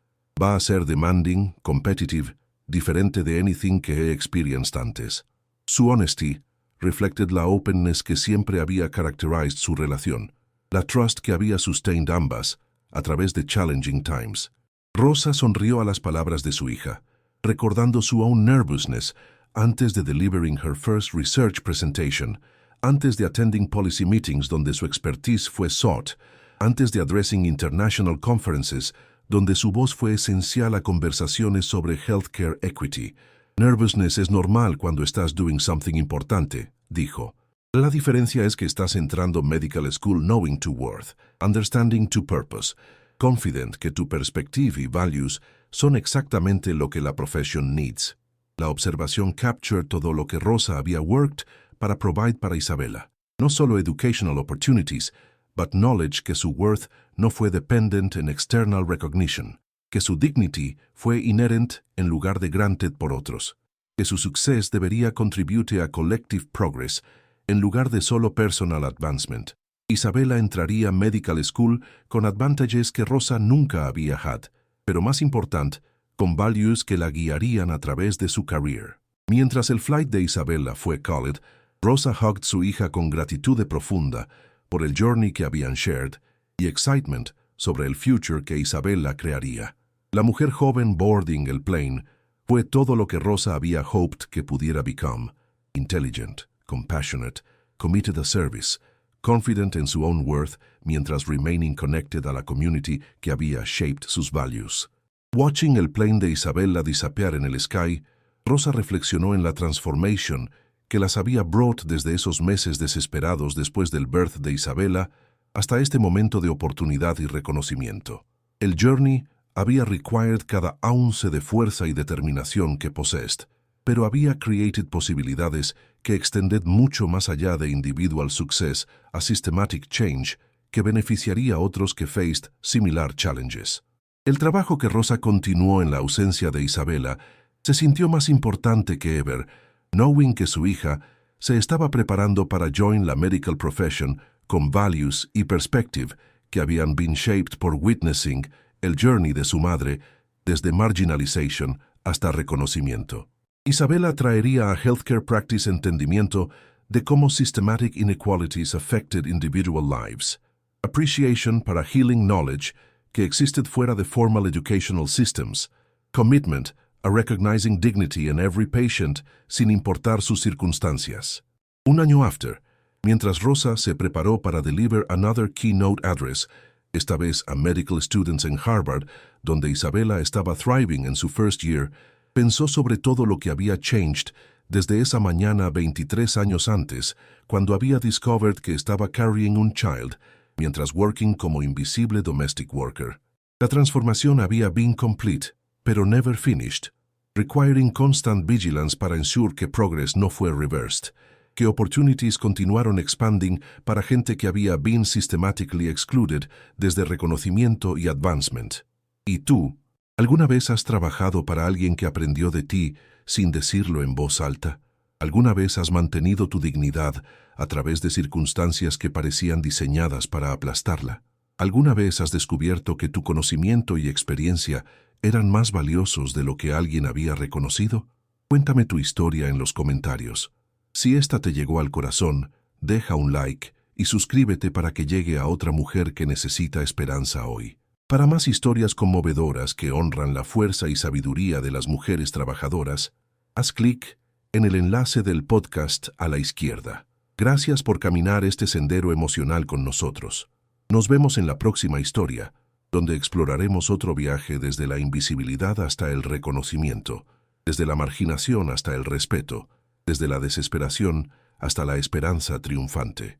Va a ser demanding, competitive, diferente de anything que he experienced antes. Su honesty reflected la openness que siempre había characterized su relación, la trust que había sustained ambas a través de challenging times. Rosa sonrió a las palabras de su hija, recordando su own nervousness antes de delivering her first research presentation, antes de attending policy meetings donde su expertise fue sought, antes de addressing international conferences donde su voz fue esencial a conversaciones sobre healthcare equity. Nervousness es normal cuando estás doing something importante, dijo. La diferencia es que estás entrando medical school knowing to worth, understanding to purpose, confident que tu perspective y values son exactamente lo que la profession needs. La observación captured todo lo que Rosa había worked para provide para Isabella. No solo educational opportunities, but knowledge que su worth no fue dependent en external recognition, que su dignity fue inherent en lugar de granted por otros, que su success debería contribute a collective progress en lugar de solo personal advancement. Isabella entraría medical school con advantages que Rosa nunca había had, pero más importante, con values que la guiarían a través de su career. Mientras el flight de Isabella fue called, Rosa hugged su hija con gratitud profunda por el journey que habían shared y excitement sobre el future que Isabella crearía. La mujer joven boarding el plane fue todo lo que Rosa había hoped que pudiera become: intelligent, compassionate, committed a service, confident en su own worth mientras remaining connected a la community que había shaped sus values. Watching el plane de Isabella disappear en el sky, Rosa reflexionó en la transformation que las había brought desde esos meses desesperados después del birth de Isabella hasta este momento de oportunidad y reconocimiento. El journey había required cada ounce de fuerza y determinación que possessed, pero había created posibilidades que extended mucho más allá de individual success a systematic change que beneficiaría a otros que faced similar challenges. El trabajo que Rosa continuó en la ausencia de Isabella se sintió más importante que ever, knowing que su hija se estaba preparando para join la medical profession con values y perspective que habían been shaped por witnessing el journey de su madre desde marginalization hasta reconocimiento. Isabela traería a Healthcare Practice entendimiento de cómo systematic inequalities affected individual lives, appreciation para healing knowledge que existed fuera de formal educational systems, commitment a recognizing dignity in every patient sin importar sus circunstancias. Un año after, mientras Rosa se preparó para deliver another keynote address, esta vez a medical students en Harvard, donde Isabela estaba thriving en su first year, pensó sobre todo lo que había changed desde esa mañana 23 años antes, cuando había discovered que estaba carrying un child, mientras working como invisible domestic worker. La transformación había been complete, pero never finished, requiring constant vigilance para ensure que progress no fue reversed, que opportunities continuaron expanding para gente que había been systematically excluded desde reconocimiento y advancement. ¿Y tú? ¿Alguna vez has trabajado para alguien que aprendió de ti sin decirlo en voz alta? ¿Alguna vez has mantenido tu dignidad a través de circunstancias que parecían diseñadas para aplastarla? ¿Alguna vez has descubierto que tu conocimiento y experiencia eran más valiosos de lo que alguien había reconocido? Cuéntame tu historia en los comentarios. Si esta te llegó al corazón, deja un like y suscríbete para que llegue a otra mujer que necesita esperanza hoy. Para más historias conmovedoras que honran la fuerza y sabiduría de las mujeres trabajadoras, haz clic en el enlace del podcast a la izquierda. Gracias por caminar este sendero emocional con nosotros. Nos vemos en la próxima historia, donde exploraremos otro viaje desde la invisibilidad hasta el reconocimiento, desde la marginación hasta el respeto, desde la desesperación hasta la esperanza triunfante.